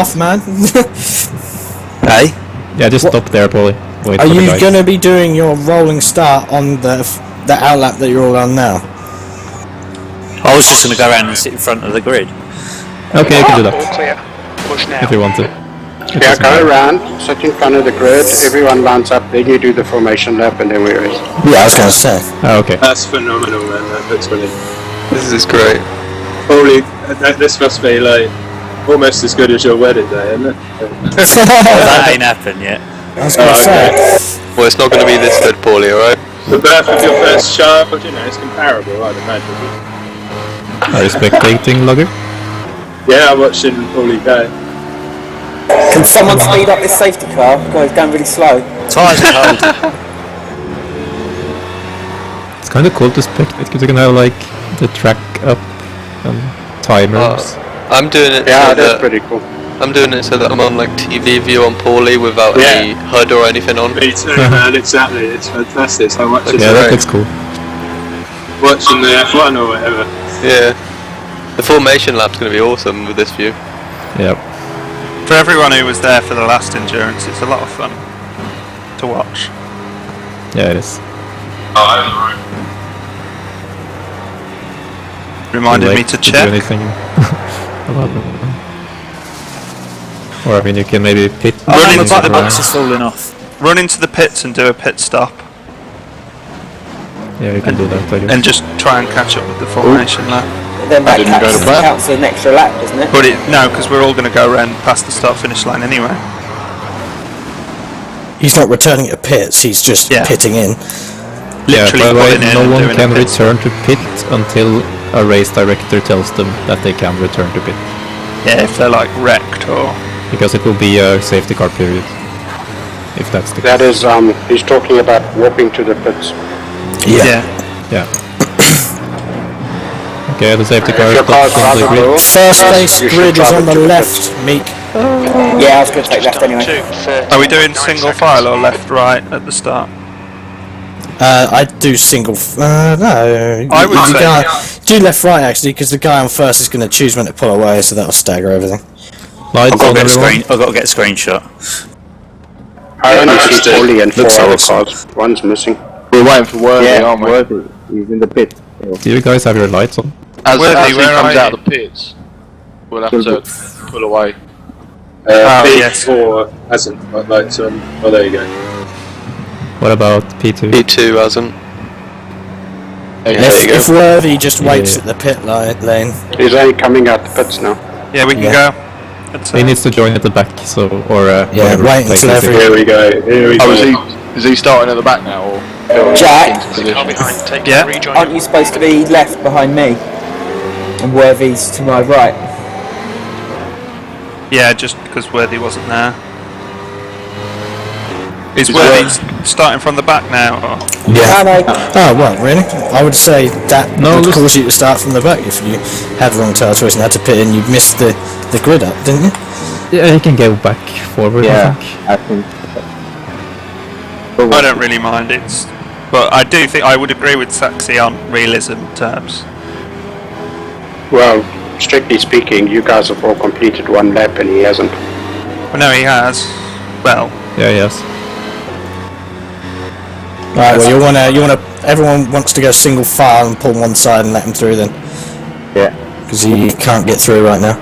off, man. Hey? Yeah, just stop there, Paulie. Wait Are for the you guys. going to be doing your rolling start on the outlap that you're all on now? I was just going to go around and sit in front of the grid. Okay, you can do that. All clear. Push now. If you want to. Yeah, go around, sit in front of the grid, everyone lines up, then you do the formation lap and then we race. Yeah, I was going to say. Oh, okay. That's phenomenal, man. That looks brilliant. This is great. Probably, this must be like almost as good as your wedding day, isn't it? That ain't happened yet. I was going to say. Well, it's not going to be this good, Paulie, alright? The birth of your first child, you know, it's comparable, I'd imagine. Are you spectating, Logger? Yeah, I'm watching Paulie go. Can someone speed up this safety car? God, it's going really slow. Tyres are cold. It's kind of cool to spectate because you can have like the track up and timers. I'm doing it. Yeah, so that's that, pretty cool. I'm doing it so that I'm on like TV view on Paulie without any HUD or anything on. Me too, man, exactly. It's fantastic. So watching, Yeah, that looks cool. watching the F1 or whatever. Yeah. The formation lap's going to be awesome with this view. Yep. For everyone who was there for the last endurance, it's a lot of fun to watch. Yeah, it is. Reminded me to Do check. anything about them. Or I mean, you can maybe pit. Running into the the box is falling off. Run into the pits and do a pit stop, Yeah, you can do that, I guess. and just try and catch up with the formation lap. Then that counts as an extra lap, doesn't it? But no, because we're all going to go around past the start-finish line anyway. He's not returning to pits, he's just pitting in. Yeah, Literally by the way, pulling in no and one doing can a pit return to pit until a race director tells them that they can return to pit. Yeah, if they're like wrecked or... Because it will be a safety car period. If that's the That case. is, he's talking about warping to the pits. Yeah. Yeah. Okay, the safety car If your car's stops on the rather grid. low, First base you should grid is drive on it the to the left, Meek. Yeah, I was going to take left anyway. Are we doing single file or left, right at the start? I do single. No. I would say- can't. Do left, right actually, because the guy on first is going to choose when to pull away, so that'll stagger everything. Lights on, everyone. I've got to get a screenshot. I only see Paulie and four Looks other awesome. cars. One's missing. We're waiting for Worthy, aren't we? Worthy. He's in the pit. Do you guys have your lights on? As Worthy, he where comes are out you? of the pits, we'll have to pull away. yes. P4 hasn't got lights on. Oh, there you go. What about P2? P2 hasn't. If Worthy just waits Yeah. at the pit lane. He's only coming out the pits now. Yeah, we can Yeah. go. It's, He needs to join at the back, so or Yeah, whatever wait place until he's in. every- Here we go. Here we go. Is he starting at the back now, or Jack, Car behind, take Yeah. rejoin. aren't you supposed to be left behind me? And Worthy's to my right. yeah, just because Worthy wasn't there. Is Worthy starting from the back now? Or? Yeah. No. Oh, well, really? I would say that No, would listen- cause you to start from the back if you had wrong tyre choice and had to pit in. You'd miss the grid up, didn't you? Yeah, he can go back forward, Yeah, I think. I think. I don't really mind it, but I do think I would agree with Saxy on realism terms. Well, strictly speaking, you guys have all completed one lap and he hasn't. Well, no, he has. Well, Yeah, yes. Right, well, you wanna, everyone wants to go single file and pull one side and let him through then. Yeah. Because he can't get through right now.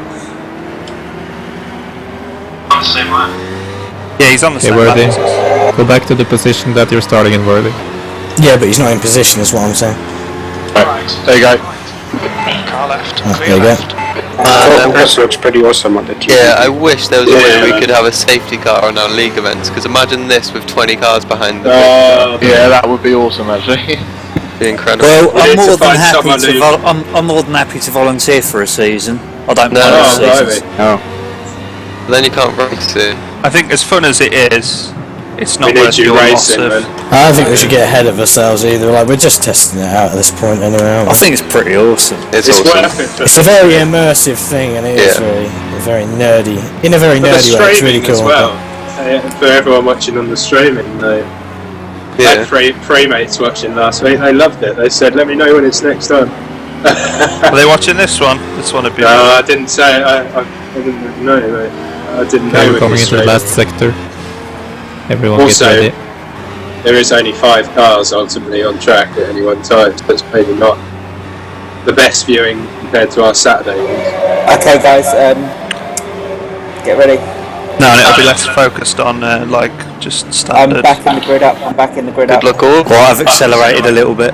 yeah, he's on the Okay, same Worthy. lap. Go back to the position that you're starting in, Worthy. Yeah, but he's not in position is what I'm saying. there you go. Car left. Oh, Clear there you go. left. This looks pretty awesome on the TV. Yeah, I wish there was a way Yeah. we could have a safety car on our league events, because imagine this with 20 cars behind the Yeah, that would be awesome actually. It'd be incredible. Well, We I'm need to more than find happy someone to. who- I'm more than happy to volunteer for a season. I don't No, mind Oh, the seasons. blimey. Then you can't race it. I think as fun as it is, it's We not need worth you your loss racing, of. man. I don't think we should get ahead of ourselves either. Like, we're just testing it out at this point anyway, aren't we? I think it's pretty awesome. It's It's awesome. worth it for It's a very immersive thing, and it is Yeah. very nerdy. In a very the nerdy way, it's really streaming cool. as well. For everyone watching on the streaming, I Yeah. had three mates watching last week. They loved it. They said, "Let me know when it's next on." Are they watching this one? This one would be. No, I didn't say it. I didn't know, mate. I didn't Okay, know we're coming it into the was last sector. Everyone Also, get ready. there is only 5 cars ultimately on track at any one time, so it's maybe not the best viewing compared to our Saturday ones. Okay, guys, get ready. No, and it'll be less focused on like just I'm standard. backing the grid up. I'm backing the grid Good up. luck all. Well, I've accelerated a little bit.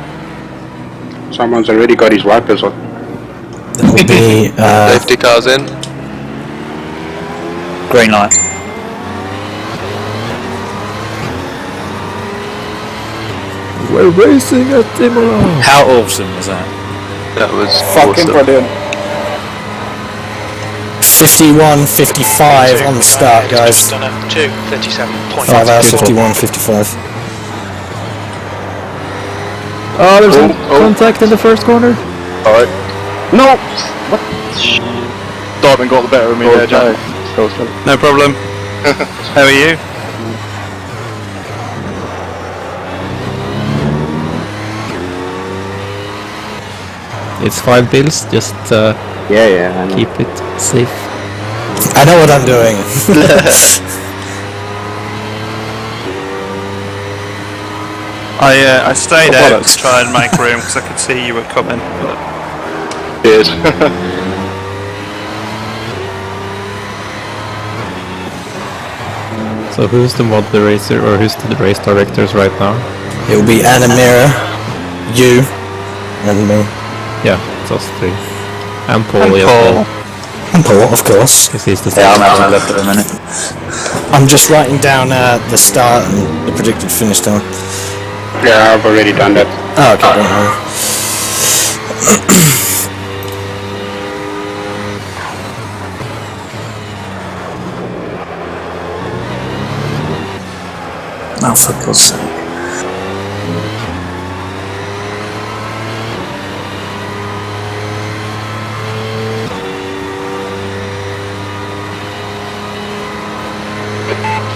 Someone's already got his wipers on. That will be Safety cars in. Green light. We're racing at Imola! How awesome was that? That was Fucking awesome. brilliant. 51:55 on the start, guys. Done at 2:37.5. 5 hours 51:55. Oh, there's a contact in the first corner. Alright. No! What? Diamond got the better of me there, Jack. No problem. How are you? It's 5 bills, just Yeah, I know. keep it safe. I know what I'm doing. I stayed out to try and make room because I could see you were coming. But Cheers. So who's the moderator or who's the race directors right now? It will be Anamira, you, and me. Yeah, it's us 3. And Paul. And Paul, of course. Because he's the Yeah, I'm second. having a look at a minute. I'm just writing down the start and the predicted finish time. Yeah, I've already done that. Oh, okay, don't worry. Oh, for God's sake.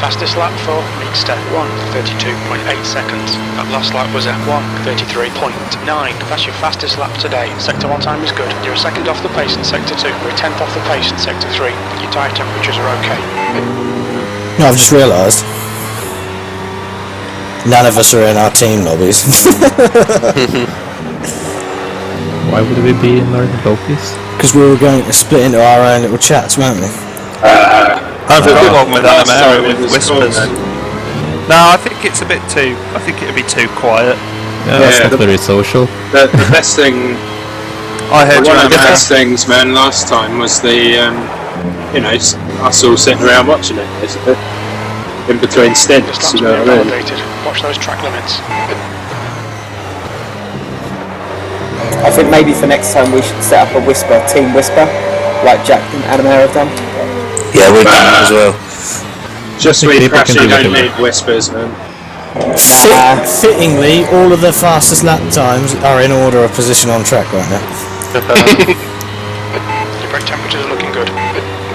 Fastest lap for Mixter, 1:32.8 seconds. That last lap was at 1:33.9. That's your fastest lap today. Sector 1 time is good. You're a second off the pace in Sector 2. You're a 10th off the pace in Sector 3. Your tyre temperatures are okay. No, I've just realised. None of us are in our team lobbies. Why would we be in our lobbies? Because we were going to split into our own little chats, weren't we? I've got one with Last Anamara time it with was whispers. cool, No, I think it's a bit too. I think it'd be too quiet. Yeah, that's Yeah, not very social. The best thing, I heard you one of the Anamara. best things, man, last time was the, us all sitting around watching it, basically. In between This stints, lap's you been know what I mean? validated. Watch those track limits. I think maybe for next time we should set up a whisper, team whisper, like Jack and Anamara have done. Yeah, we've done that as well. Just think we people crash, can you do don't whatever. need whispers, man. Fittingly, all of the fastest lap times are in order of position on track right now. Your brake temperatures are looking good.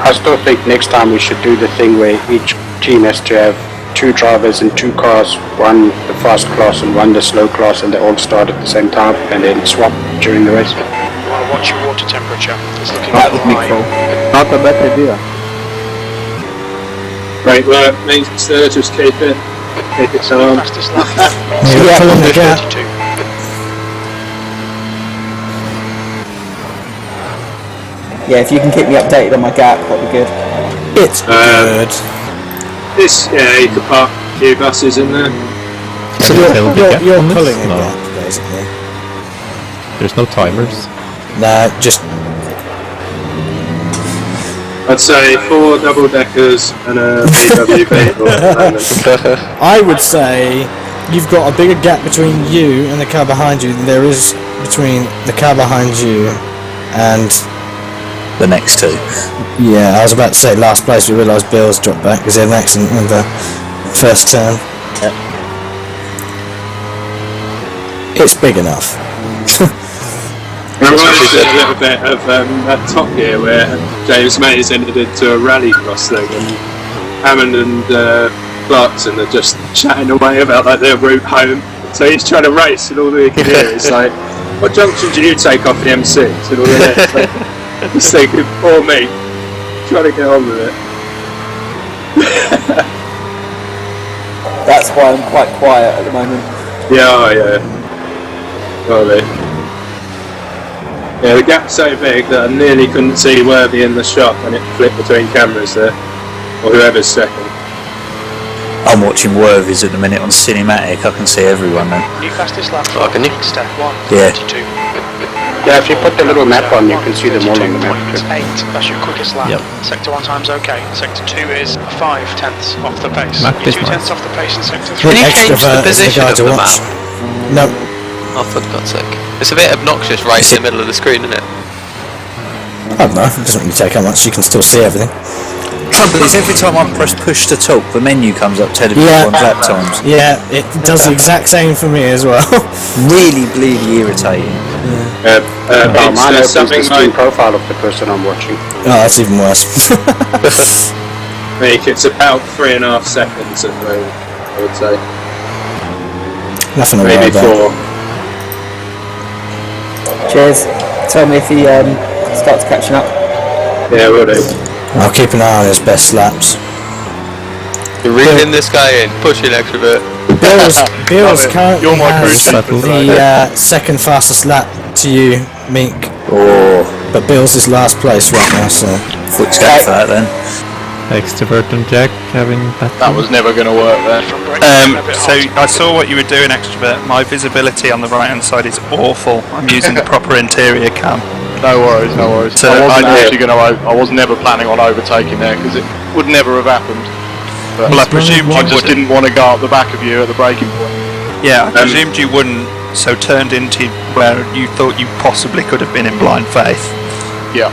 I still think next time we should do the thing where each team has to have 2 drivers in 2 cars, one the fast class and one the slow class, and they all start at the same time and then swap during the race. You want to watch your water temperature. It's looking That a would little be high. cool. Not a bad idea. Great work, mate, sir, just keep it calm. Fastest lap. You're pulling the gap. 32. Yeah, if you can keep me updated on my gap, that'd be good. It's good. You could park a few buses in there. So You're on this? pulling a No, gap, basically. there's no timers. Nah, just I'd say 4 double-deckers and a VW Beetle at the moment. I would say you've got a bigger gap between you and the car behind you than there is between the car behind you and... The next 2. Yeah, I was about to say last place. We realised Bill's dropped back because he had an accident in the first turn. Yep. It's big enough. It reminds me a little bit of that Top Gear where James Mays entered into a rallycross thing and Hammond and Clarkson are just chatting away about like their route home. So he's trying to race and all he can hear is like, what junction do you take off the M6? And all that. Like, just thinking, poor me, trying to get on with it. That's why I'm quite quiet at the moment. Yeah. Probably. Yeah, the gap's so big that I nearly couldn't see Worthy in the shot when it flipped between cameras there. Or whoever's second. I'm watching Worthies at the minute on cinematic. I can see everyone then. New fastest lap. Oh, can you? Step 1. Yeah. 32. Yeah, if you put the little map on, you can see them all on the map. 32.8. That's your quickest lap. Yep. Sector 1 time's okay. Sector 2 is 5 tenths off the pace. Map You're is 2 tenths nice. off the pace in sector 3. Can you change the Extrovert is the position guy of to the watch. map? No. Oh, for God's sake. It's a bit obnoxious right in the middle of the screen, isn't it? I don't know. It doesn't really take how much. You can still see everything. Trouble is, every time I press push to talk, the menu comes up telling me on lap times. Yeah, it does the exact same for me as well. Really bleeding irritating. Mine opens something the screen like- profile of the person I'm watching. Oh, that's even worse. It's about 3.5 seconds at the moment, I would say. Nothing Maybe about that. 4. Cheers. Tell me if he starts catching up. Yeah, will do. I'll keep an eye on his best laps. You're reeling this guy in, pushing extra bit. Bill's currently You're my has cruise control. the second fastest lap to you, Meek. Oh, But Bill's is last place right now, so... foot's down for that then. Extrovert and Jack having That was never going to work there. So I saw what you were doing, Extrovert. My visibility on the right hand side is awful. I'm using the proper interior cam. No worries. So I wasn't I- actually going to. I was never planning on overtaking there because it would never have happened. But Well, I presumed I you just wouldn't. didn't want to go up the back of you at the braking point. Yeah, I presumed you wouldn't, so turned into where you thought you possibly could have been in blind faith. Yeah.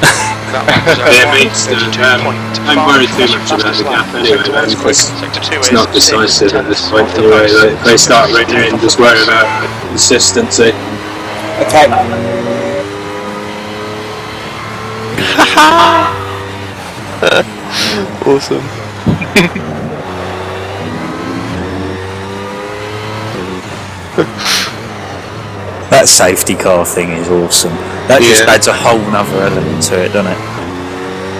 Yeah, it makes the, don't worry too much about the gap anyway, because it's not decisive at this point anyway. If they start renewing, just worry about consistency. Okay. Awesome. That safety car thing is awesome. That just adds a whole nother element to it, doesn't it?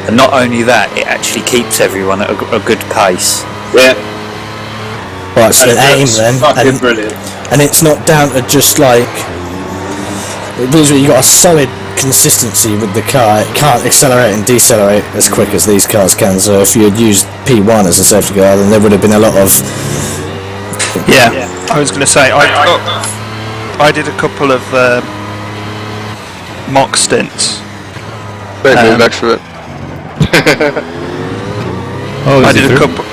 And not only that, it actually keeps everyone at a good pace. Yeah. Well, it's an aim then. Fucking brilliant. And it's not down to just like... You've got a solid consistency with the car. It can't accelerate and decelerate as quick as these cars can, so if you had used P1 as a safety car, then there would have been a lot of... Yeah, I was going to say, I did a couple of mock stints. Great move, Extrovert. Oh, I is did it a true? couple.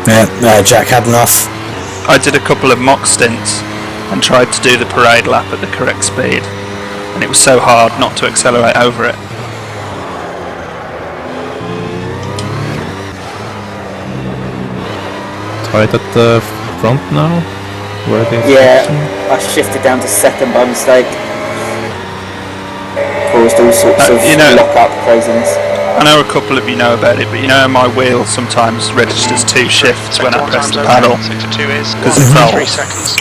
Yeah, Jack had enough. I did a couple of mock stints and tried to do the parade lap at the correct speed, and it was so hard not to accelerate over it. Tight at the front now? Where they Yeah, I shifted down to second by mistake. Caused all sorts of lock-up craziness. I know a couple of you know about it, but you know my wheel sometimes registers 2 shifts when I press the paddle because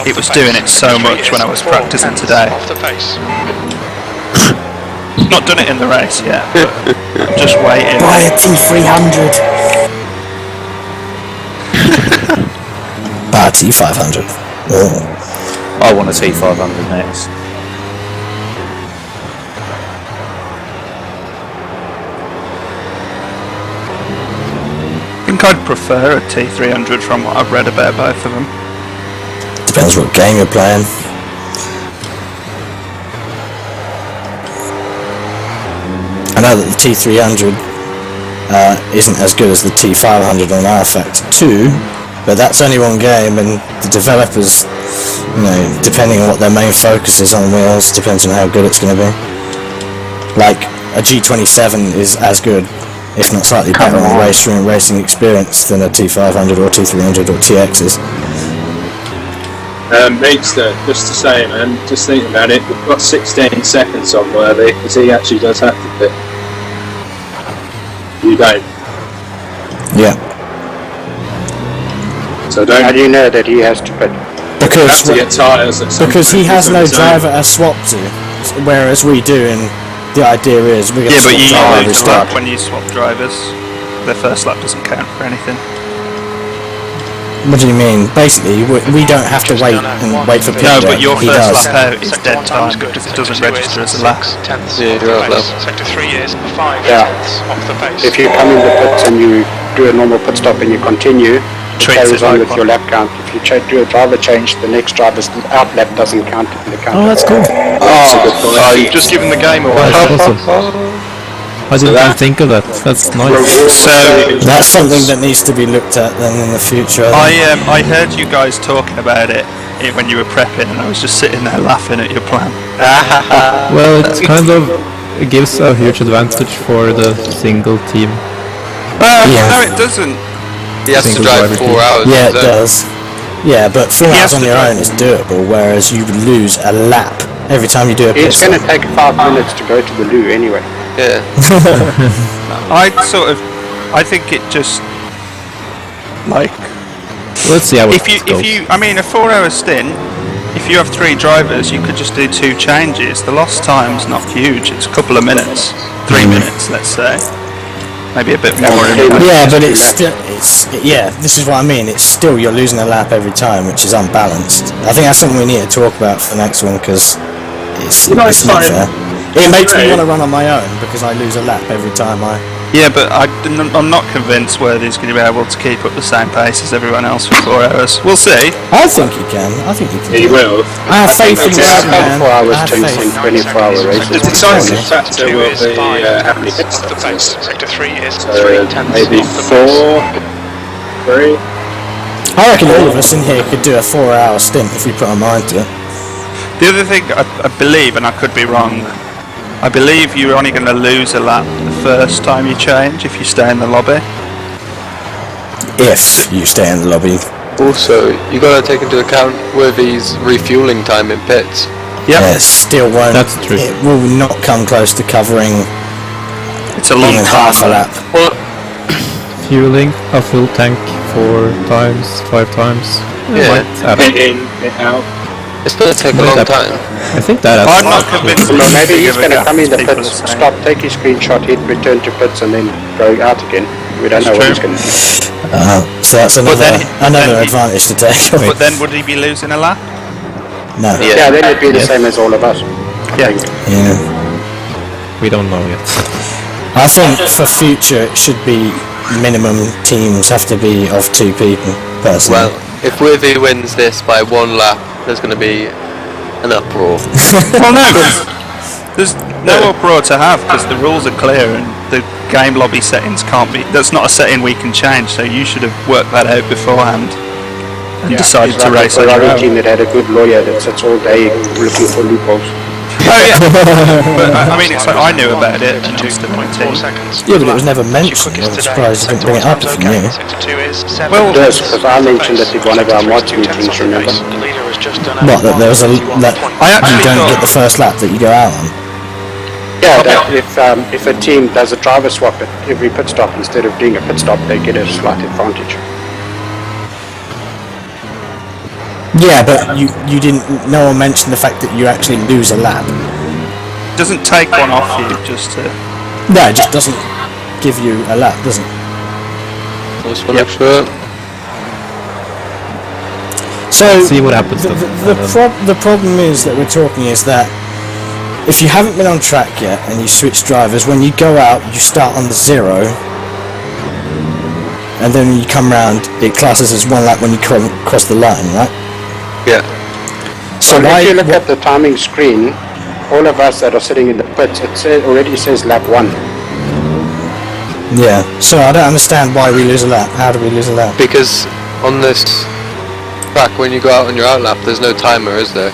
it was doing it so much when I was practicing today. Off the pace. Not done it in the race yet, but I'm just waiting. Buy a T300! Buy a T500. Oh. I want a T500 next. I think I'd prefer a T300 from what I've read about both of them. Depends what game you're playing. I know that the T300 isn't as good as the T500 on R-Factor 2, but that's only one game, and the developers, depending on what their main focus is on wheels, depends on how good it's going to be. Like, a G27 is as good, if not slightly better on racing experience than a T500 or T300 or TX is. Meekster, just to say, man, just think about it, we've got 16 seconds on Worthy, because he actually does have to pit. You don't. Yeah. So don't... How do you know that he has to pit? Because to get tyres at some because he point has on no his own. driver to swap to, whereas we do, and the idea is we're going Yeah, to but you swap lose drivers. lap when you swap drivers. Their first lap doesn't count for anything. What do you mean? Basically, we don't have to wait and wait for PJ. No, but your He first does. lap out is dead time because it doesn't register as a lap. Yeah, you're out lap. Sector 3 is 5 Yeah. tenths off the pace. If you come in the pits and you do a normal pit stop and you continue, it Treats carries it on like with one. your lap count. If you do a driver change, the next driver's out lap doesn't count in the count. Oh, that's cool. Oh, you've just given the game away. That's awesome. I didn't even think of that. That's nice. So That's something that needs to be looked at then in the future. I heard you guys talking about it when you were prepping, and I was just sitting there laughing at your plan. Well, it's kind of it gives a huge advantage for the single team. Yeah. No, it doesn't. He has to Single drive driver 4 hours. Yeah, it so- does. Yeah, but 4 He hours has on to your drive. own is doable, whereas you lose a lap every time you do a pit It's going stop. to take 5 minutes to go to the loo anyway. Yeah. I think it just like Let's see how it if goes. you I mean a 4-hour stint. If you have 3 drivers, you could just do 2 changes. The lost time's not huge. It's a couple of minutes, 3 minutes, let's say. Maybe a bit more. Yeah, but it's still, this is what I mean. It's still, you're losing a lap every time, which is unbalanced. I think that's something we need to talk about for the next one, because it's not fair. It makes me want to run on my own, because I lose a lap every time I... Yeah, but I'm not convinced Worthy's going to be able to keep up the same pace as everyone else for 4 hours. We'll see. I think he can. I think he can. He will. I have faith in It's him, man. 4 hours I have to faith. 24-hour races. The decisive factor 2 will is be 5 how many pit tenths off the pace. stops. Sector 3 is So 3 tenths maybe off the pace. 4, 3. I reckon all of us in here could do a 4-hour stint if we put our mind to it. The other thing I believe, and I could be wrong, I believe you're only going to lose a lap the first time you change if you stay in the lobby. If you stay in the lobby. Also, you got to take into account Worthy's refueling time in pits. Yeah, it still won't. That's true. It will not come close to covering It's a long even time. half a lap. Well, Fueling a full tank 4 times, 5 times. Yeah. Pit in, pit out. it's going to take a long time. I think that adds I'm not convinced. So maybe he's big of a going to gap come in as the people pits, are saying. stop, take his screenshot, hit return to pits, and then go out again. We don't know what he's true. going to do. So that's another then he- advantage to take. But then would he be losing a lap? No. Yeah, then it'd be the same as all of us. Yeah. Yeah. we don't know yet. I think for future it should be minimum teams have to be of 2 people, personally. Well, if Worthy wins this by 1 lap, there's going to be an uproar. Well, no, there's no uproar to have because the rules are clear and the game lobby settings can't be. That's not a setting we can change. So you should have worked that out beforehand and decided to race on your Ferrari own. team that had a good lawyer that sits all day looking for loopholes. Oh yeah, but I mean, it's like I knew about it and I'm still on the team. Yeah, but it was never mentioned. I'm surprised you didn't bring it up if you knew. Sector 2 is 7 Well, Yes, because I mentioned that at one of our mods meetings, remember? The leader has just done What, that there was a... that I you actually don't thought- get the first lap that you go out on? Yeah, that if a team does a driver swap at every pit stop, instead of doing a pit stop, they get a slight advantage. Yeah, but you didn't... No one mentioned the fact that you actually lose a lap. It doesn't take one off you just to. No, it just doesn't give you a lap, does it? Just one extra. So See what happens then. the problem is that we're talking is that if you haven't been on track yet and you switch drivers, when you go out you start on the 0 and then when you come round it classes as 1 lap when you cross the line, right? Yeah. So If you look why... at the timing screen, all of us that are sitting in the pits, it already says lap 1. Yeah, so I don't understand why we lose a lap. How do we lose a lap? Because on this track, when you go out on your out lap, there's no timer, is there?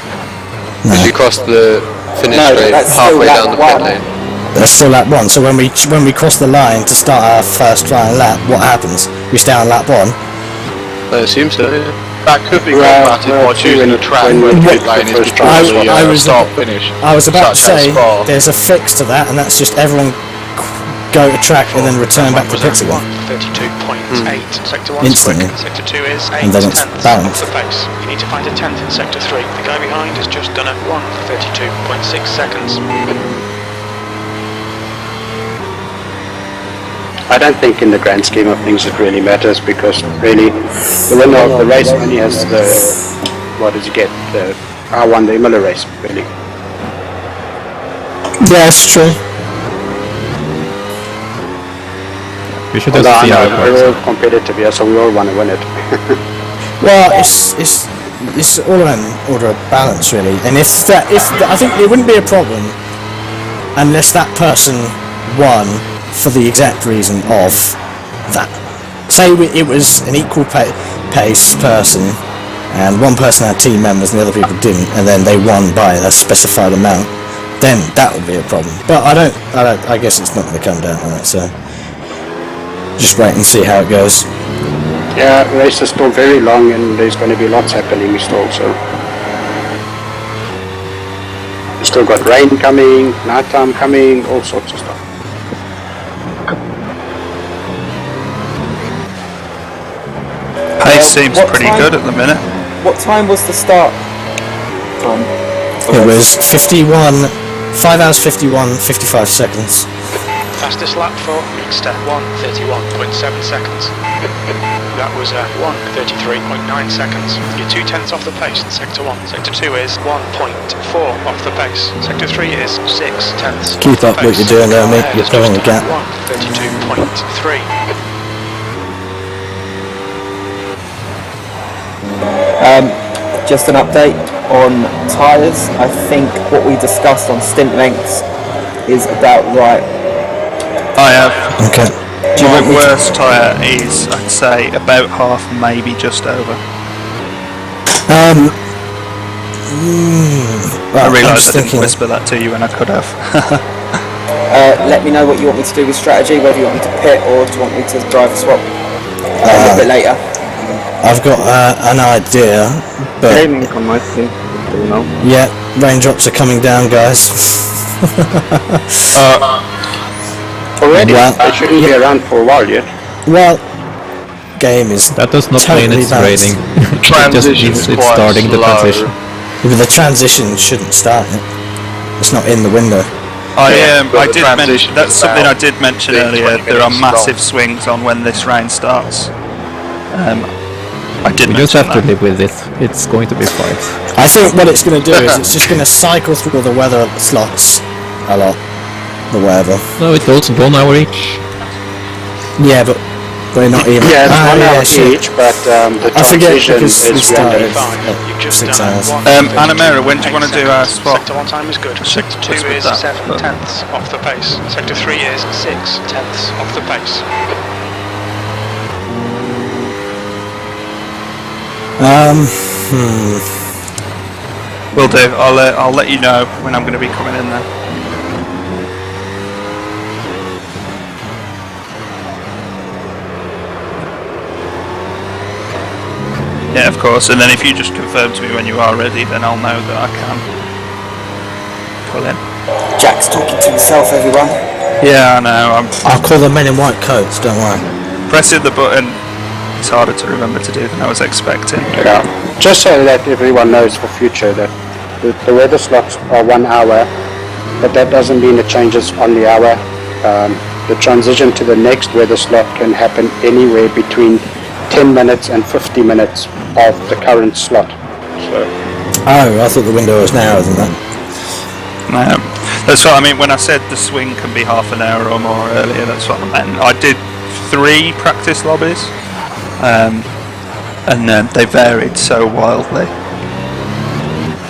Because you cross the finish No, straight that's still halfway lap down the pit 1. lane. That's still lap 1, so when we cross the line to start our first final lap, what happens? We stay on lap 1. I assume so, yeah. That could be Well, combated by choosing a track when where the we pit lane is first before drive. I the was- start finish. I was about to Such as say, Spa. there's a fix to that, and that's just everyone go to track and then return back to pits again. 32.8. Sector 1 Instantly. quick. Sector 2 is 8 And then it's tenths balanced. off the pace. You need to find a 10th in Sector 3. The guy behind has just done it 1:32.6 seconds. I don't think in the grand scheme of things it really matters, because really the winner of the race only has the, what does he get? I won the Imola race, really. Yeah, it's true. We should just see how it We're works. all competitive here, so we all want to win it. Well, it's all around order of balance, really. And if I think it wouldn't be a problem unless that person won for the exact reason of that. Say it was an equal pace person, and one person had team members and the other people didn't, and then they won by a specified amount. Then that would be a problem. But I guess it's not going to come down to that. So just wait and see how it goes. Yeah, the race is still very long, and there's going to be lots happening still, so. We've still got rain coming, nighttime coming, all sorts of stuff. Pace seems pretty good at the minute. What time was the start time? It was 5 hours 51, 55 seconds. Fastest lap for mixed 1:31.7 seconds. That was 1:33.9 seconds. You're 2/10 off the pace in Sector 1. Sector 2 is 1.4 off the pace. Sector 3 is 6/10. Keep up what you're doing there, mate. You're filling the gap. 1:32.3. Just an update on tyres. I think what we discussed on stint lengths is about right. I have. Okay. My worst tyre is, I'd say, about half, maybe just over. I realised I didn't whisper that to you, and I could have. Let me know what you want me to do with strategy, whether you want me to pit or do you want me to drive a swap a little bit later. I've got an idea, but Training on my thing, you know. yeah, raindrops are coming down, guys. Already? Well, I shouldn't be around for a while yet. Well, game is That does not totally mean it's balanced. raining. It just means it's starting the transition. Yeah, but the transition shouldn't start it. It's not in the window. I did mention, that's something I did mention earlier. There are massive swings on when this rain starts. I did We just mention have to that. live with it. It's going to be fine. I think what it's going to do is it's just going to cycle through all the weather slots a lot. The weather. No, it goes 1 hour each. Yeah, but we're not even. Yeah, it's 1 hour shit. each, but the I forget transition because we is started random. You've just 6 done hours. 1:32.8 Anamera, when do you want to do our swap? Sector 1 time is good. Sector 2 whispered is that, 7/10 off the pace. Sector 3 is 6/10 off the pace. Will do. I'll let you know when I'm going to be coming in there. Yeah, of course. And then if you just confirm to me when you are ready, then I'll know that I can pull in. Jack's talking to himself, everyone. Yeah, I know. I'm I'll call the men in white coats. Don't worry. pressing the button. It's harder to remember to do than I was expecting. Yeah. Just so that everyone knows for future that the weather slots are 1 hour, but that doesn't mean it changes on the hour. The transition to the next weather slot can happen anywhere between 10 minutes and 50 minutes of the current slot. So. Oh, I thought the window was narrower than that. That's what I mean when I said the swing can be half an hour or more earlier. That's what I meant. I did 3 practice lobbies, and then they varied so wildly.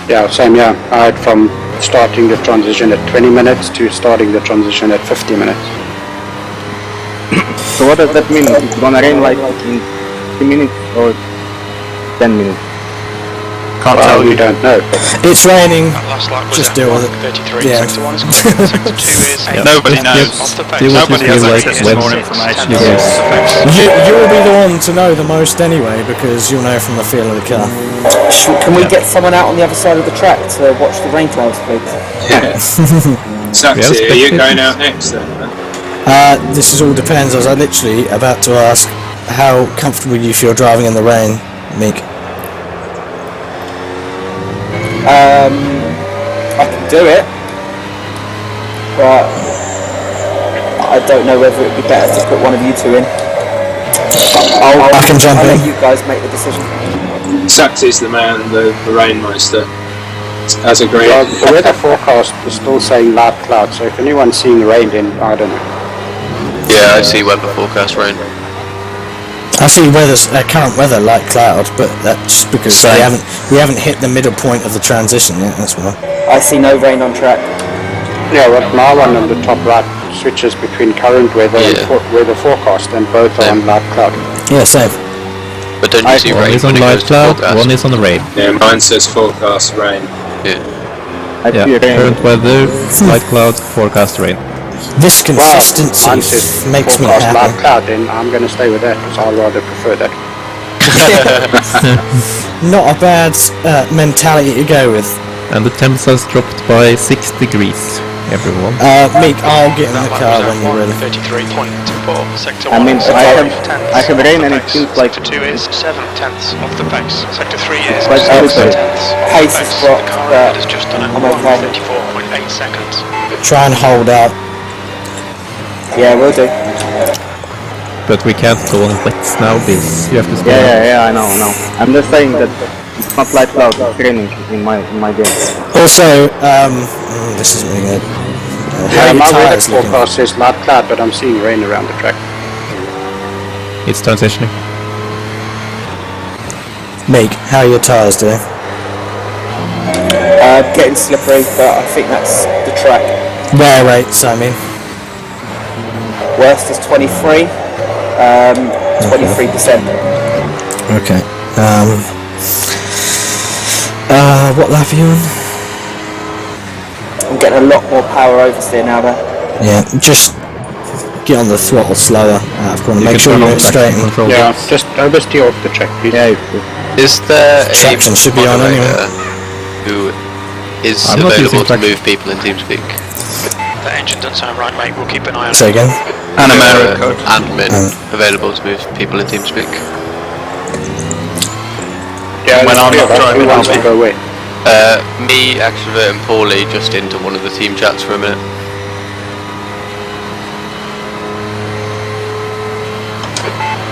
Yeah, same. Yeah, I had from starting the transition at 20 minutes to starting the transition at 50 minutes. So what does that mean? It's gonna rain like in 3 minutes or 10 minutes? Can't Well, tell we you. don't know. It's raining. That last lap was Just at deal with it. 1:33. Yeah. Sector 1 is good. Sector 2 is Nobody Just knows. off the do pace. what Nobody you has feel like access to when more information. you guys- You'll be the one to know the most anyway, because you'll know from the feel of the car. Can we get someone out on the other side of the track to watch the rain clouds, please? Yeah. Saxy, are you going out next then? This is all depends. I was literally about to ask how comfortable you feel driving in the rain, Meek. I can do it, but I don't know whether it'd be better to put one of you two in. I can jump I'll in. let you guys make the decision. Saxy's the man, the Rainmeister. As agreed. Well, the weather forecast is still saying light clouds, so if anyone's seeing rain, then I don't know. Yeah, I see weather forecast rain. I see current weather like cloud, but that's because we haven't hit the middle point of the transition yet. That's why. I see no rain on track. Yeah, well, my one on the top right switches between current weather and weather forecast, and both are on light cloud. Yeah, same. But don't you see One rain is on when it light goes to cloud, forecast? one is on the rain. Yeah, mine says forecast rain. Yeah. I see rain. Current weather, light cloud, forecast rain. This consistency Mine says makes me forecast light happy. cloud, then I'm going to stay with that because I'd rather prefer that. Not a bad mentality to go with. And the temps has dropped by 6 degrees, everyone. Meek, I'll get in the That car lap when was you're at ready. 1:33.4. Sector I 1 mean, is I 5/10 have of rain the and it pace. feels like- Sector 2 is 7/10 of the pace. Sector 3 is Like 6/10 Pace of is the dropped, pace. The car but ahead has just done it I'm okay. 1:34.8 seconds. Try and hold out. Yeah, we'll do. But we can't go on wets now, Biz. You have to stay. Yeah, I know. I'm just saying that it's not light cloud, it's raining in my game. Also, this isn't really good. How Yeah, are your my weather tyres looking? forecast says light cloud, but I'm seeing rain around the track. It's transitioning. Meek, how are your tyres doing? Getting slippery, but I think that's the track. Wear rates, I mean. Worst is 23. 23%. Okay. What lap are you on? I'm getting a lot more power oversteer now though. Yeah, just get on the throttle slower out of corner. You Make can sure turn you're on traction straight. control. Yeah, just oversteer off the track, please. Yeah, Is there a Traction should be on moderator who is I'm not using available to traction. move people in TeamSpeak? The engine doesn't sound right, mate. We'll keep an eye on Say it. again. And America code. Admin available to move people in TeamSpeak? Yeah, When I'm not driving, who wants I'll to be. go away? Me, Extrovert and Paulie just into one of the team chats for a minute.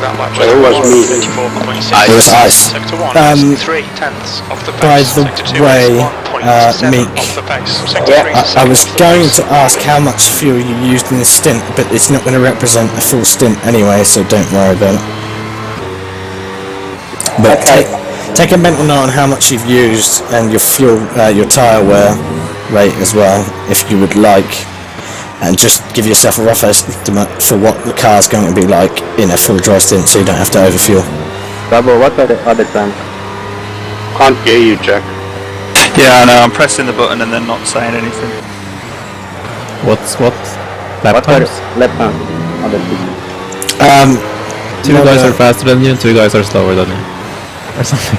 That lap So it was me. 34.6. It was us. Sector 1 is 3/10 of the pace. By the Sector 2 way, is 1.7 Meek, of the pace. Sector Yeah, 3 is I was 7 of the going pace. to ask how much fuel you used in the stint, but it's not going to represent a full stint anyway, so don't worry about it. But Okay. take a mental note on how much you've used and your fuel, your tyre wear rate as well, if you would like, and just give yourself a rough estimate for what the car's going to be like in a full dry stint, so you don't have to overfuel. Bravo, what are the other times? Can't hear you, Jack. Yeah, I know. I'm pressing the button and then not saying anything. What's what? Lap What are times? left hand? Other people. Two no, guys no. are faster than you, and 2 guys are slower than you. Or something.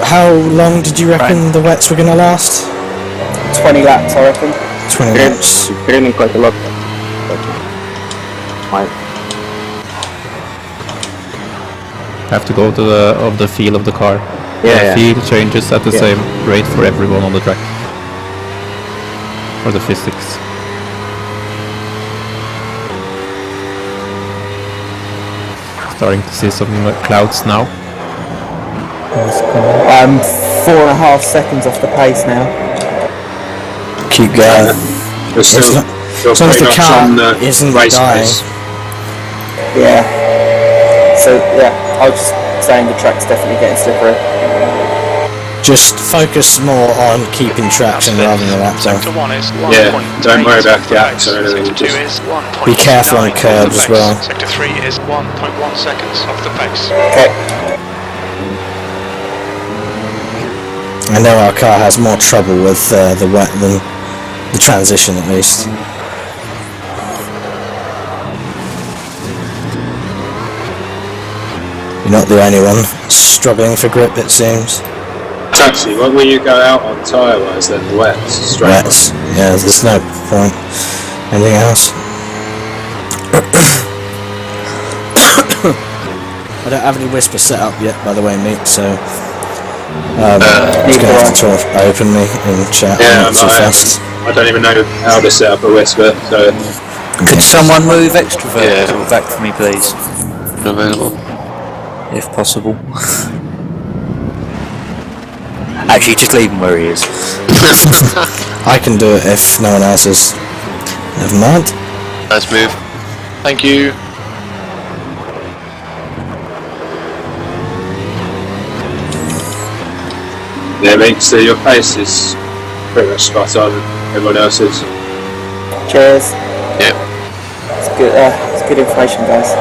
How long did you reckon the wets were going to last? 20 laps, I reckon. 20 minutes. It's raining quite a lot. Fine. Have to go to the feel of the car. Yeah, The feel changes at the Yeah. same rate for everyone on the track. For the physics. Starting to see some clouds now. It's coming. I'm 4.5 seconds off the pace now. Keep going. We're still, as long as the pretty much car on the isn't race dying. pace. Yeah. So yeah, I was just saying the track's definitely getting slippery. Just focus more on keeping traction rather than lap time. Sector 1 is Yeah, 1.8 don't worry about of the gaps pace. or anything, Sector 2 just is 1.9 be careful on of the curves as pace. well. Sector 3 is 1.1 seconds of the pace. Okay. I know our car has more trouble with the wet than the transition at least. You're not the only one struggling for grip, it seems. Taxi, when will you go out on tyre wise then? The wets? Straight Wets. Yeah, there's no point. Anything else? I don't have any whisper set up yet, by the way, mate, so just going to have to talk openly in chat. Yeah, not too fast. I don't even know how to set up a whisper, so Could someone move extrovert Yeah. back for me, please, Available. if possible? Actually, just leave him where he is. I can do it if no one else is. Never mind. Nice move. Thank you. Yeah, mate, so your pace is pretty much spot on everyone else's. Cheers. Yeah. It's good information, guys.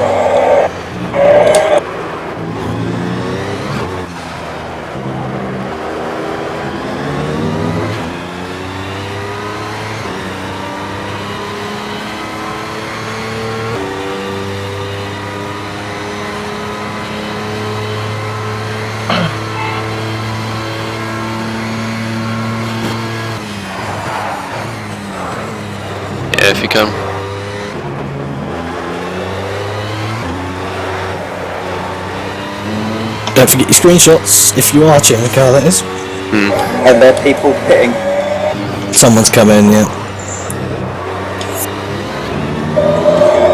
Yeah, if you can. Don't forget your screenshots if you are cheering the car, that is. And there are people pitting. Someone's come in, yeah.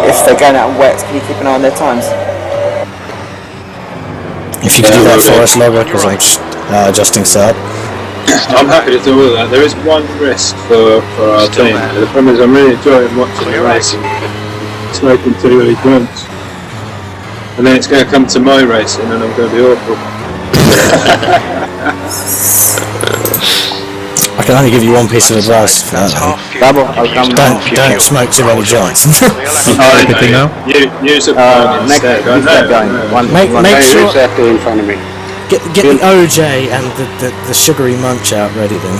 If they're going out on wets, can you keep an eye on their times? If you could do that for us, Logger, because I'm just adjusting sub. I'm happy to do all that. There is one risk for our team. The problem is I'm really enjoying watching the race and smoking too many joints. And then it's going to come to my racing and I'm going to be awful. I can only give you one piece of advice. Double, I'll come down. Don't smoke too many joints. Everything now? Use a plan Next, instead. this guy going. Make sure Exactly in front of me. get the OJ and the sugary munch out ready then.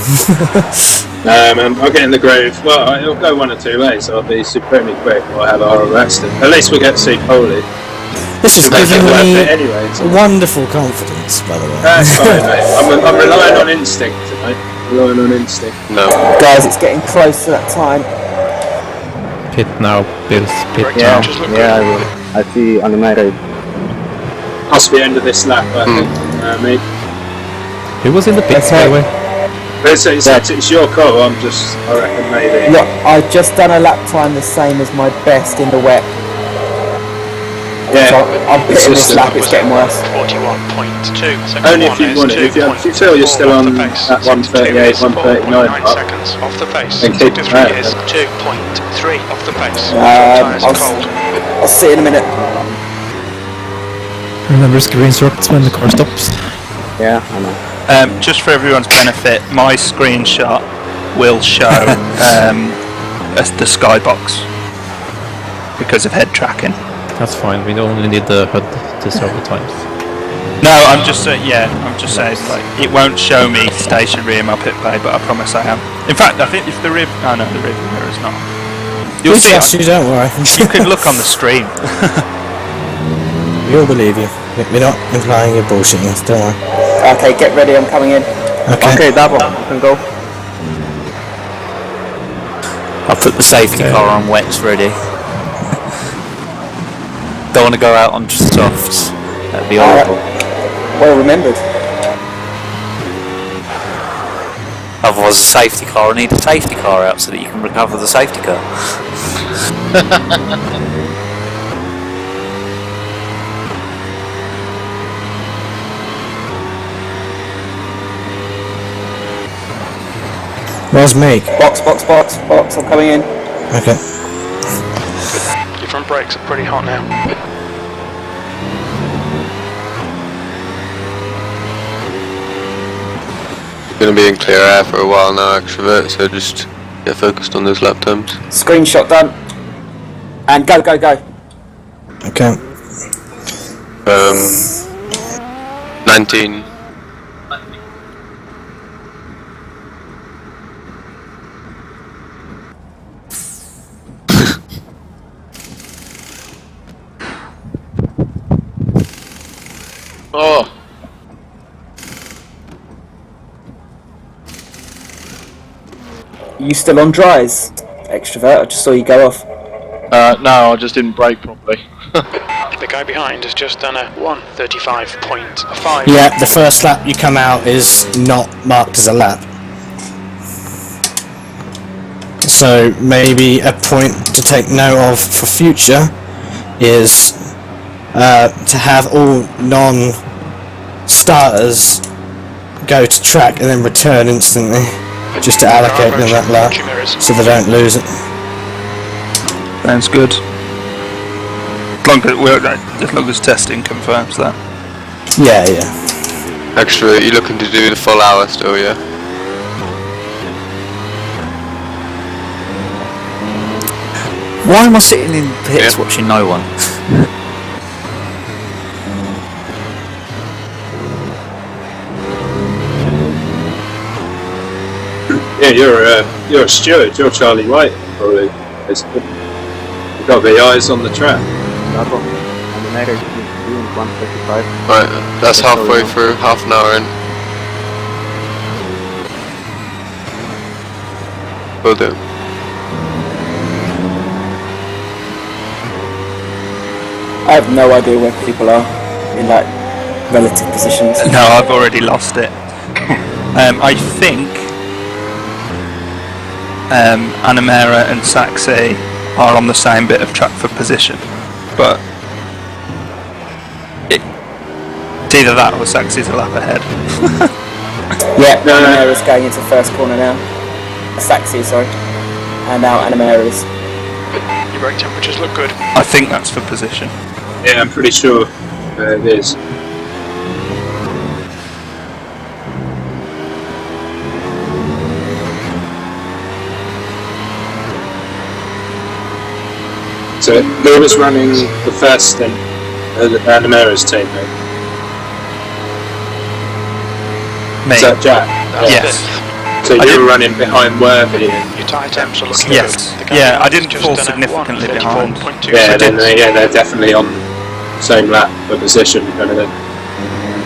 I'll get in the groove. Well, it'll go one or two ways. I'll be supremely quick or have our arrested. At least we'll get to see Polly. This is Make it giving worth me it anyway. So. wonderful confidence, by the way. That's fine, mate. I'm relying on instinct tonight. Relying on instinct. No. Guys, it's getting close to that time. Pit now, Bills. Pit Yeah. now. Yeah, I will. I see on my right. Past the end of this lap, I think, mate. Who was in the pits, by the way? But it's your call. I reckon maybe. Look, I've just done a lap time the same as my best in the wet. Yeah, So I'm pitting this lap, it's getting worse. 41.2. Only if you want it. If you feel you're still on at 138, 139 9 up, seconds off the pace. then keep Sector it 3 there. is 2.3 off the pace. Tyres are cold. I'll see you in a minute. Remember screenshots when the car stops. Yeah, I know. Just for everyone's benefit, my screenshot will show the skybox because of head tracking. That's fine, we only need the HUD to several times. No, I'm just saying, like, it won't show me stationary in my pit bay, but I promise I am. In fact, I think if the rear mirror is not. You'll We see trust you, don't worry. you can look on the screen. We all believe you. We're not implying you're bullshitting us, don't worry. Okay, get ready, I'm coming in. Okay, double, you can go. I'll put the safety car on wets ready. Don't want to go out on softs. That'd be horrible. Well remembered. Otherwise, a safety car. I need a safety car out so that you can recover the safety car. Where's Meg? Box, I'm coming in. Okay. Your front brakes are pretty hot now. Going to be in clear air for a while now, extrovert, so just get focused on those lap times. Screenshot done. And go. Okay. 19. Oh, You still on dries, extrovert? I just saw you go off. no, I just didn't brake properly. The guy behind has just done a 1:35.5. Yeah, the first lap you come out is not marked as a lap. So maybe a point to take note of for future is to have all non-starters go to track and then return instantly, just to allocate them that lap so they don't lose it. Sounds good. As long as testing confirms that. Yeah. Extra, you're looking to do the full hour still, yeah? Why am I sitting in pits watching no one? Yeah, you're a steward. You're Charlie White, probably. You've got the eyes on the track. Right, that's halfway through, half an hour in. Will do. I have no idea where people are in like relative positions. No, I've already lost it. I think Animera and Saxy are on the same bit of track for position, but it's either that or Saxy's a lap ahead. Yeah, Animera's going into first corner now. Saxy, sorry. And now Animera is. Your brake temperatures look good. I think that's for position. Yeah, I'm pretty sure it is. So who was running the first stint? Animera's team, though. Me. Is that Jack? Yes. So you were running behind Worthy. Your tyre temps are looking Yes. good. Yeah, I didn't fall significantly behind. Yeah, then they're definitely on the same lap for position, kind of thing.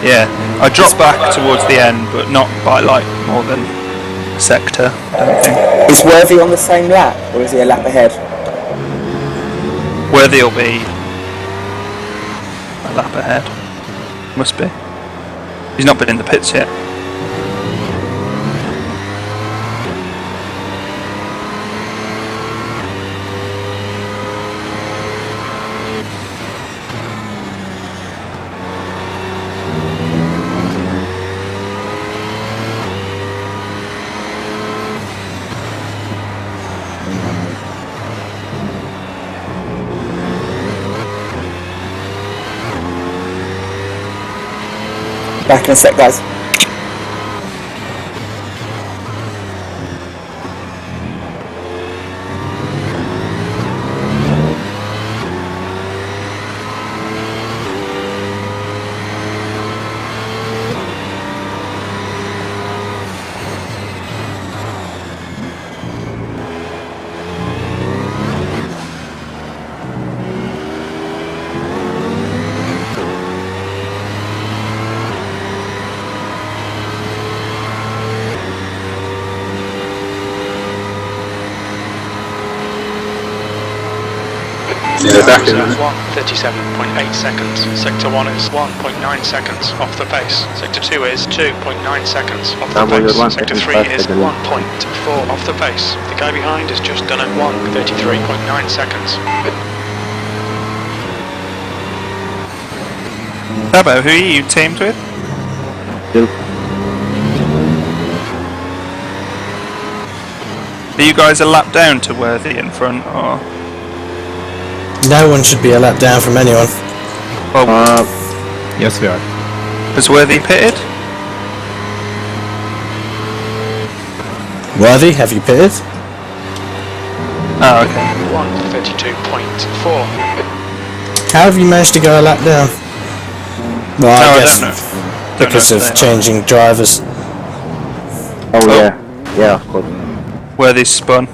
Yeah, I dropped back towards the end, but not by like more than a sector, I don't think. Is Worthy on the same lap, or is he a lap ahead? Worthy will be a lap ahead. Must be. He's not been in the pits yet. Back in a sec, guys. Yeah, back in 37.8 seconds. Sector 1 is 1.9 seconds off the pace. Sector 2 is 2.9 seconds off the pace. Sector 3 is 1.4 off the pace. The guy behind has just done it 1:33.9 seconds. Sabo, who are you teamed with? Are you guys a lap down to Worthy in front, or...? No one should be a lap down from anyone. Well, Yes, we are. has Worthy pitted? Worthy, have you pitted? Oh, okay. 1:32.4. How have you managed to go a lap down? Well, No, I I guess don't know. because Don't know of if they are. changing drivers. Yeah, of course. Worthy's spun.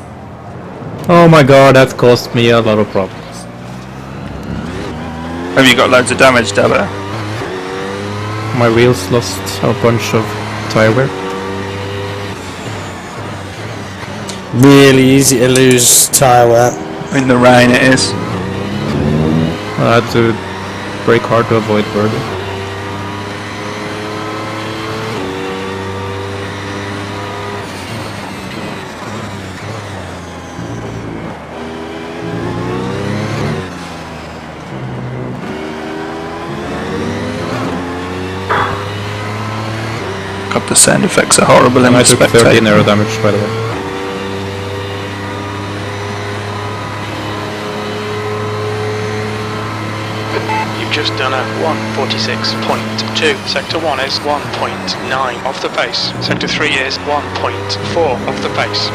Oh my god, that caused me a lot of problems. Have you got loads of damage, Dabo? My wheels lost a bunch of tire wear. Really easy to lose tyre wear. In the rain it is. I had to brake hard to avoid birdie. God, the sound effects are horrible in And I the took 13 spectator. aero damage, by the way. You've just done a 1:46.2. Sector 1 is 1.9 off the pace. Sector 3 is 1.4 off the pace.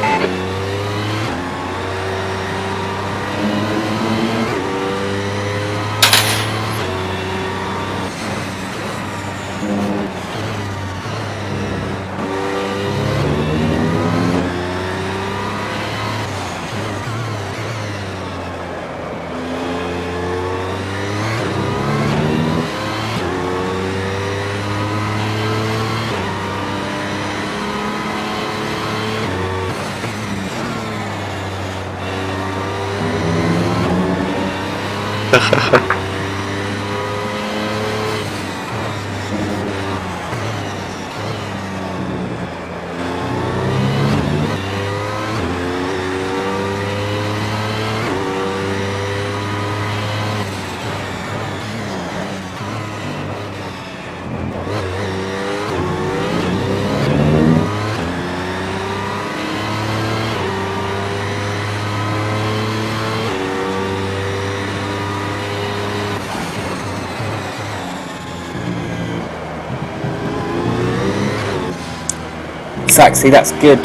Saxy, that's good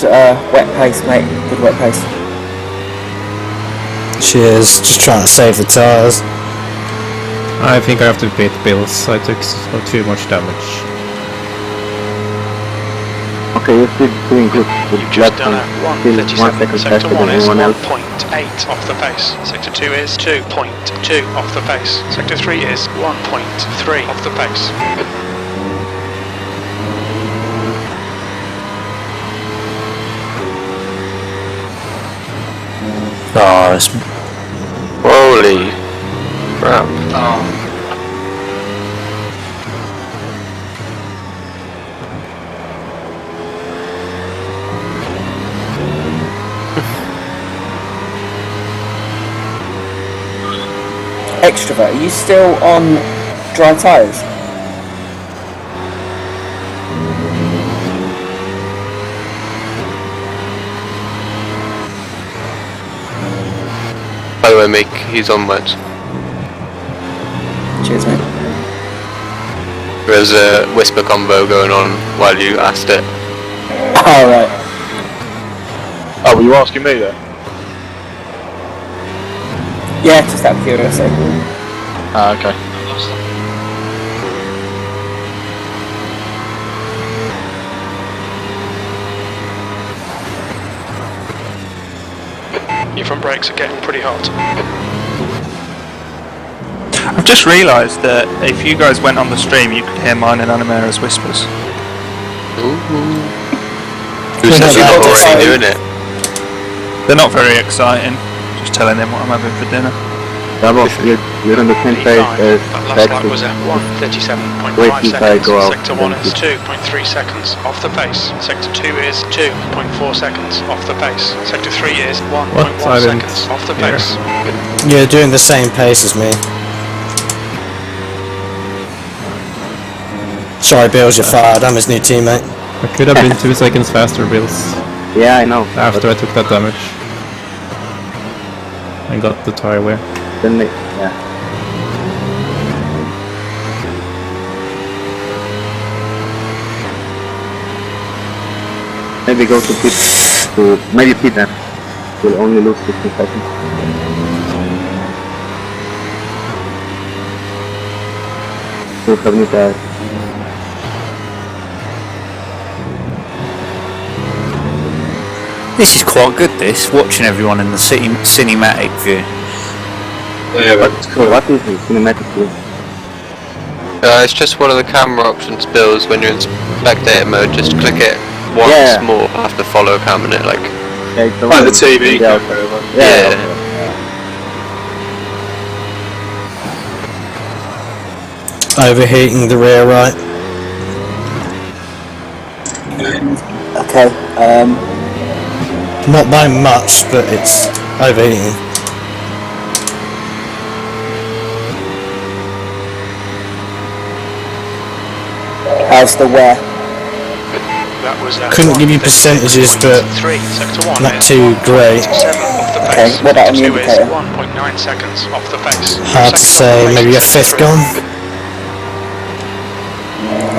wet pace, mate. Good wet pace. Cheers. Just trying to save the tyres. I think I have to pay the bills. I took too much damage. Okay, you're still doing good. You've just done a Still 1 second 1:37. Sector faster 1 than is anyone else. 1.8 off the pace. Sector 2 is 2.2 off the pace. Sector 3 is 1.3 off the pace. Oh, it's Holy crap. Extrovert, are you still on dry tyres? By the way, Mick, he's on wet. Cheers, mate. There's a whisper combo going on while you asked it. Alright. Oh, were you asking me there? Yeah, just out of curiosity. Ah, okay. Your front brakes are getting pretty hot. I've just realised that if you guys went on the stream, you could hear mine and Animera's whispers. Who said you're not already doing it? They're not very exciting. Just telling them what I'm having for dinner. Bravo, you're on the same page as That last lap was Saxy. at 1:37.5 Wait till I seconds. go out, Sector then 1 is you- 2.3 seconds off the pace. Sector 2 is 2.4 seconds off the pace. Sector 3 is 1.1 I didn't seconds off the hear. pace. You're doing the same pace as me. Sorry, Bills, you're fired. I'm his new teammate. I could have been 2 seconds faster, Bills, Yeah, I know. after I took that damage. And got the tire wear. Then yeah. Maybe go to pit, maybe pit then. We'll only lose 15 seconds. We'll have new tires. This is quite good, this, watching everyone in the cinematic view. Yeah, that's cool. What is the cinematic view? It's just one of the camera options, Bills, when you're in spectator mode, just click it once Yeah. more after follow cam and it like... Yeah, it's the Like one the TV yeah, camera. Yeah. Overheating the rear right. Okay, Not by much, but it's overheating. how's the wear? That was Couldn't give you percentages, but sector 1 not is too great. 7 off the Okay, pace. what about on the Sector 2 is indicator? 1.9 seconds off the pace. Hard to say. Maybe a fifth gone.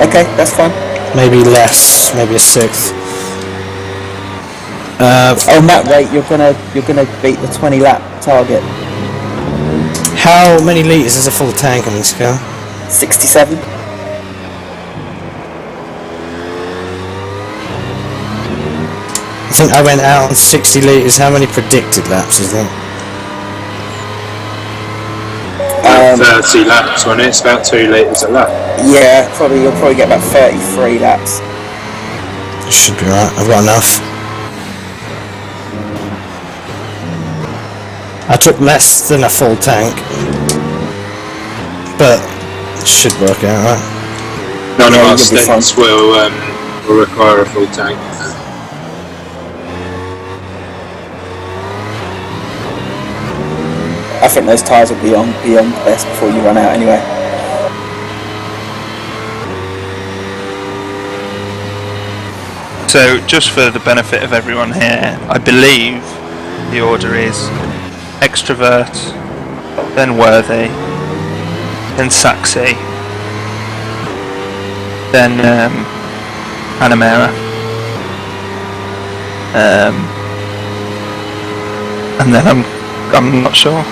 Okay, that's fine. Maybe less. Maybe a sixth. On that rate, you're gonna beat the 20 lap target. How many litres is a full tank on this car? 67. I think I went out on 60 litres. How many predicted laps is that? 30 laps on it, it's about 2 litres a lap. Yeah, you'll probably get about 33 laps. Should be right. I've got enough. I took less than a full tank, but it should work out, right? None of our stints will require a full tank. I think those tyres will be on best before you run out anyway. So, just for the benefit of everyone here, I believe the order is Extrovert, then Worthy, then Saxy, then Animera, and then I'm not sure.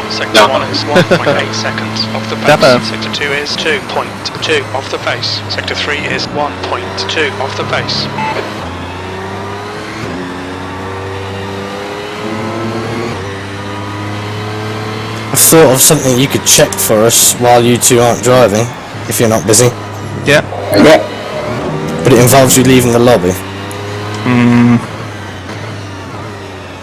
Sector 1 is 1.8 seconds off the pace. Sector 2 is 2.2 off the pace. Sector 3 is 1.2 off the pace. I've thought of something you could check for us while you two aren't driving, if you're not busy. Yeah. Yeah. But it involves you leaving the lobby.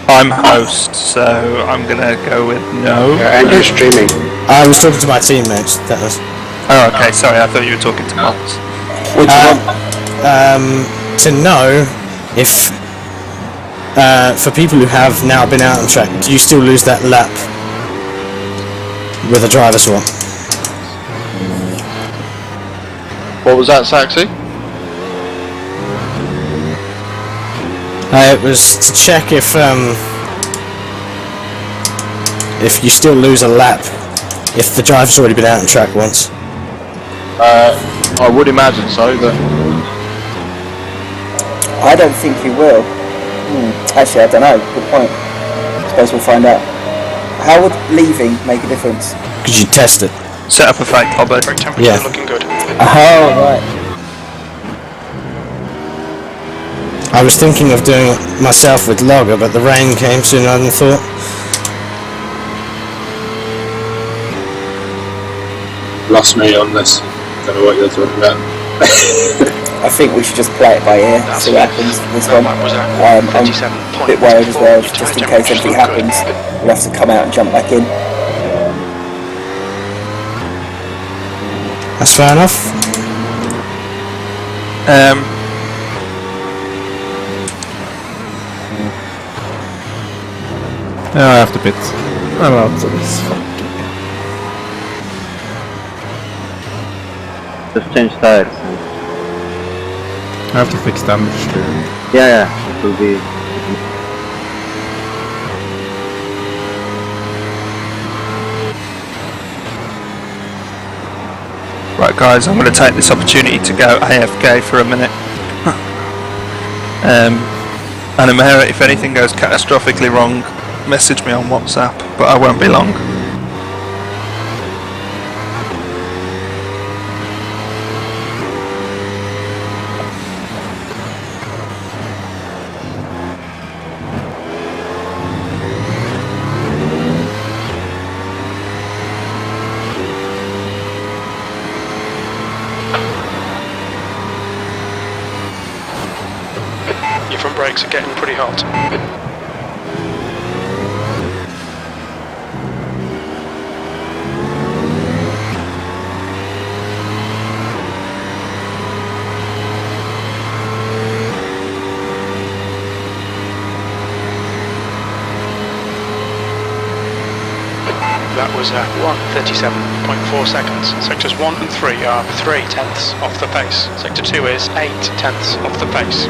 I'm host, so I'm gonna go with no. And you're streaming. I was talking to my teammates. That was. Oh, okay. Sorry, I thought you were talking to Mox. What do you want? To know if for people who have now been out on track, do you still lose that lap with a driver swap? What was that, Saxy? It was to check if you still lose a lap if the driver's already been out on track once. I would imagine so, but I don't think you will. Actually, I don't know. Good point. I suppose we'll find out. How would leaving make a difference? Could you test it? Set up a fake hobby. Brake temperature Yeah. looking good. Oh, right. I was thinking of doing it myself with logger, but the rain came sooner than thought. Lost me on this. Don't know what you're talking about. I think we should just play it by ear, see what happens for this one. I'm a bit worried as well, just in case anything happens. We'll have to come out and jump back in. That's fair enough. I have to pit. I'm out of this. Just change tires. I have to fix damage too. Yeah, it will be. Right, guys, I'm going to take this opportunity to go AFK for a minute. Animera, if anything goes catastrophically wrong, message me on WhatsApp, but I won't be long. Your front brakes are getting pretty hot. That was 1:37. 57.4 seconds. Sectors 1 and 3 are 3 tenths off the pace. Sector 2 is 8 tenths off the pace.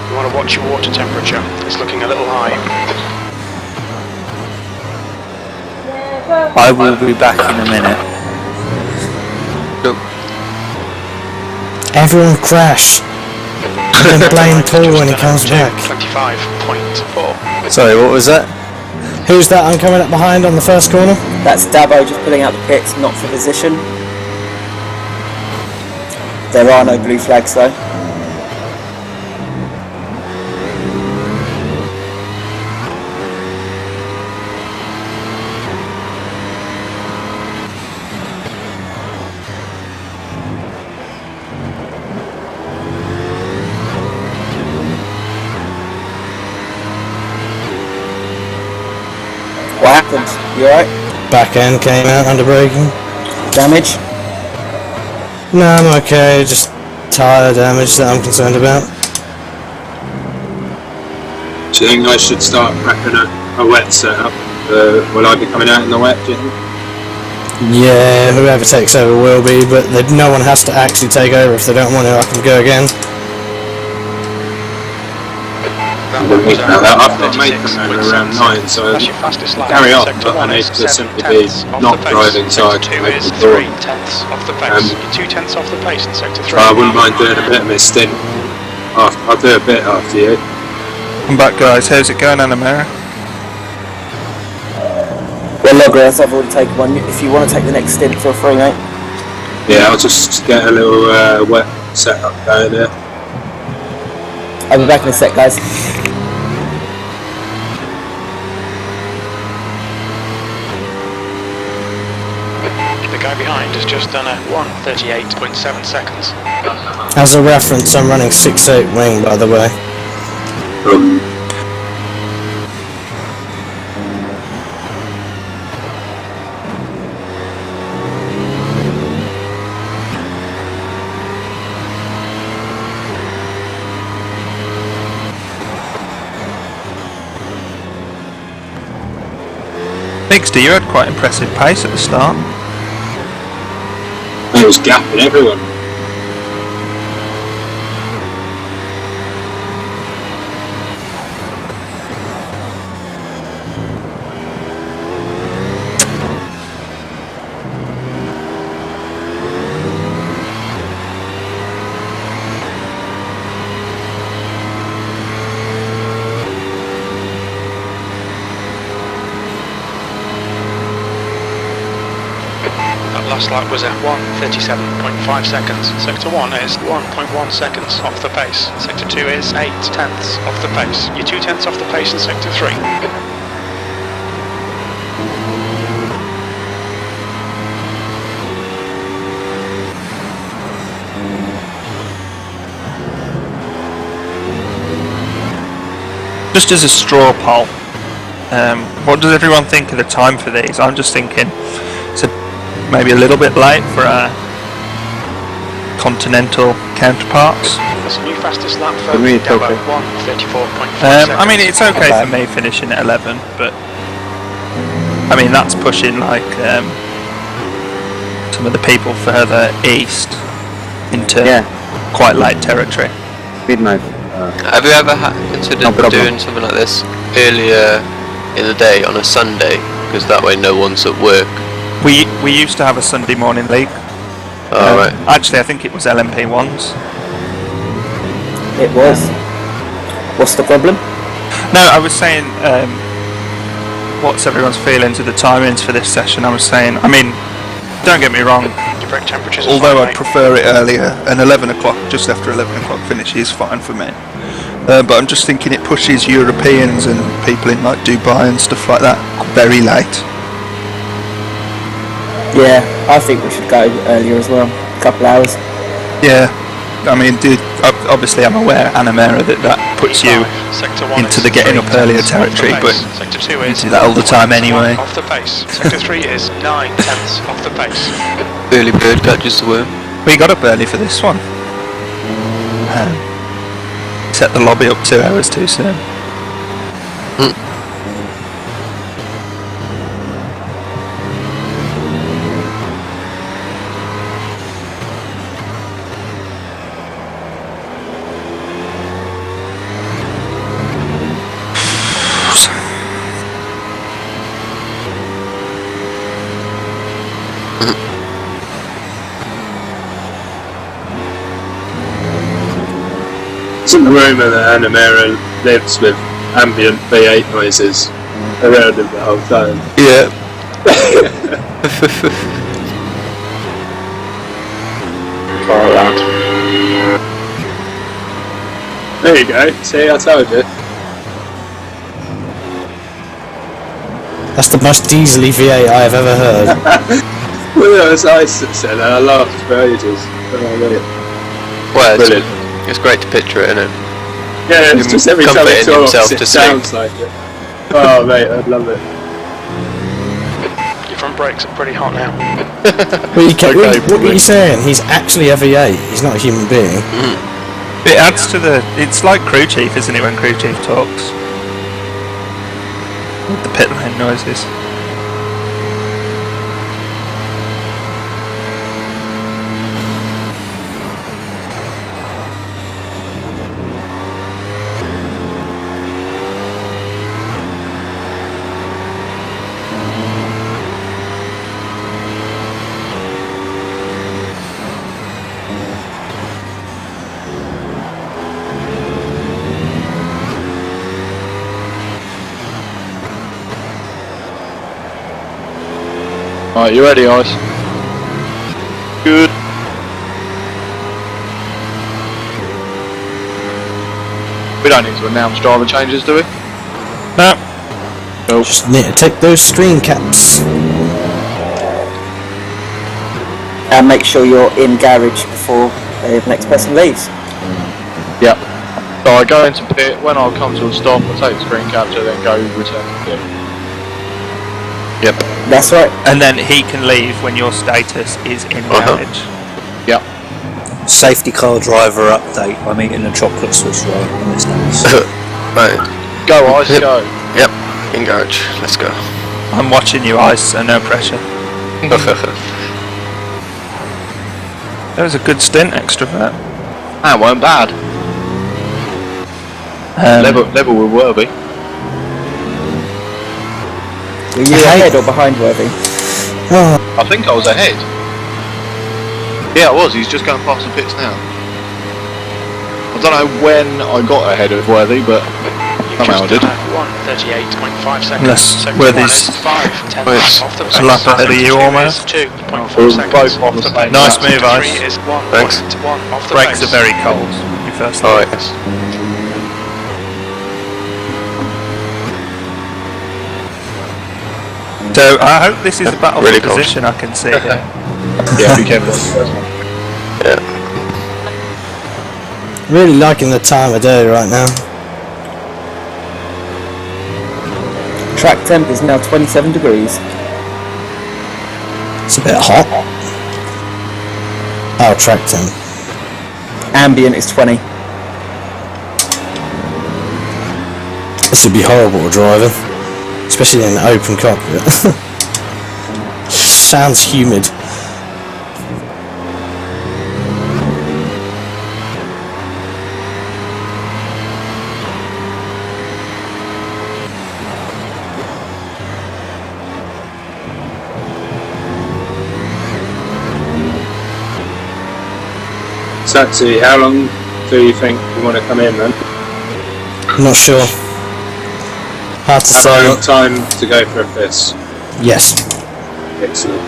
You want to watch your water temperature. It's looking a little high. I will be back in a minute. Everyone crash. Then blame Paul when he comes back. 25.4. Sorry, what was that? Who's that I'm coming up behind on the first corner? That's Dabo just pulling out the pits, not for position. There are no blue flags though. What happened? You alright? Back end came out under braking. Damage? No, I'm okay, just tyre damage that I'm concerned about. Do you think I should start prepping a wet setup? Will I be coming out in the wet, do you think? Yeah, whoever takes over will be, but no one has to actually take over. If they don't want to, I can go again. I've got a mate coming around 9, so carry on, but I need to simply be not driving so I can make the door. 3 tenths off the pace. 2 tenths off the pace in sector 3. I wouldn't mind doing a bit of my stint. I'll do a bit after you. I'm back, guys. How's it going, Anamara? Well, Logras, I've already taken one. If you want to take the next stint, feel free, mate. Yeah, I'll just get a little wet setup going there. I'll be back in a sec, guys. The guy behind has just done a 1:38.7 seconds. As a reference, I'm running 6.8 wing, by the way. Nixty, you had quite impressive pace at the start. It was gapping everyone. Last lap was at 1:37.5 seconds. Sector 1 is 1.1 seconds off the pace. Sector 2 is 8 tenths off the pace. You're 2 tenths off the pace in sector 3. Just as a straw poll, what does everyone think of the time for these? I'm just thinking it's maybe a little bit late for our continental counterparts. That's a new fastest lap for me, it's okay. 1:34.5 I mean, it's okay for me finishing at 11, but I mean that's pushing like some of the people further east into quite light territory. Midnight. Have you ever considered doing something like this earlier in the day on a Sunday? Because that way no one's at work. We used to have a Sunday morning league. Oh, right. Actually, I think it was LMP ones. It was. What's the problem? No, I was saying, what's everyone's feelings of the timings for this session? I was saying, I mean, don't get me wrong. Brake temperatures. Although I'd prefer it earlier, an 11 o'clock, just after 11 o'clock finish is fine for me. But I'm just thinking it pushes Europeans and people in like Dubai and stuff like that very late. Yeah, I think we should go earlier as well. A couple hours. Yeah, I mean, obviously I'm aware, Anamera, that puts you into the getting up earlier territory, but you do that all the time anyway. Off the pace. Sector 3 is 9 tenths off the pace. Early bird catches the worm. We got up early for this one. Set the lobby up 2 hours too soon. Isn't the rumour that Anamera lives with ambient V8 noises around him the whole time? Yeah. Far out. There you go. See, I told you. That's the most diesely V8 I have ever heard. Well, that was Ice that said that. I laughed for ages. Well, Brilliant. it's great to picture it, isn't it? Yeah, it's just every time it Comforting talks, himself it to sounds like it. Oh, mate, I'd love it. Your front brakes are pretty hot now. What are you saying? He's actually a V8. He's not a human being. It adds to the. It's like crew chief, isn't it, when crew chief talks? With the pit lane noises. Alright, you ready, Ice? Good. We don't need to announce driver changes, do we? No. Nope. Just need to take those screen caps. And make sure you're in garage before the next person leaves. Yep. So I go into pit, when I come to a stop, I take the screen capture, then go return to pit. Yep. That's right. And then he can leave when your status is in garage. Yep. Safety car driver update. I'm eating a chocolate Swiss roll on this nice. Right. Go, Ice, go. Yep. In garage. Let's go. I'm watching you, Ice, so no pressure. That was a good stint, extrovert. That weren't bad. Level with Worthy. Were you ahead or behind Worthy? I think I was ahead. Yeah, I was. He's just going past the pits now. I don't know when I got ahead of Worthy, but somehow I did. 1:38.5 seconds. Unless So Worthy's 5 off the a lap ahead of you almost. 2.4 seconds both off the pace. Nice move, Ice. 3 is 1. Thanks. 1 off the Brakes pace. are very cold. You first. Alright. So I hope this is a battle Really for cold. position. I can see here. Yeah, be careful. Yeah. Really liking the time of day right now. Track temp is now 27 degrees. It's a bit hot. Oh, track temp. Ambient is 20. This would be horrible driving, especially in an open cockpit. Sounds humid. Satsi, how long do you think you want to come in then? Not sure. Hard to Have I say. got time to go for a piss? Yes. Excellent.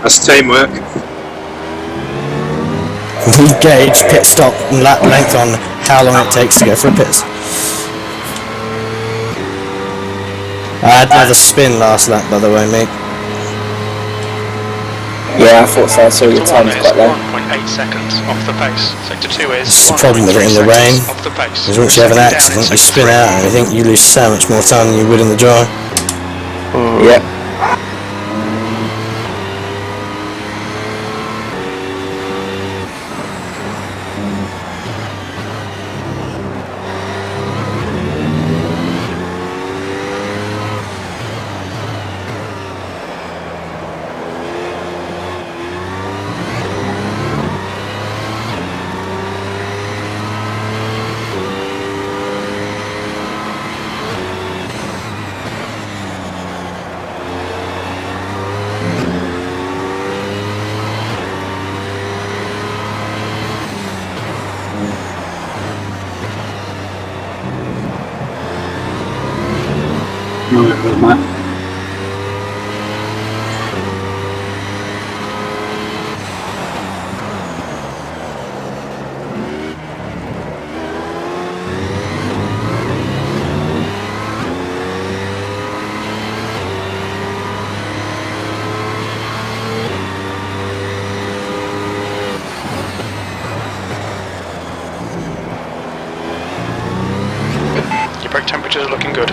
That's teamwork. We gauge pit stop and lap length on how long it takes to go for a piss. I had another spin last lap, by the way, mate. Yeah, I thought so. I saw your time was quite low. 1.8 seconds off the pace. Sector 2 is It's the problem with it in the 1.3 rain. seconds off the pace. Because once you have an Second down in accident, you sector spin 3. out and everything, you lose so much more time than you would in the dry. Yeah. Your brake temperatures are looking good.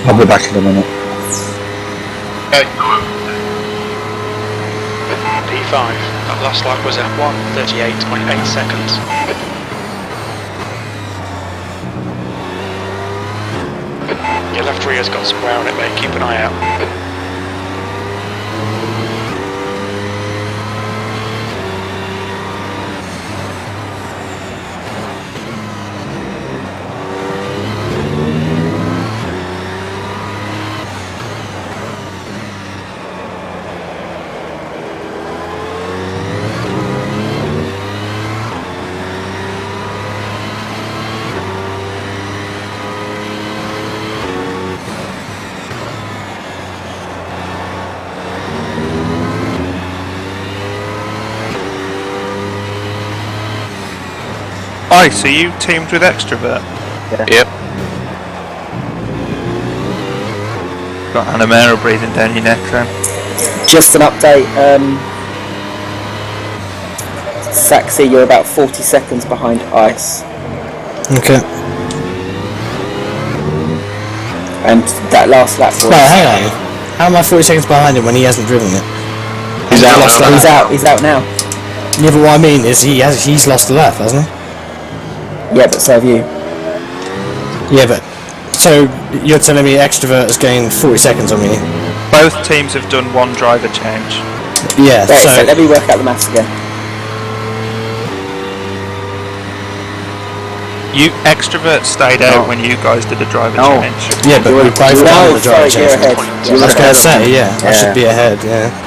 I'll be back in a minute. P5, that last lap was at 1:38.8 seconds. Your left rear's got some wear on it, mate, keep an eye out. Aye, so you teamed with Extrovert? Yep. Got Animera breathing down your neck then. Just an update, Saxy, you're about 40 seconds behind Ice. Okay. And that last lap was... No, hang on. How am I 40 seconds behind him when he hasn't driven it? He's out now. Yeah, but what I mean is he's lost a lap, hasn't he? Yeah, but so have you. Yeah, but... So, you're telling me Extrovert has gained 40 seconds on me? Both teams have done one driver change. Yeah, Right, so let me work out the maths again. Extrovert stayed out when you guys did a driver change. Yeah, but we both done the driver change. I was going to say, yeah, I should be ahead, yeah.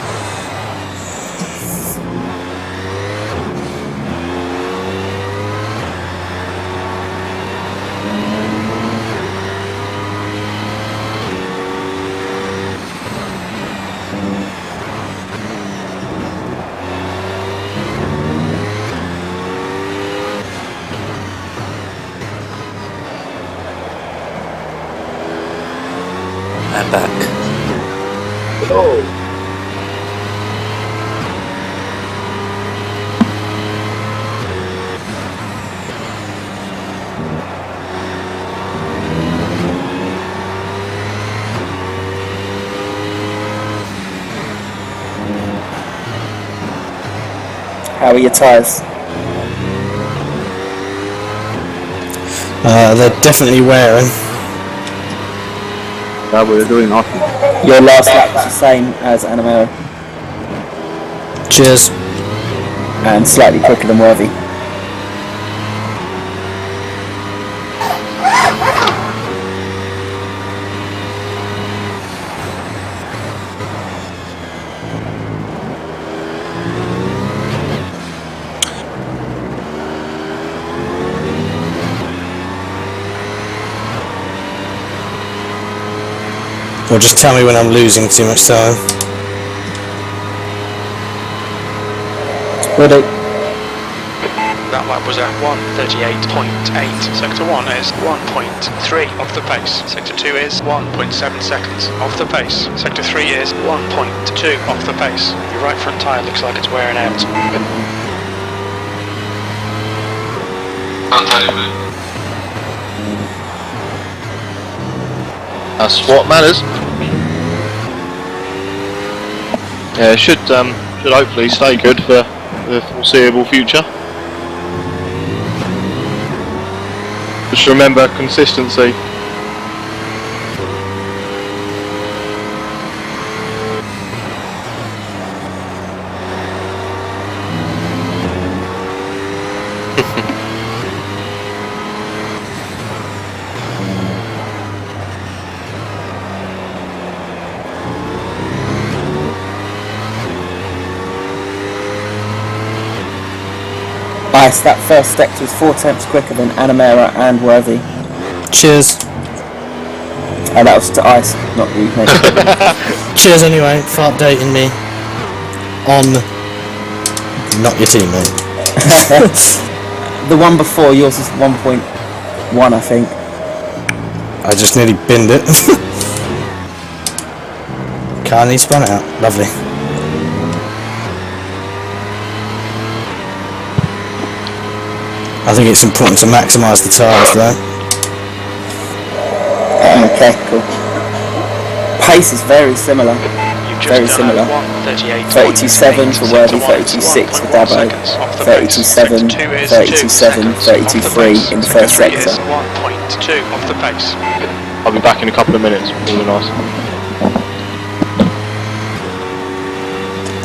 And back. How are your tyres? They're definitely wearing. Yeah, we're doing awesome. Your last lap was the same as Animera. Cheers. And slightly quicker than Worthy. Or just tell me when I'm losing too much time. Ready? That lap was at 1:38.8. Sector 1 is 1.3 off the pace. Sector 2 is 1.7 seconds off the pace. Sector 3 is 1.2 off the pace. Your right front tyre looks like it's wearing out. That's what matters. Yeah, should hopefully stay good for the foreseeable future. Just remember consistency. Ice, that first sector was 4 tenths quicker than Anamera and Worthy. Cheers. And that was to Ice, not you, mate. Cheers anyway for updating me on not your teammate. The one before yours is 1.1, I think. I just nearly binned it. Carney spun it out. Lovely. I think it's important to maximise the tyres though. Okay, cool. Pace is very similar. Very similar. 32.7 for Worthy, 32.6 for Dabo, 32.7, 32.7, 32.3 in the first sector. 1.2 off the pace. I'll be back in a couple of minutes. Really nice.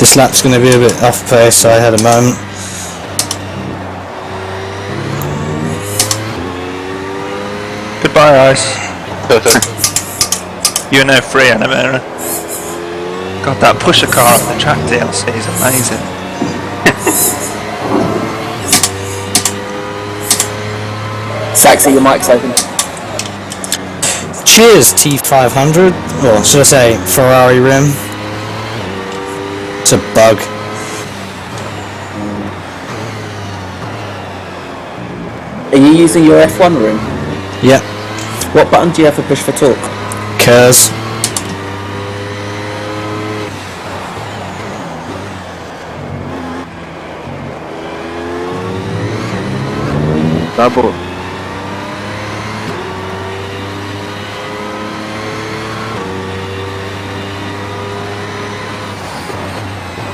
This lap's going to be a bit off pace. I had a moment. Goodbye, Ice. You're no free, Anamera. God, that pusher car on the track DLC is amazing. Saxy, your mic's open. Cheers, T500. Or should I say Ferrari rim? It's a bug. Are you using your F1 room? Yep. What button do you have for push for torque? Curse. Double.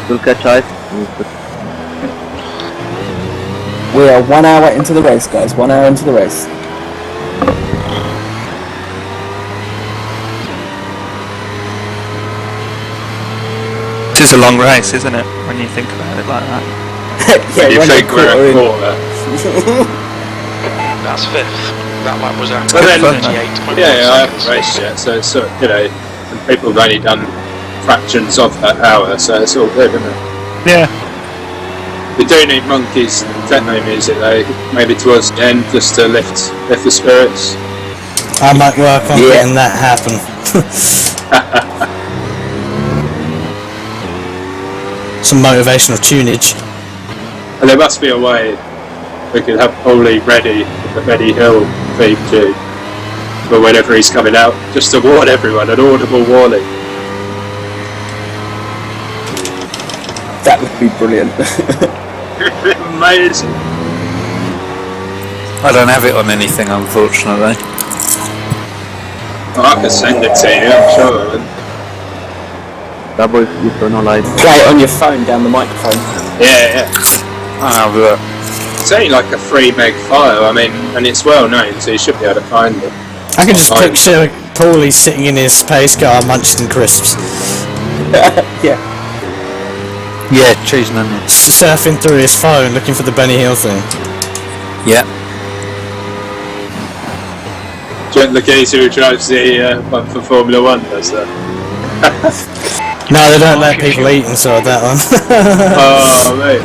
Will catch Ice. We are 1 hour into the race, guys. 1 hour into the race. It is a long race, isn't it? When you think about it like that. Yeah, you think we're a quarter. That's fifth. That lap was at But then, 38.1 yeah, I haven't seconds. raced yet, so it's sort of, you know, and people have only done fractions of that hour, so it's all good, isn't it? Yeah. We do need Monkey's techno music though, maybe towards the end, just to lift the spirits. I might work on getting that happen. Some motivational tunage. And there must be a way we could have Ollie ready with the Benny Hill theme tune for whenever he's coming out, just to warn everyone, an audible warning. That would be brilliant. Amazing. I don't have it on anything, unfortunately. Oh, I could send it to you, I'm sure. Double if you turn on light. Play it on your phone down the microphone. Yeah. I'll have a look. It's only like a 3 meg file, I mean, and it's well known, so you should be able to find it. I can just picture Paulie sitting in his space car munching crisps. Yeah. Yeah, cheese and onion. Surfing through his phone looking for the Benny Hill thing. Yeah. The geezer who drives the one for Formula 1 does that. No, they don't let people eat inside that one. Oh, mate.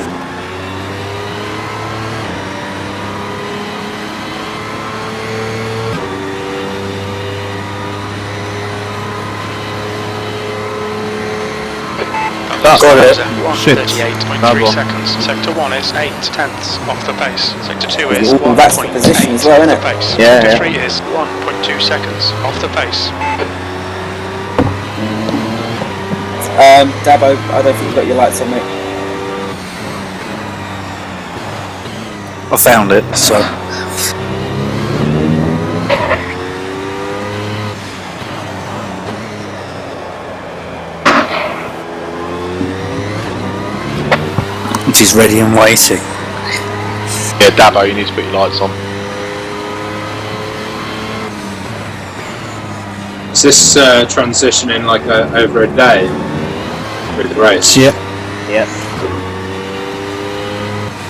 Got it. Shit. 38.3 seconds. Sector 1 is 8 tenths off the pace. Sector 2 is Well, that's the 1.8 position as well, isn't it? off the pace. Yeah, Sector yeah. 3 is 1.2 seconds off the pace. Dabo, I don't think you've got your lights on, mate. I found it, so. It is ready and waiting. Yeah, Dabo, you need to put your lights on. Is this transitioning like over a day with the race? Yep. Yes.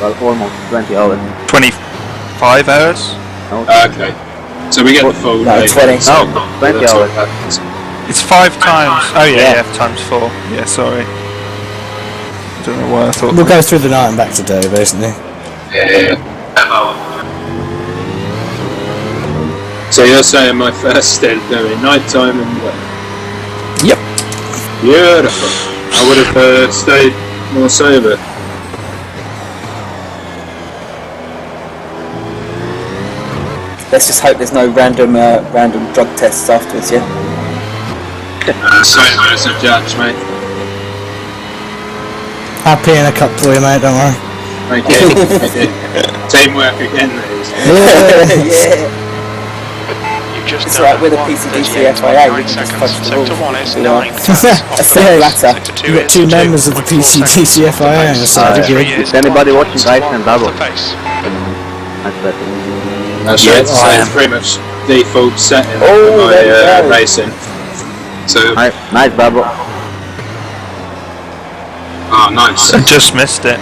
Well, almost 20 hours. 25 hours? Okay. So we get the full No, day. 20. So No, 20 that's what hours. happens. It's 5 times. Oh yeah, Yeah. times 4. Yeah, sorry. I don't know why I thought. We'll go through the night and back today, basically. So you're saying my first stint doing night time and what? Yep. Beautiful. I would have stayed more sober. Let's just hope there's no random drug tests afterwards, yeah? Sober as a judge, mate. I'll pee in a cup for you, mate, don't worry. Thank you. Teamwork again, mate. Yeah. Just it's right with a PCDC FIA, we can just fudge the rules. Sector 1 is 9. A fair latter. You've got two members of the PCDC FIA on your side, Is anybody watching Dice and Double? That's pretty much default setting for my racing. So nice Double. Oh, nice. I just missed it.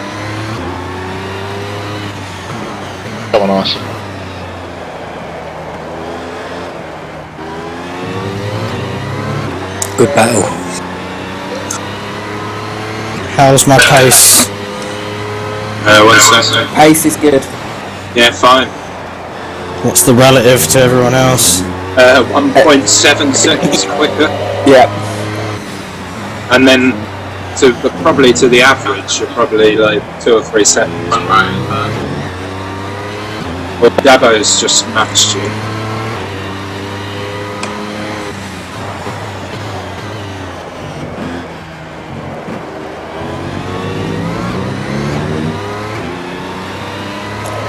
That one nice. Good battle. How's my pace? What's that? Pace is good. Yeah, fine. What's the relative to everyone else? 1.7 seconds quicker. Yeah. And then probably to the average, you're probably like 2 or 3 seconds. Well, Dabo's just matched you.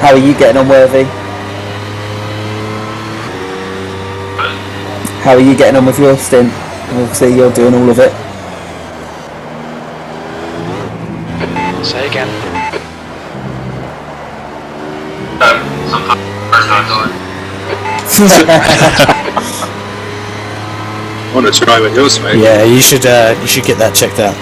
How are you getting on, Worthy? How are you getting on with your stint? Obviously you're doing all of it. Say again. I want to try with yours, mate. Yeah, you should get that checked out.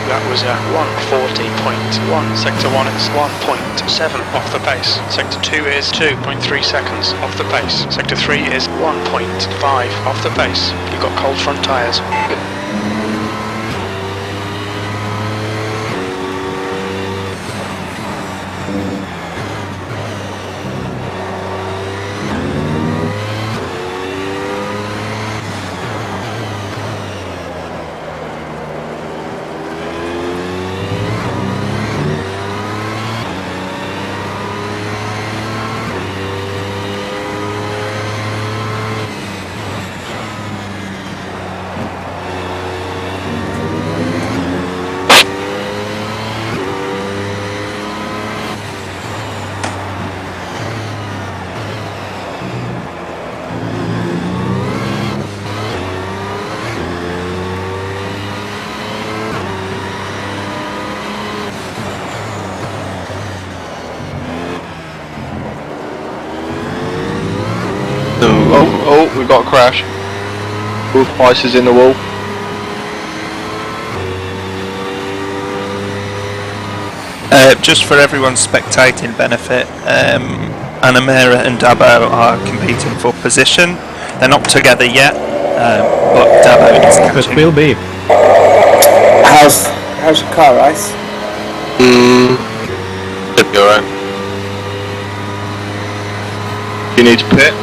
That was 1:40.1. Sector 1 is 1.7 off the pace. Sector 2 is 2.3 seconds off the pace. Sector 3 is 1.5 off the pace. You've got cold front tyres. Oh, we've got a crash. Both ices in the wall. Just for everyone's spectating benefit, Anamera and Dabo are competing for position. They're not together yet, but Dabo is catching. But will be. How's your car, Ice? Should be alright. You need to pit?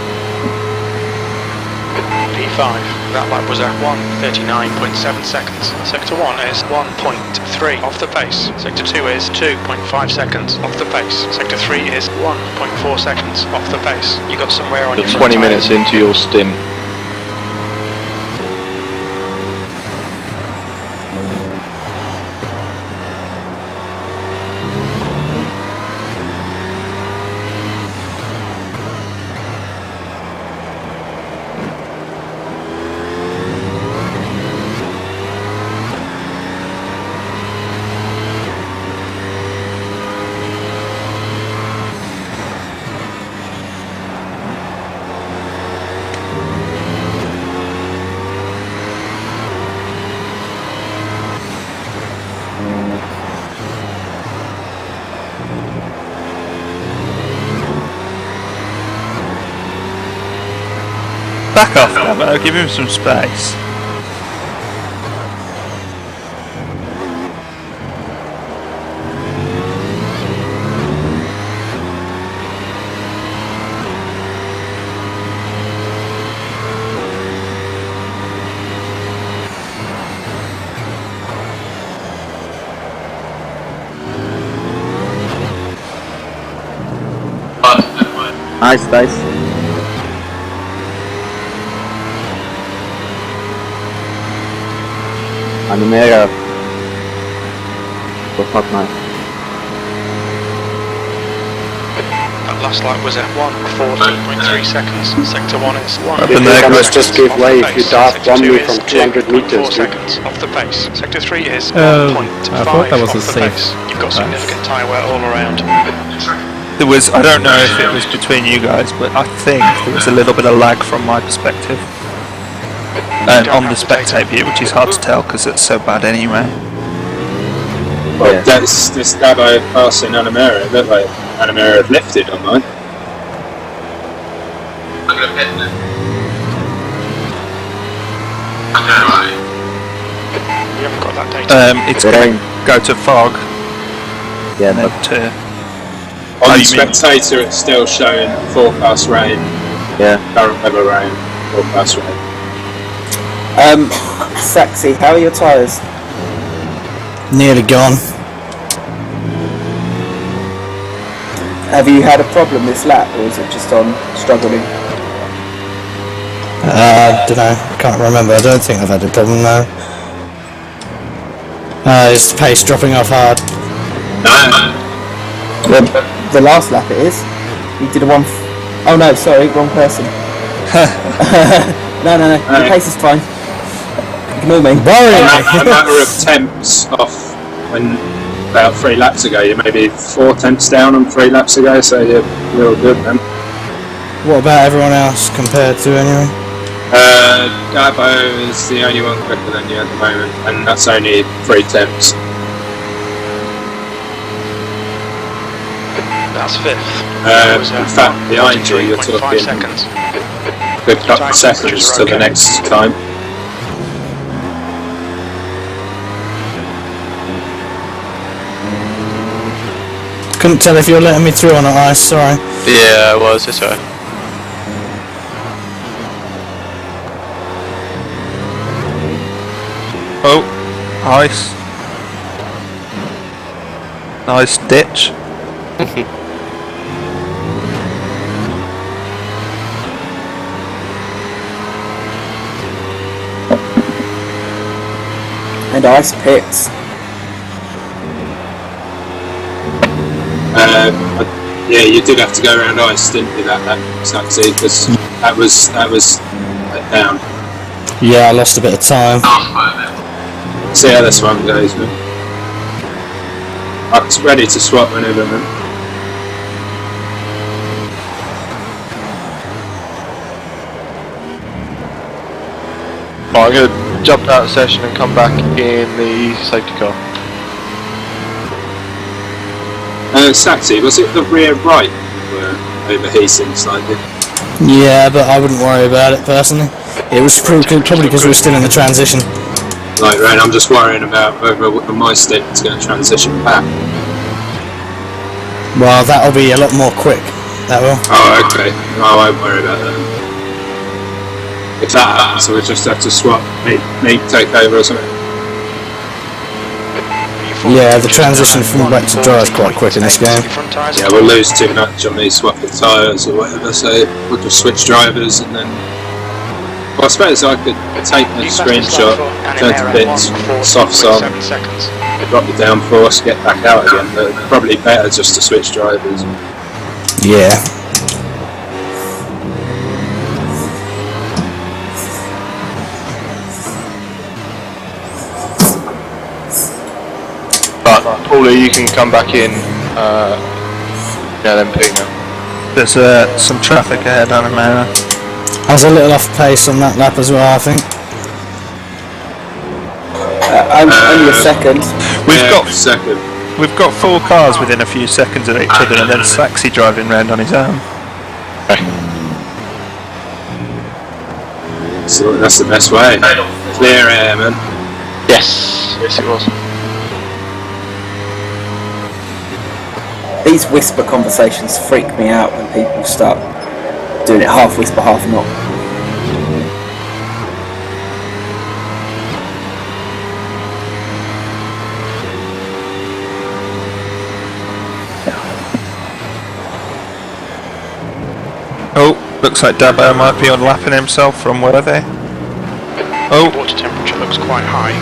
P5. That lap was at 1:39.7 seconds. Sector 1 is 1.3 off the pace. Sector 2 is 2.5 seconds off the pace. Sector 3 is 1.4 seconds off the pace. You got some wear on your You're front 20 minutes tyres. into your stint. Back off, Dabo, give him some space. Nice, nice. Animera was not nice. That last lap was at 1:14.3 seconds. Sector 1 is 1. You think I must just give way if you dive 1 me from 200 meters? 4 seconds off the pace. Sector 3 is 1.5 I thought that was off a the safe pace. You've got significant tyre wear all around. There was, I don't know if it was between you guys, but I think there was a little bit of lag from my perspective. On the spectate view, which is hard to tell because it's so bad anyway. Well, that's this Dabo passing Animera. It looked like Animera had lifted on mine. We haven't got that data. It's going to go to fog. Yeah, and but then to On the spectator, it's still showing forecast rain. yeah. Current weather rain. Forecast rain. Saxy, how are your tyres? Nearly gone. Have you had a problem this lap, or is it just on struggling? Don't know. Can't remember. I don't think I've had a problem now. Is the pace dropping off hard? The last lap it is. You did a one. Oh no, sorry, wrong person. No, your pace is fine. Ignore me. A matter of temps off when about 3 laps ago. You're maybe 4 temps down on 3 laps ago, so you're real good then. What about everyone else compared to anyway? Dabo is the only one quicker than you at the moment, and that's only 3 temps. That's 5th. In fact, behind you, you're talking seconds. good couple of seconds to the next time. Couldn't tell if you were letting me through on the ice, sorry. Yeah, I was, it's alright. oh, ice. Nice ditch. And ice pits. Yeah, you did have to go around ice, didn't you? That Saxy, because that was down. Yeah, I lost a bit of time. See how this one goes, man. I'm ready to swap whenever, man. Right, I'm gonna jump out of session and come back in the safety car. Saxy, was it the rear right you were overheating slightly? Yeah, but I wouldn't worry about it personally. It was probably because we were still in the transition. Right, I'm just worrying about whether my stint is going to transition back. Well, that'll be a lot more quick. That will. Oh, okay. No, I won't worry about that. If that happens, so we just have to swap, me take over or something. Yeah, the transition from wet to dry is quite quick in this game. Yeah, we'll lose too much on me swapping tyres or whatever, so we'll just switch drivers and then... Well, I suppose I could take a screenshot, turn to bits, softs on, drop the downforce, get back out again, but probably better just to switch drivers. Yeah. But Paulie, you can come back in LMP now. There's some traffic ahead on Imola. I was a little off pace on that lap as well, I think. Only a second. We've got 4 cars within a few seconds of each other, and then Saxy driving round on his own. So that's the best way. Clear air, man. Yes it was. These whisper conversations freak me out when people start doing it half whisper, half not. Looks like Dabo might be unlapping himself from Worthy. Oh, Water temperature looks quite high.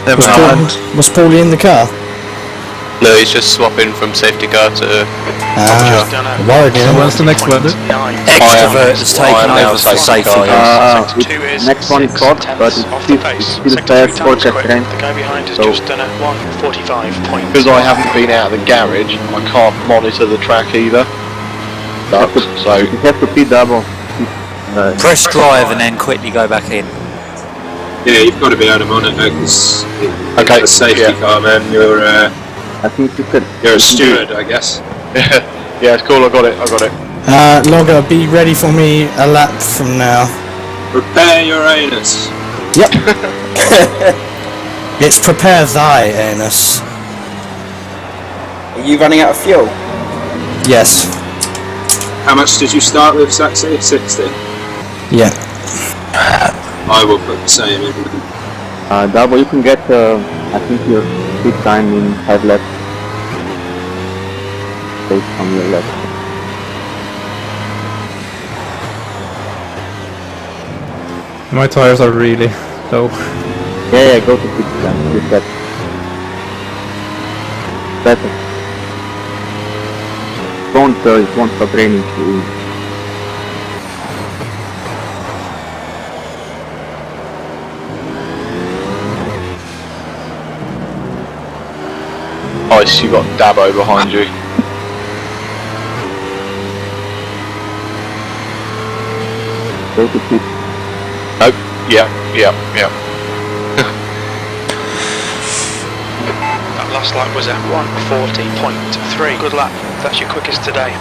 never mind. Was Paulie in the car? No, he's just swapping from safety car to Worried So what's the next weather? Extrovert has taken I am over for safety safety car, cars. Next one is hot, but it's still fast forecast range. The guy behind has So- just done a 1:45.9. Because I haven't been out of the garage, I can't monitor the track either. So You have to P-double. Press drive and then quickly go back in. Yeah, you've got to be able to monitor because Okay, a safety car, man. You're I think you could. a steward, I guess. yeah, it's cool. I got it. Logger, be ready for me a lap from now. Prepare your anus. Yep. It's prepare thy anus. Are you running out of fuel? Yes. How much did you start with, Saxy? 60. Yeah. I will put the same in. Double, you can get, I think your speed time in 5 laps. Based on your lap. My tires are really low. Yeah, go to pit time. Get that. Better. It won't stop raining. Nice, you got Dabo behind you. Go to pit. Nope. Yeah. That last lap was at 1:40.3. Good lap. That's your quickest today.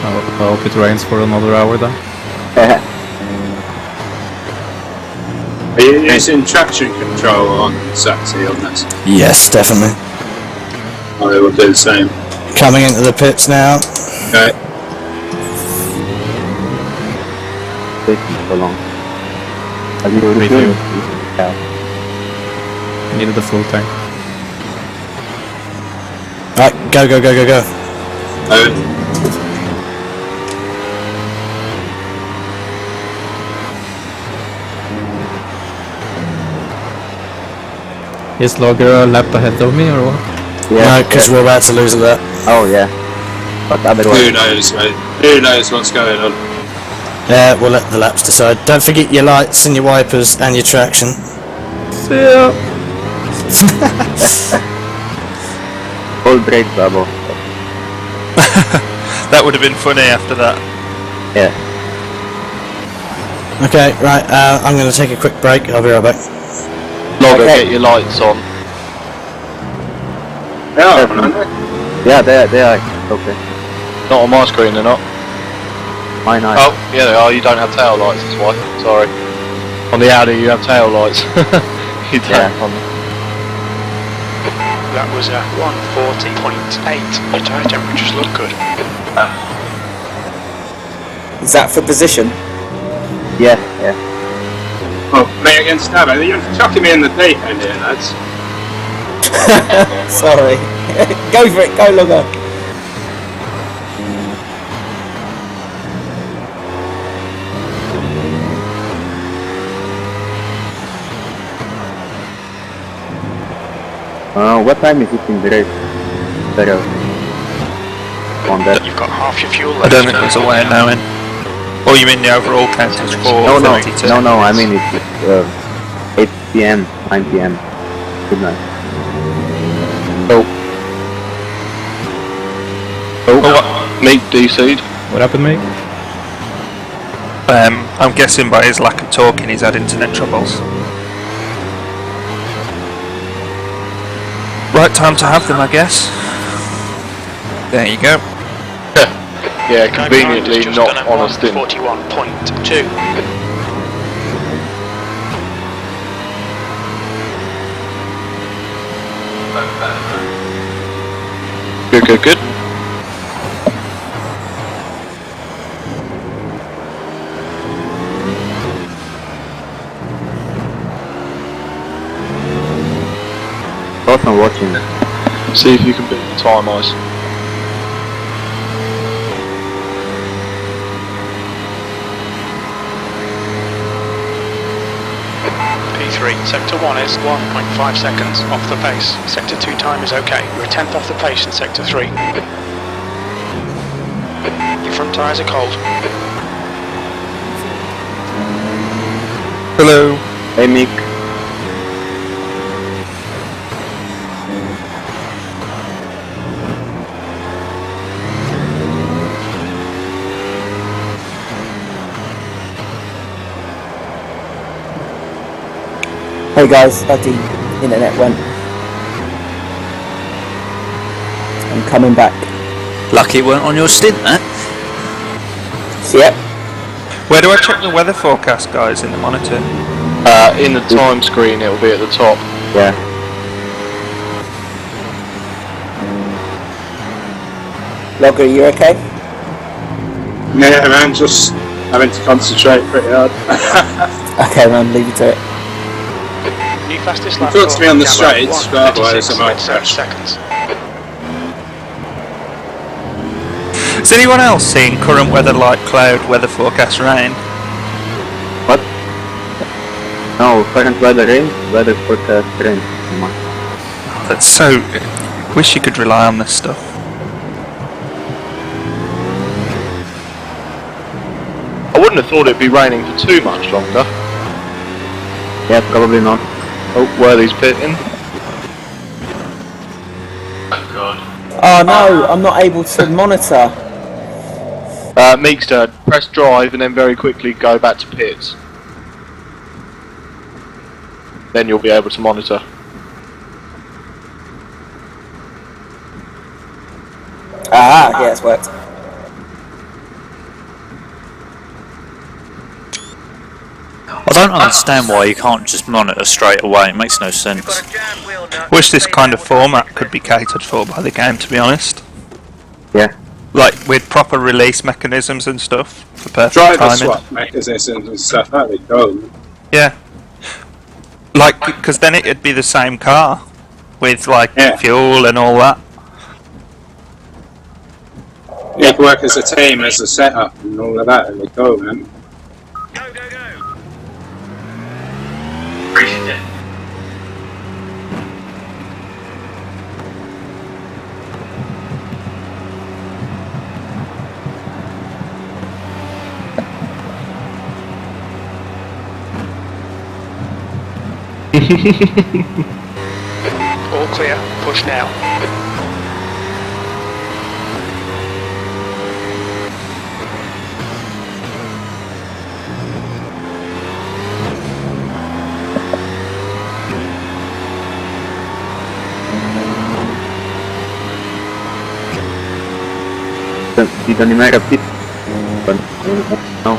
I hope it rains for another hour then. Are you using traction control on Saxy on this? Yes, definitely. I will do the same. Coming into the pits now. Okay. Taking so long. Have you Me returned? too. Yeah. Needed a full tank. Right, go. Owen. Is Logger a lap ahead of me or what? No, because we're about to lose a lap. Oh yeah. But otherwise. Who knows, mate? Who knows what's going on? Yeah, we'll let the laps decide. Don't forget your lights and your wipers and your traction. See ya! All break, Babo. That would have been funny after that. Yeah. Okay, right, I'm going to take a quick break. I'll be right back. Logger, Okay. get your lights on. Yeah, Yeah, they are. Okay. Not on my screen, they're not. Mine are. Oh, yeah, they are. You don't have tail lights, that's why. Sorry. On the Audi, you have tail lights. You don't. Yeah. On That was at 1:40.8. Your tyre temperatures look good. Is that for position? Yeah. Oh, me against Dabo. You're chucking me in the deep end here, lads. Sorry. Go for it, go Logger. What time is it in the race? Better. On that. You've got half your fuel I left. don't think there's a way of knowing. Or you mean the overall count is 4:32? No, I mean it's 8 p.m., 9 p.m. Good night. Meat DC'd. What happened, mate? I'm guessing by his lack of talking he's had internet troubles. Right time to have them, I guess. There you go. Yeah, Guy behind has conveniently just not done on a at stint. 1:41.2. Good. thought I'm watching. See if you can beat the time, Ice. P3, sector 1 is 1.5 seconds off the pace. Sector 2 time is okay. You're a tenth off the pace in sector 3. Your front tyres are cold. Hello. Hey Mick. Hey guys, the internet went. I'm coming back. Lucky it weren't on your stint, that. Yep. Where do I check the weather forecast, guys, in the monitor? In the time screen, it'll be at the top. Yeah. Logger, you okay? Yeah, man, just having to concentrate pretty hard. Okay, man, leave you to it. New fastest lap. It puts me on the Gamma, straights, but otherwise I might 1:36.7 crash. seconds. Is anyone else seeing current weather like cloud, weather forecast rain? What? No, current weather rain, weather forecast rain. That's so... Wish you could rely on this stuff. I wouldn't have thought it'd be raining for too much longer. Yeah, probably not. Oh, Worthy's pitting. Oh no, I'm not able to monitor. Meekster, press drive and then very quickly go back to pits. Then you'll be able to monitor. Ah, yeah, it's worked. I don't understand why you can't just monitor straight away. It makes no sense. Wish this kind of format could be catered for by the game, to be honest. Yeah. Like, with proper release mechanisms and stuff for perfect Driver timing. swap mechanisms and stuff, that'd be cool. Yeah. Like, because then it'd be the same car with, like, fuel and all that. You can work as a team, as a setup and all of that, that'd be cool, man. Appreciate it. All clear. Push now. Di don't even repeat. But no.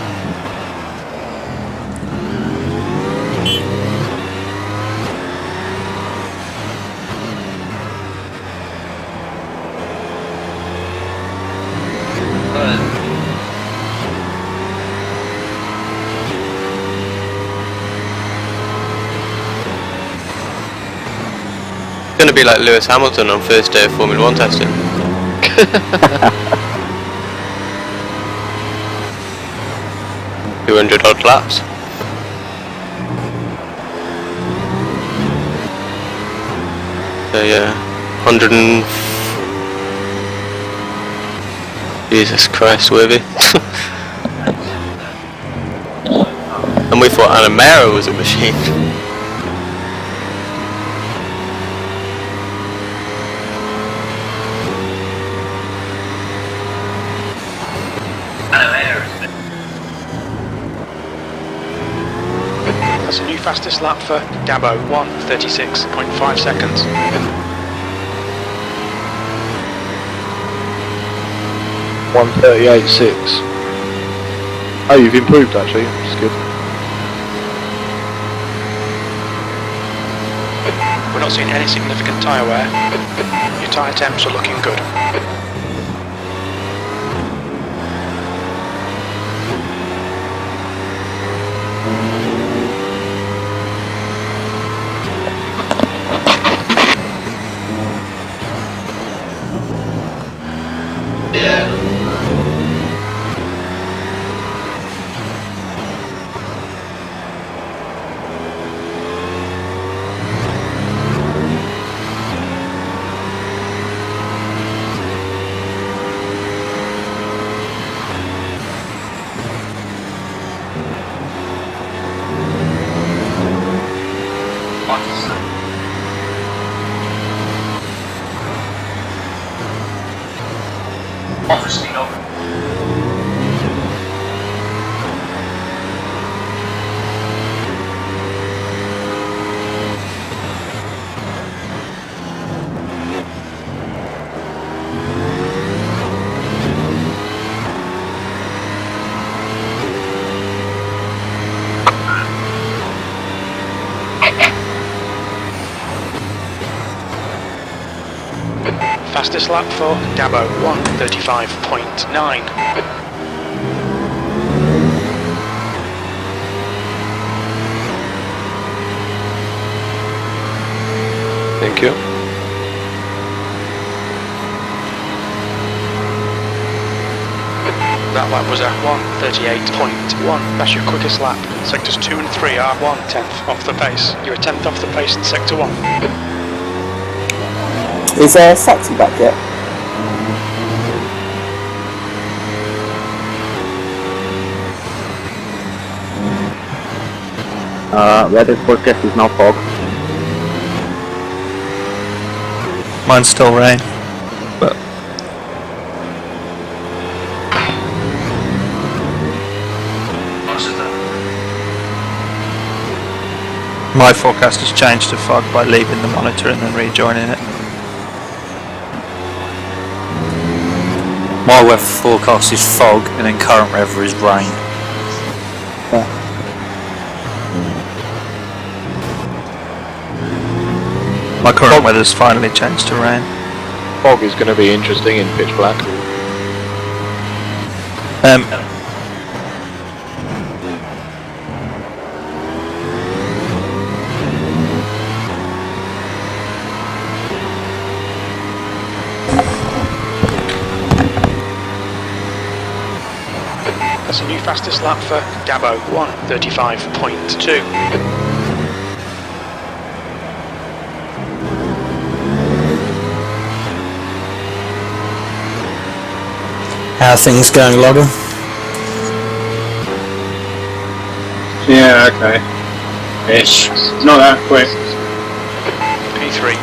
It's going to be like Lewis Hamilton on first day of Formula 1 testing. 200 odd laps. So yeah, 100 and... Jesus Christ, Worthy. And we thought Anamera was a machine. That's a new fastest lap for Dabo, 1:36.5 seconds. .138.6. Oh, you've improved actually, which is good. We're not seeing any significant tyre wear. Your tyre temps are looking good. Obviously not. Fastest lap for Dabo, 1:35.9. Thank you. That lap was at 1:38.1. That's your quickest lap. Sectors 2 and 3 are 1/10 off the pace. You're a 10th off the pace in Sector 1. Is Saxy back yet? Weather forecast is now fog. Mine's still rain, but my forecast has changed to fog by leaving the monitor and then rejoining it. My weather forecast is fog, and then current weather is rain. My current weather's finally changed to rain. Fog is going to be interesting in pitch black. That's a new fastest lap for Dabo, 1:35.2. How are things going, Logger? Yeah, okay. Ish. Not that quick. P3.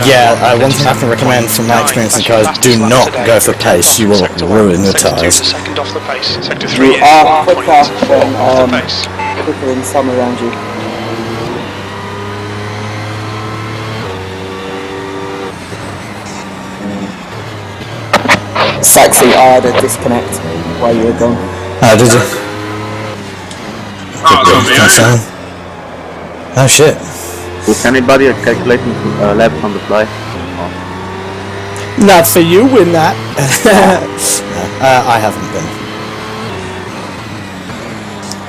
Yeah, one thing I can recommend from my experience in cars, do not go for pace, you will ruin your tyres. Second off the pace. Sector 3 You is are quicker 1.4 than, off the pace. quicker than some around you. Saxy, I had a disconnect while you were gone. Oh, did you? Oh, it's on me, Concern. Oh shit. Was anybody calculating laps on the fly? Not for you, win that. I haven't been.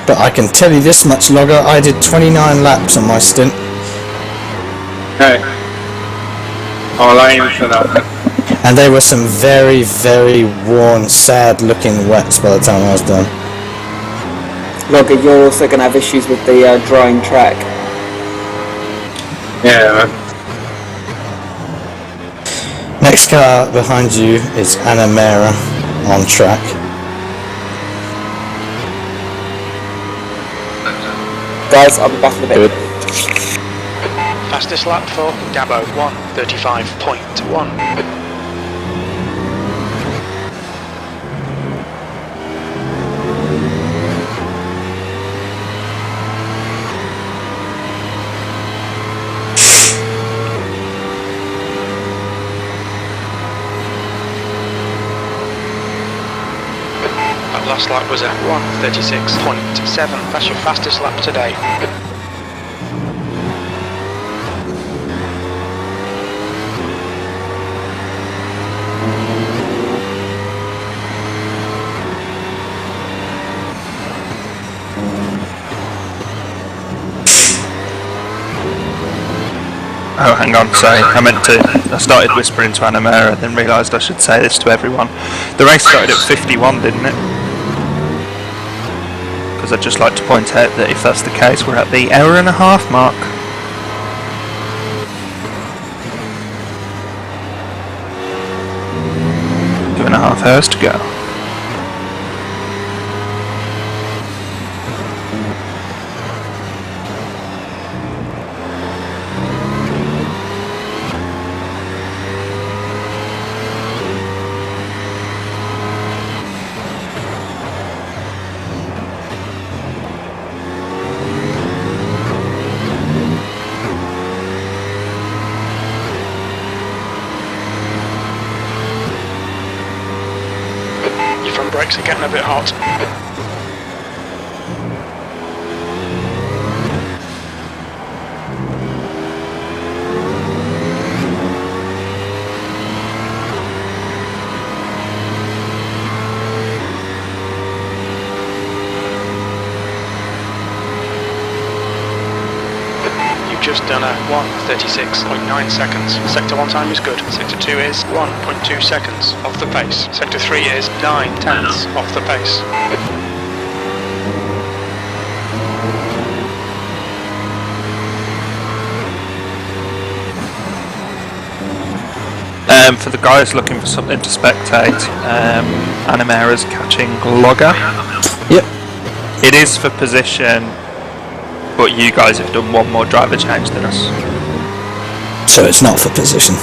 But I can tell you this much, Logger, I did 29 laps on my stint. Okay. I'll aim for that. And they were some very, very worn, sad looking wets by the time I was done. Logger, you're also going to have issues with the drying track. Yeah. Next car behind you is Anamera on track. Guys, I'll be back in a bit. Good. Fastest lap for Dabo, 1:35.1. That last lap was at 1:36.7. That's your fastest lap today. Oh, hang on, sorry, I started whispering to Anamera, then realised I should say this to everyone. The race started at 51, didn't it? Because I'd just like to point out that if that's the case, we're at the hour and a half mark. Two and a half hours to go. brakes are getting a bit hot. Just done a 1:36.9 seconds. Sector 1 time is good. Sector 2 is 1.2 seconds off the pace. Sector 3 is 9/10ths off the pace. For the guys looking for something to spectate, Animera's catching Logger. Yep. It is for position, but you guys have done one more driver change than us. So it's not for position.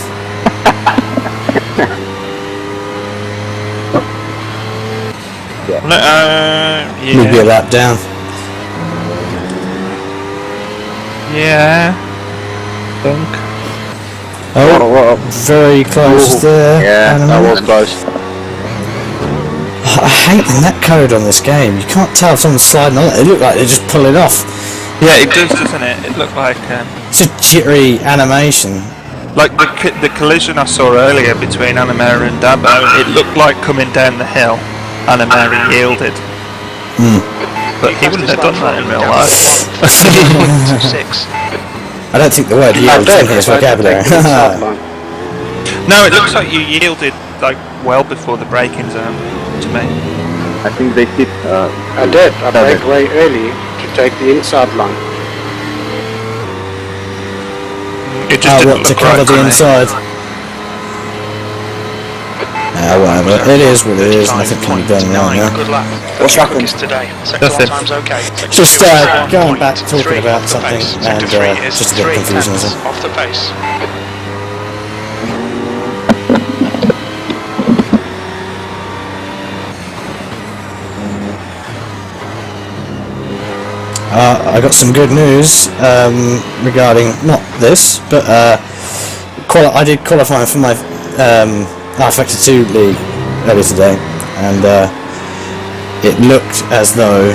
Yeah. We'll be a lap down. Yeah. Think. Oh, very close there. Yeah, that was close. I hate the net code on this game. You can't tell if someone's sliding on it. They look like they just pull it off. Yeah, it does, doesn't it? It looked like it's a jittery animation. Like the collision I saw earlier between Animera and Dabo. It looked like coming down the hill. Animera yielded. But he wouldn't have done that in real life. I don't think the word yield is in his vocabulary. No, it looks like you yielded like well before the braking zone to me. I think they hit. I did. I braked way early to take the inside line. It just didn't to look cover right the to me. inside. Whatever. It is what it is. Nothing can be done right now. Good lap. What's happened? Today. Sector 1 time's okay. Sector Just 2 is going back 1.3 talking about off the something pace. and Sector 3 is just a bit confusing. 3/10ths off the pace. I got some good news regarding not this, but I did qualify for my Factor 2 league earlier today, and it looked as though,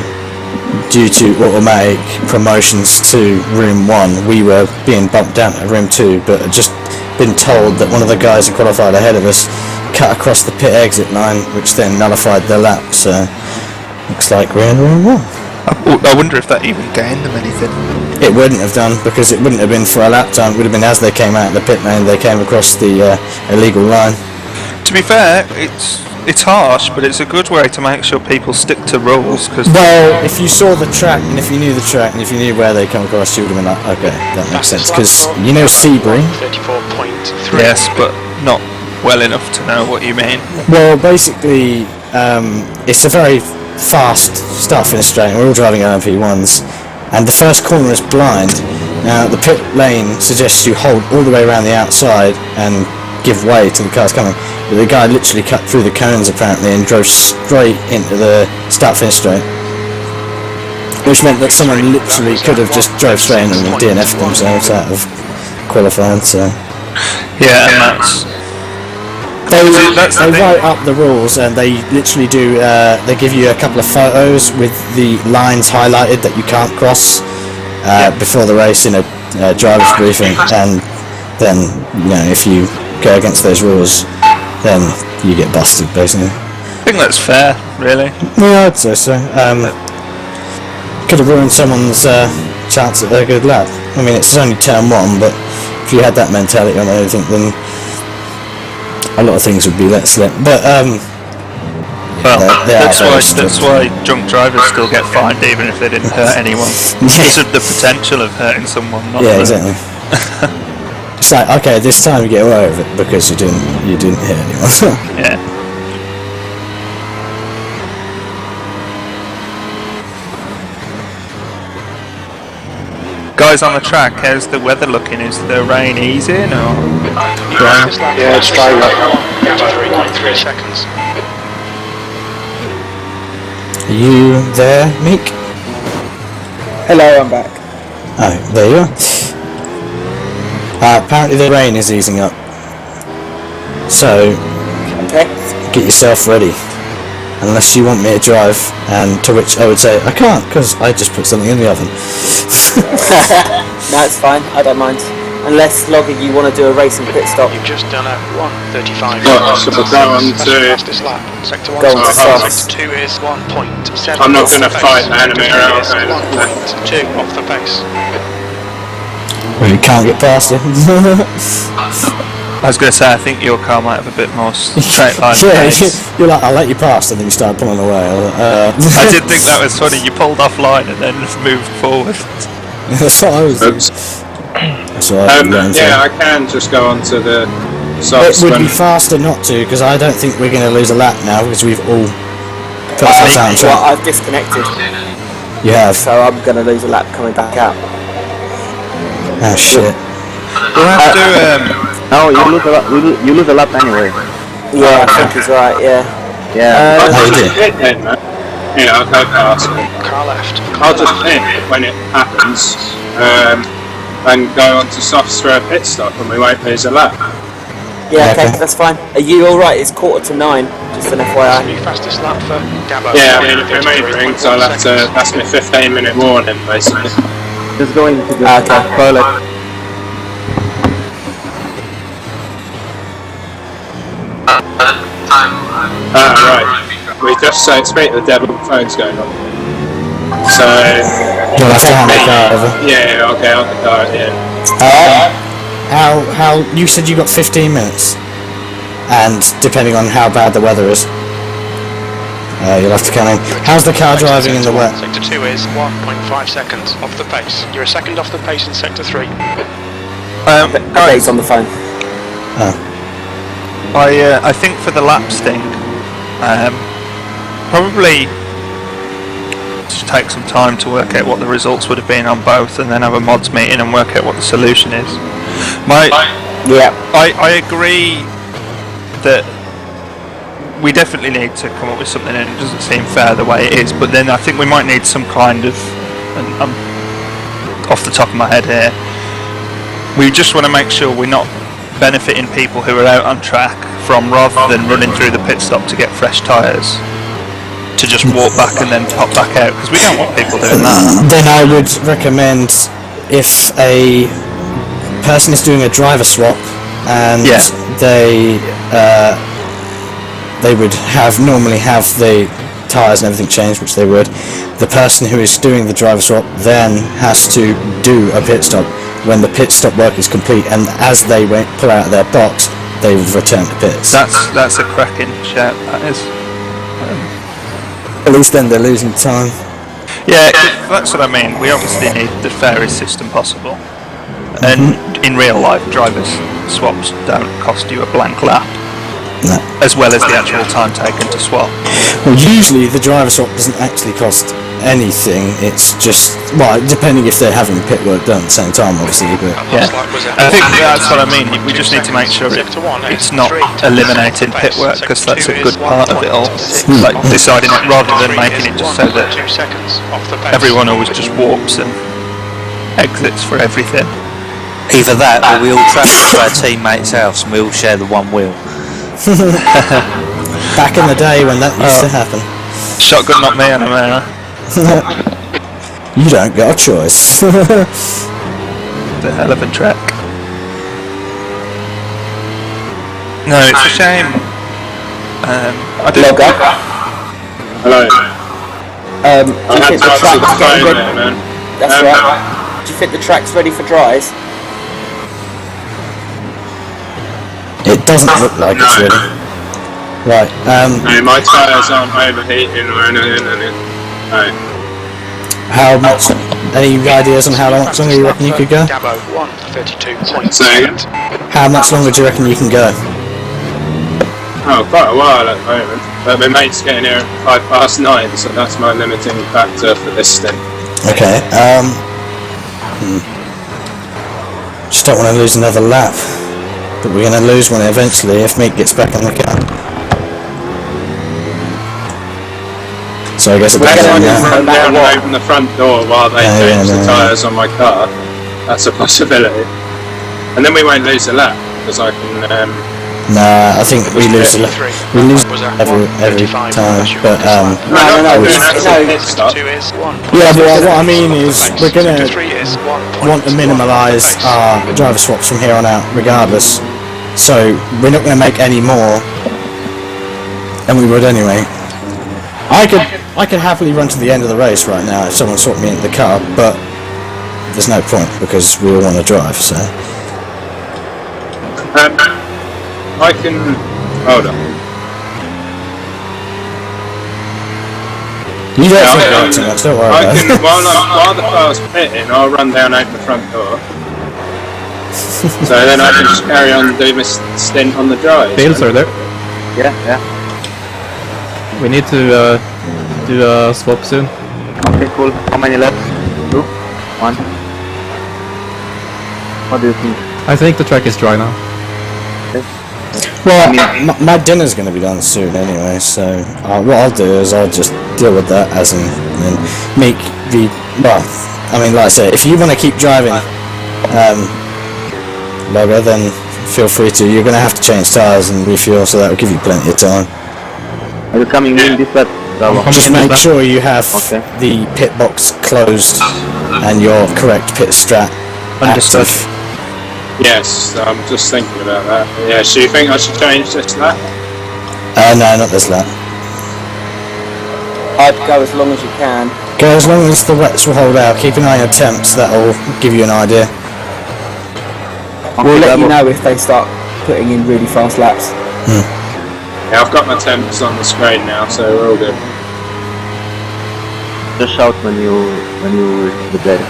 due to automatic promotions to Room 1, we were being bumped down to Room 2, but I'd just been told that one of the guys who qualified ahead of us cut across the pit exit line, which then nullified the lap, so looks like we're in Room 1. I wonder if that even gained them anything. It wouldn't have done, because it wouldn't have been for a lap time. It would have been as they came out of the pit lane, they came across the illegal line. To be fair, it's harsh, but it's a good way to make sure people stick to rules. Cause well, if you saw the track, and if you knew the track, and if you knew where they come across, you would have been like, okay, that makes sense. Because you know Sebring. 34.3. Yes, but not well enough to know what you mean. Well, basically, it's a very fast start finish straight, and we're all driving LMP1s, and the first corner is blind. Now the pit lane suggests you hold all the way around the outside and give way to the cars coming, but the guy literally cut through the cones apparently and drove straight into the start finish straight, which meant that someone literally could have just drove straight into them and DNF'd themselves out of qualifying. So yeah, and that's they write up the rules, and they literally do. They give you a couple of photos with the lines highlighted that you can't cross before the race in a driver's briefing, and then if you go against those rules, then you get busted basically. I think that's fair, really. Yeah, I'd say so. Could have ruined someone's chance at a good lap. I mean, it's only turn 1, but if you had that mentality on anything, then a lot of things would be let slip. But that's why drunk drivers still get fined even if they didn't hurt anyone. Because of the potential of hurting someone. Not exactly. It's like, okay, this time you get away with it because you didn't hit anyone. Yeah. Guys on the track, how's the weather looking? Is the rain easing or? Yeah, it's dry up. 53.3 seconds. Are you there, Meek? Hello, I'm back. Oh, there you are. Apparently the rain is easing up. So, Okay. get yourself ready. unless you want me to drive, and to which I would say, I can't, because I just put something in the oven. No, it's fine, I don't mind. Unless, Logger, you want to do a racing pit stop. You've just done a 1:35. Well, so we'll go on to... Fastest lap. Sector 1 Go on to Sector 2 is 1.7. I'm not going to fight the enemy around. 1.2 off the pace. Well, you can't get past it. I was going to say, I think your car might have a bit more straight line pace. You're like, I'll let you pass, and then you start pulling away. I did think that was funny. You pulled off line and then moved forward. That's what I was doing. That's what I was going yeah, I can just go on to the softs. It would be faster not to, because I don't think we're going to lose a lap now, because we've all put ourselves out on track. Well, I've disconnected. You have? So I'm going to lose a lap coming back out. Oh shit. We'll have to... No, you lose a lap anyway. Yeah, I think he's right, yeah. Yeah. I'll just hit then, man. Yeah, I'll go past. Car left. I'll just hit when it happens, and go on to softs for a pit stop, and we won't lose a lap. Yeah, okay, that's fine. Are you alright? It's 8:45, just an FYI. New fastest lap for Dabo. Yeah, I mean, if it may ring, so I'll have to, that's my 15-minute warning, basically. Just go into the toilet. Right. We just speak to the devil, phone's going on. So... You'll have to hand the car over. Yeah, I'll get out the car at the end. How, you said you got 15 minutes, and depending on how bad the weather is, you'll have to come in. How's the car driving in the wet? Sector 2 is 1.5 seconds off the pace. You're a second off the pace in Sector 3. He's on the phone. I think for the laps thing, probably just take some time to work out what the results would have been on both, and then have a mods meeting and work out what the solution is. I agree that we definitely need to come up with something, and it doesn't seem fair the way it is, but then I think we might need some kind of, and I'm off the top of my head here, we just want to make sure we're not benefiting people who are out on track from, rather than running through the pit stop to get fresh tyres, to just walk back and then pop back out, because we don't want people doing that. Then I would recommend, if a person is doing a driver swap and they would normally have the tyres and everything changed, which they would, the person who is doing the driver swap then has to do a pit stop when the pit stop work is complete, and as they pull out of their box, they would return to pits. That's a cracking shout, that is. At least then they're losing time. Yeah, that's what I mean. We obviously need the fairest system possible. And in real life, drivers swaps don't cost you a blank lap. No. As well as the actual time taken to swap. Well, usually the driver swap doesn't actually cost anything. It's just, well, depending if they're having pit work done at the same time, obviously. But yeah, I think that's what I mean. We just need to make sure it's not eliminating pit work, because that's a good part of it all. Like deciding it rather than making it just so that everyone always just warps and exits for everything. Either that, or we all travel to our teammate's house and we all share the one wheel. Back in the day when that used to happen. Shotgun not me, Anamara. You don't got a choice. The hell of a track. No, it's a shame. I do. Hello. Do you think the track's getting ready? That's right. Do you think the track's ready for dries? It doesn't look like it's ready. Right. No, my tyres aren't overheating or anything. No. How much? Any ideas on how much longer you reckon you could go? How much longer do you reckon you can go? Oh, quite a while at the moment. But my mate's getting here at 9:05, so that's my limiting factor for this stint. Okay. Just don't want to lose another lap. But we're going to lose one eventually if Meek gets back in the car. So I guess we're going to run down and open the front door while they change the tyres on my car. That's a possibility. And then we won't lose a lap, because I can Nah, I think we lose every time. But No. yeah, but what I mean is we're gonna want to minimalise our driver swaps from here on out, regardless. So we're not gonna make any more than we would anyway. I could happily run to the end of the race right now if someone swapped me into the car, but there's no point because we all want to drive. So I can hold on. you don't think about it too much. Don't worry I about can it. while the car's pitting, I'll run down open the front door. So then I can just carry on and do my stint on the drive. Bales are there. Yeah. We need to do a swap soon. Okay, cool. How many laps? 2? 1? What do you think? I think the track is dry now. Well, my dinner's going to be done soon anyway, so what I'll do is I'll just deal with that as in and make the... Well, I mean, like I say, if you want to keep driving Logger, then feel free to. You're going to have to change tyres and refuel, so that will give you plenty of time. Are you coming in this lap? Just make sure you have the pit box closed and your correct pit strat active. Yes, I'm just thinking about that. Yeah, so you think I should change this lap? No, not this lap. I'd go as long as you can. Go as long as the wets will hold out. Keep an eye on your temps, that'll give you an idea. We'll let you know if they start putting in really fast laps. Yeah, I've got my temps on the screen now, so we're all good. Just shout when you the bed.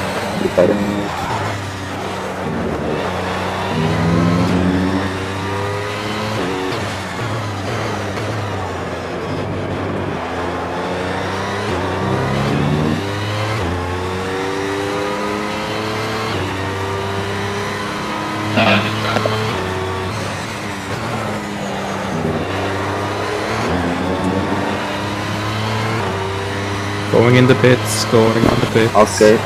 Going in the pits, going on the pits. Okay.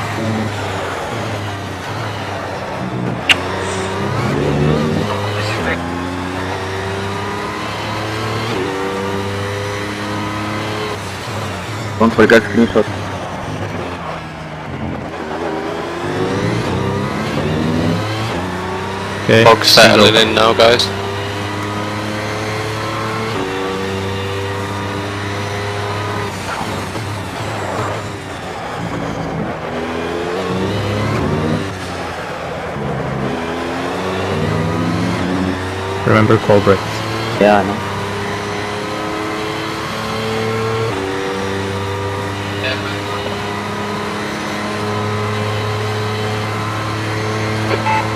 Don't forget screenshot. Okay. Box settling in now, guys. Remember call breaks. Yeah, I know.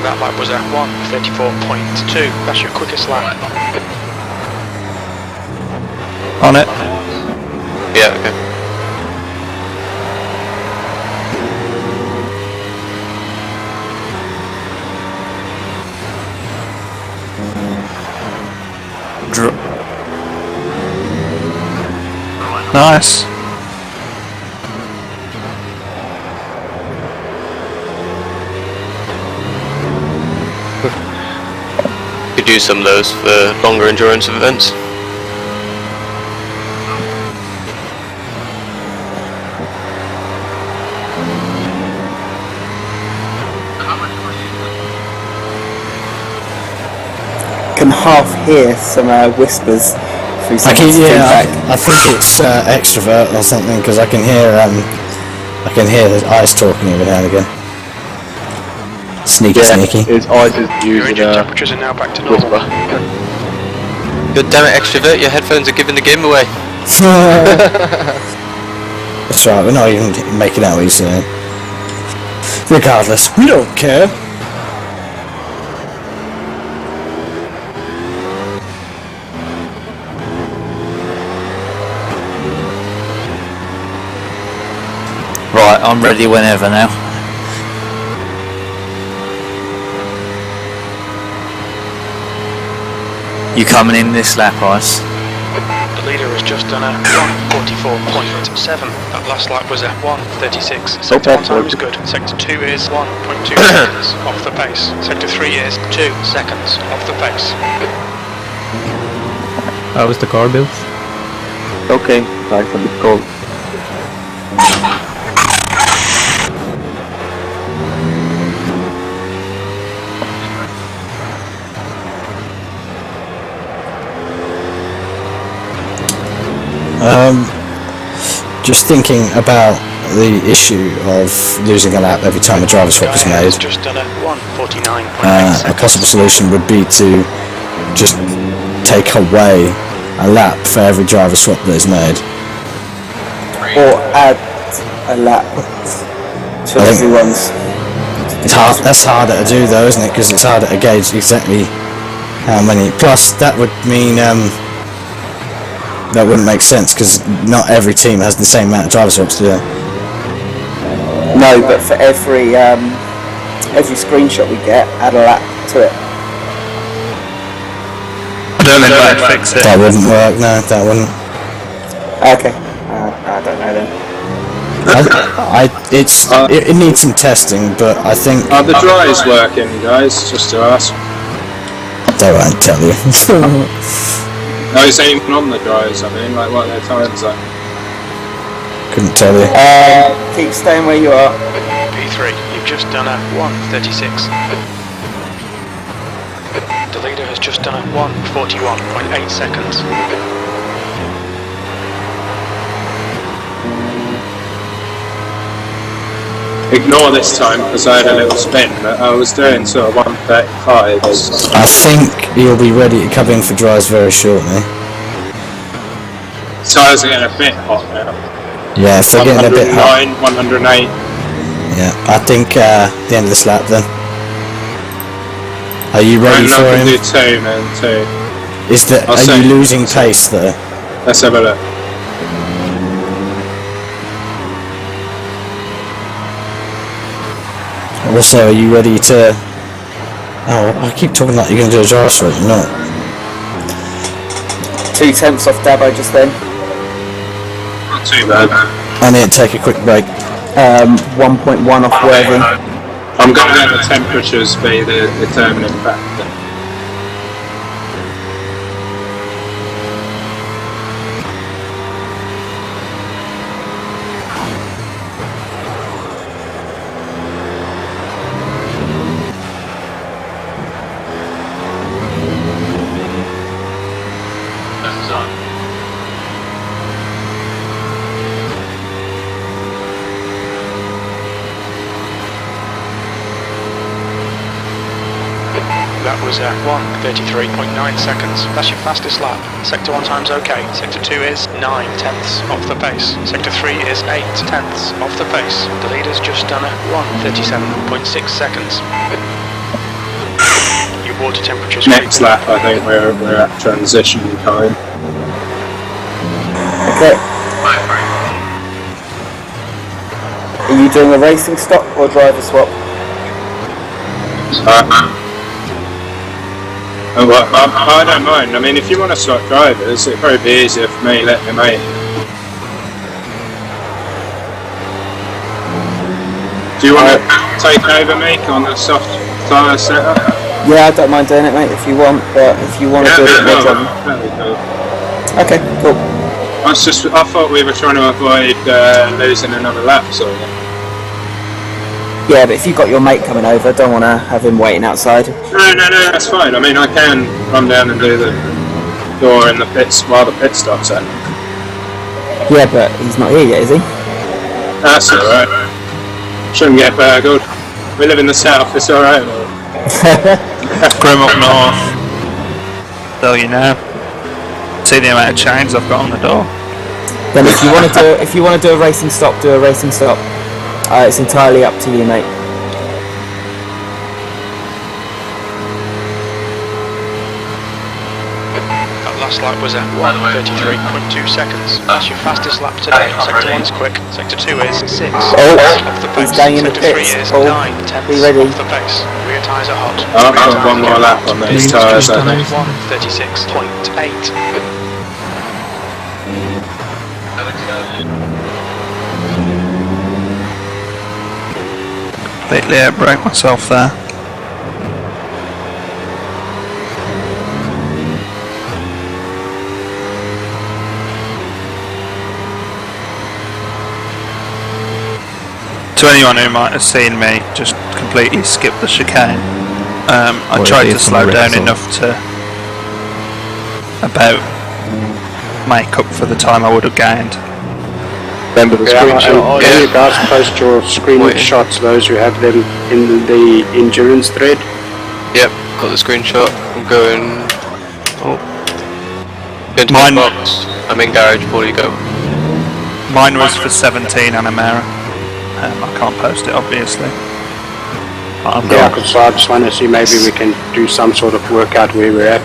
That lap was at 1:34.2. That's your quickest lap. On it. Yeah, okay. Nice. Could use some of those for longer endurance events. Can half hear some whispers through some feedback. I think it's extrovert or something because I can hear the eyes talking every now and again. Sneaky. His eyes is Your using engine temperatures are now back to normal. whisper. God damn it, extrovert, your headphones are giving the game away. That's right, we're not even making out what he's saying. Regardless, we don't care. Right, I'm ready whenever now. You coming in this lap, Ice? The leader has just done a 1:44.7. That last lap was a 1:36. Sector 1 time is good. Sector 2 is 1.2 seconds off the pace. Sector 3 is 2 seconds off the pace. How is the car built? Okay, it's a bit cold. Just thinking about the issue of losing a lap every time a driver swap is made. Just done a 1:49.8 A seconds. possible solution would be to just take away a lap for every driver swap that is made. Or add a lap to everyone's. It's hard. That's harder to do though, isn't it? Because it's harder to gauge exactly how many. Plus, that would mean that wouldn't make sense because not every team has the same amount of driver swaps, do they? No, but for every screenshot we get, add a lap to it. I don't think that'd fix it. That wouldn't work. No, that wouldn't. Okay, I don't know then. It needs some testing, but I think. Are the dries working, guys? Just to ask. They won't tell you. No, it's ain't even on the dries. I mean, like what their times are. Couldn't tell you. Keep staying where you are. P3, you've just done a 1:36. The leader has just done a 1:41.8 seconds. Ignore this time because I had a little spin, but I was doing sort of 1:35. I think he'll be ready to come in for dries very shortly. Tires are getting a bit hot now. Yeah, if they're getting a bit hot. 109, 108. Yeah, I think the end of this lap then. Are you ready for I him? can do 2, man, 2. Are you losing pace though? Let's have a look. Also, are you ready to... Oh, I keep talking like you're going to do a dry swap, you're not. 2 tenths off Dabo just then. Not too bad. I need to take a quick break. 1.1 off Worthy. I'm going to let the temperatures be the determining factor. That was 1:33.9 seconds. That's your fastest lap. Sector 1 time's okay. Sector 2 is 9 tenths off the pace. Sector 3 is 8 tenths off the pace. The leader's just done a 1:37.6 seconds. Your water temperature's Next lap, I think we're at transition time. Okay. Are you doing a racing stop or driver swap? Well, I don't mind. I mean, if you want to swap drivers, it'd probably be easier for me letting them in. Do you want to take over, Meek, on the soft tyre setup? Yeah, I don't mind doing it, mate, if you want, but if you want to do it, no problem. That'd be cool. Okay, cool. I thought we were trying to avoid losing another lap, sort of. Yeah, but if you've got your mate coming over, don't want to have him waiting outside. No, that's fine. I mean, I can run down and do the door in the pits while the pit stops at. Yeah, but he's not here yet, is he? That's alright. Shouldn't get burgled. We live in the south, it's alright. Grim up north. Tell you now. See the amount of chains I've got on the door. Then if you want to do a racing stop, do a racing stop. It's entirely up to you, mate. That last lap was at 1:33.2 seconds. That's your fastest lap today. Sector 1's quick. Sector 2 is 6 off the pace. He's going in the Sector 3 pits. is Oh, 9 tenths be ready. off the pace. Rear tyres are hot. I've got one more lap on these tyres, I think. 1:36.8. Completely outbreak myself there. To anyone who might have seen me just completely skip the chicane, I tried to slow down enough to about make up for the time I would have gained. Remember the screenshot? Can you guys post your screenshots, those who have them in the endurance thread? Yep, got the screenshot. I'm going. Going to Mine. my box. I'm in garage before you go. Mine was for 17 Anamera. I can't post it, obviously. Yeah, because I just want to see maybe we can do some sort of workout where we're at.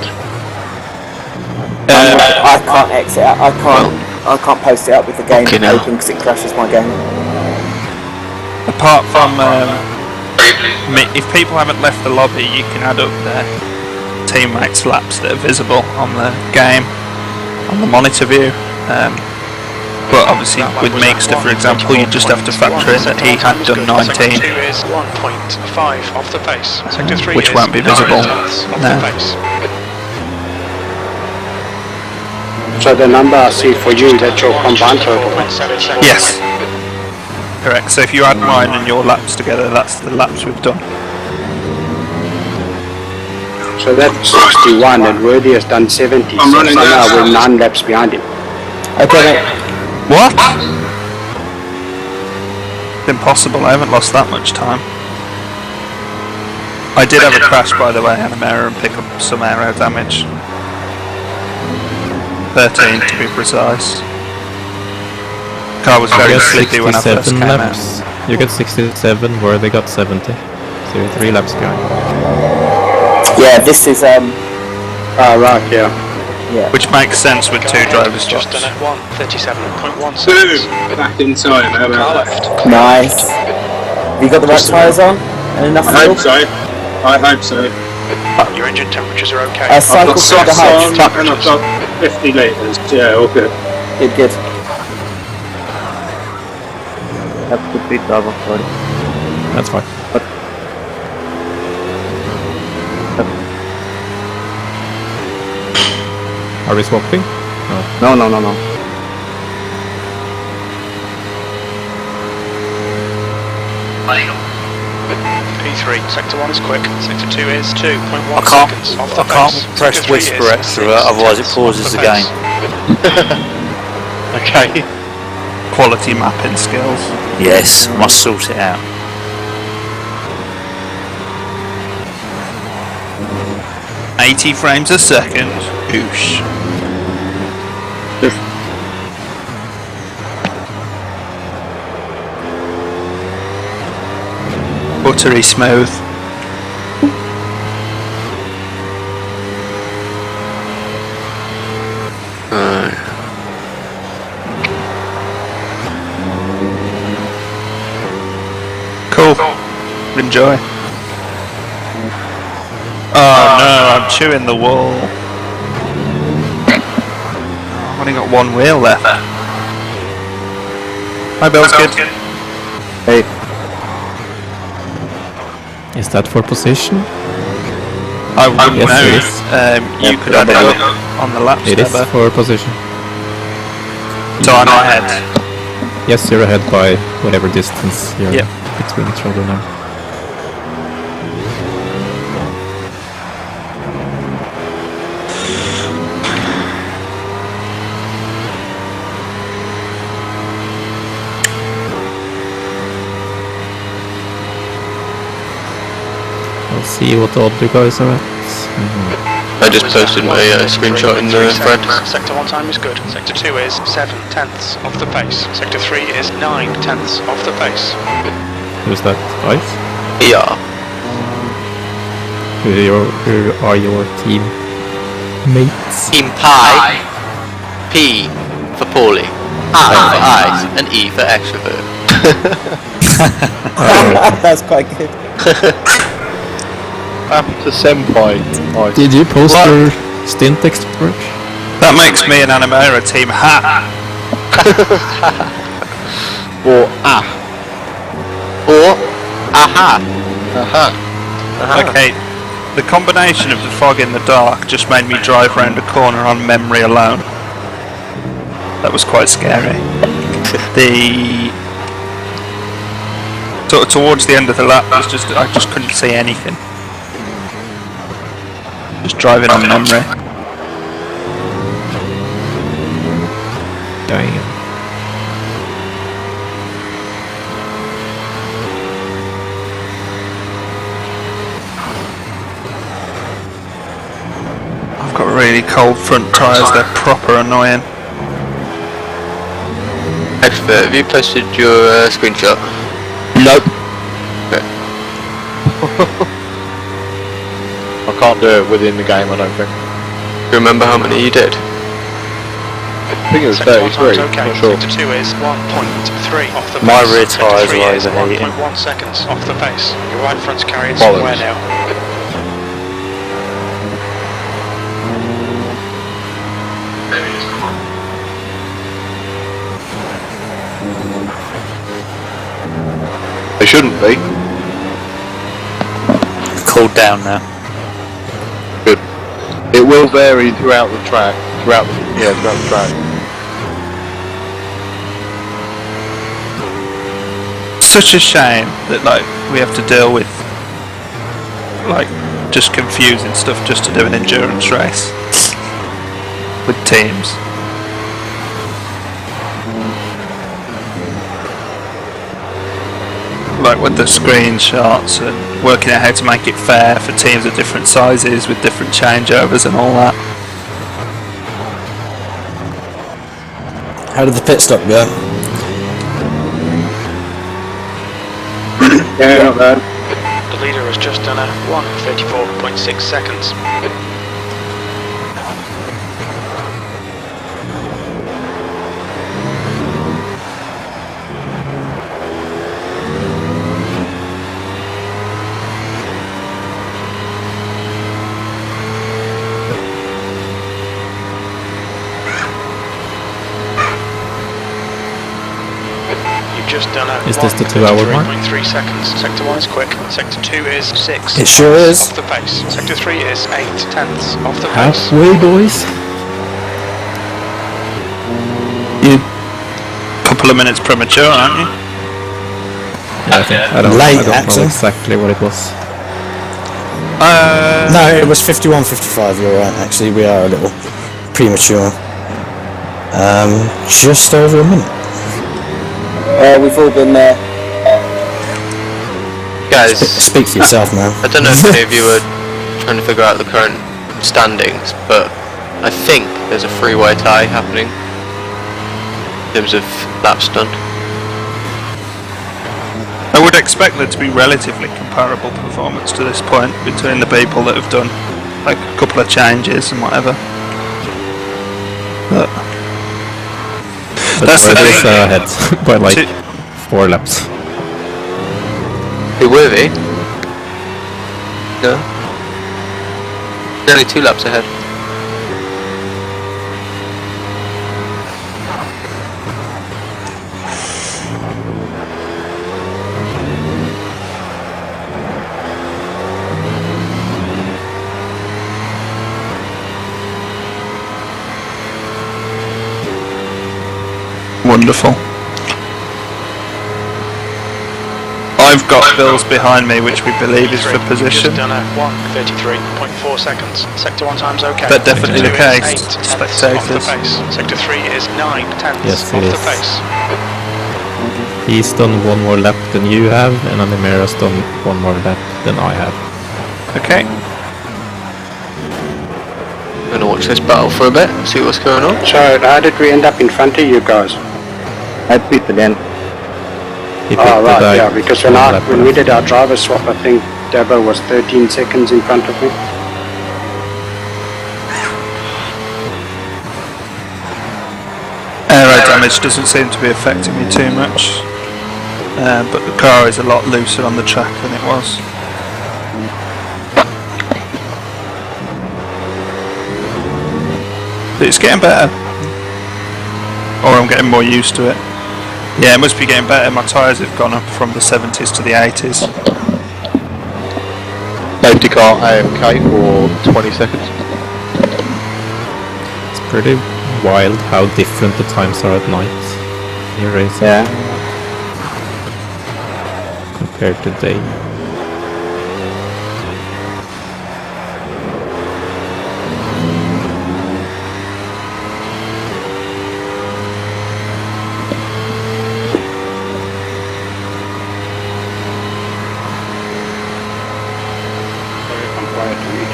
I can't exit out. I can't post it up with the game open because it crashes my game. Apart from, if people haven't left the lobby, you can add up their teammates' laps that are visible on the game, on the monitor view. But obviously with Meekster, for example, you just have to factor in that he had done 19. Sector 2 is 1.5 off the pace. Sector 3 which is won't be visible 9 tenths off now. the pace. So the number I see for you, that's your combined total? Yes. Correct. So if you add mine and your laps together, that's the laps we've done. So that's 61 and Worthy has done 70. So somehow we're 9 laps behind him. Okay, mate. What? Impossible, I haven't lost that much time. I did have a crash, by the way, Anamera, and pick up some aero damage. 13 to be precise. Car was very sleepy when I first came laps. out. You got 67 where they got 70. So you're 3 laps behind. Yeah, this is right, yeah. Yeah. Which makes sense with 2 drivers Just swaps. done at 1:37.1 Boom! seconds. Back in time, how about that? Left. Nice. Have you got the right tyres on? And enough I hope fuel? so. I hope so. Your engine temperatures are okay. I've Cycle got through the socks heights. on and I've got 50 litres. Yeah, all good. Good. Have to beat Java, sorry. That's fine. Are we swapping? No. P3, sector 1 is quick, sector 2 is 2.1 I can't, seconds off the I can't pace. press Sector 3 is whisper extra, 6 otherwise it tenths pauses off the pace. game. Okay. Quality mapping skills. Yes, must sort it out. $80 frames a second. Oosh. Buttery smooth. Cool. Enjoy. Oh no, I'm chewing the wall. I've only got one wheel left. Hi Bill's kid. Hey, Is that for position? I wouldn't Yes, know. it is. You could add it up on the laps It is number. for position. So I'm ahead. Yes, you're ahead by whatever distance you're Yep. between each other now. I'll see what the other guys are at. I just posted my screenshot in the thread. Sector 1 time is good. Sector 2 is 7 tenths off the pace. Sector 3 is 9 tenths off the pace. Who's that? Ice? Yeah. Who are your team mates? Team Pi. P for Paulie. I for ice. And E for extrovert. That's quite good. After Senpai. Nice. Did you post your stint expert? That makes me and Anamera team ha. Or ah. Or aha. Aha. Okay, the combination of the fog in the dark just made me drive round a corner on memory alone. That was quite scary. towards the end of the lap, I just couldn't see anything. Just driving on memory. Damn. I've got really cold front tyres, they're proper annoying. Expert, have you posted your screenshot? Nope. Okay. I can't do it within the game, I don't think. Do you remember how many you did? I think it was 33, okay. not sure. Sector 2 is 1.3 off the pace. My rear Sector tyres 3 are is overheating. 1.1 seconds off the pace. Your right front's carrying some wear now. They shouldn't be. Cooled down now. Good. It will vary throughout the track. Throughout the track. Such a shame that we have to deal with just confusing stuff just to do an endurance race with teams. With the screenshots and working out how to make it fair for teams of different sizes with different changeovers and all that. How did the pit stop go? Yeah, not bad. The leader has just done a 1:34.6 seconds. Just done a Is this the 2 hour mark? 3 seconds. Sector 1 is quick. Sector 2 is 6. It sure is. Off the pace. Sector 3 is 8 tenths off the pace. Halfway, boys. You couple of minutes premature, aren't you? Yeah, I don't Late, know actually. exactly what it was. No, it was 51:55. You're right. Actually, we are a little premature. Just over a minute. We've all been there. Guys, Speak for yourself, man. I don't know if any of you were trying to figure out the current standings, but I think there's a three-way tie happening in terms of laps done. I would expect there to be relatively comparable performance to this point between the people that have done a couple of changes and whatever. But that's the Worthy's thing. ahead by 4 laps. Who were they? No. They're only 2 laps ahead. Wonderful. I've got Bills behind me, which we believe is for position. Just done a 1:33.4 seconds. Sector 1 time's okay. That's definitely the Sector 2 case. is 8 tenths Spectators. off the pace. Sector 3 is 9 tenths Yes, off it the is. pace. He's done 1 more lap than you have, and Animera's done 1 more lap than I have. Okay. I'm gonna watch this battle for a bit, see what's going on. So how did we end up in front of you guys? I pit again. He Oh picked right, the yeah, because when we did our driver swap, I think Dabo was 13 seconds in front of me. Aero damage doesn't seem to be affecting me too much, but the car is a lot looser on the track than it was. But it's getting better. Or I'm getting more used to it. Yeah, it must be getting better. My tyres have gone up from the 70s to the 80s. Safety car AFK for 20 seconds. It's pretty wild how different the times are at night in your race. Yeah. compared to Dave.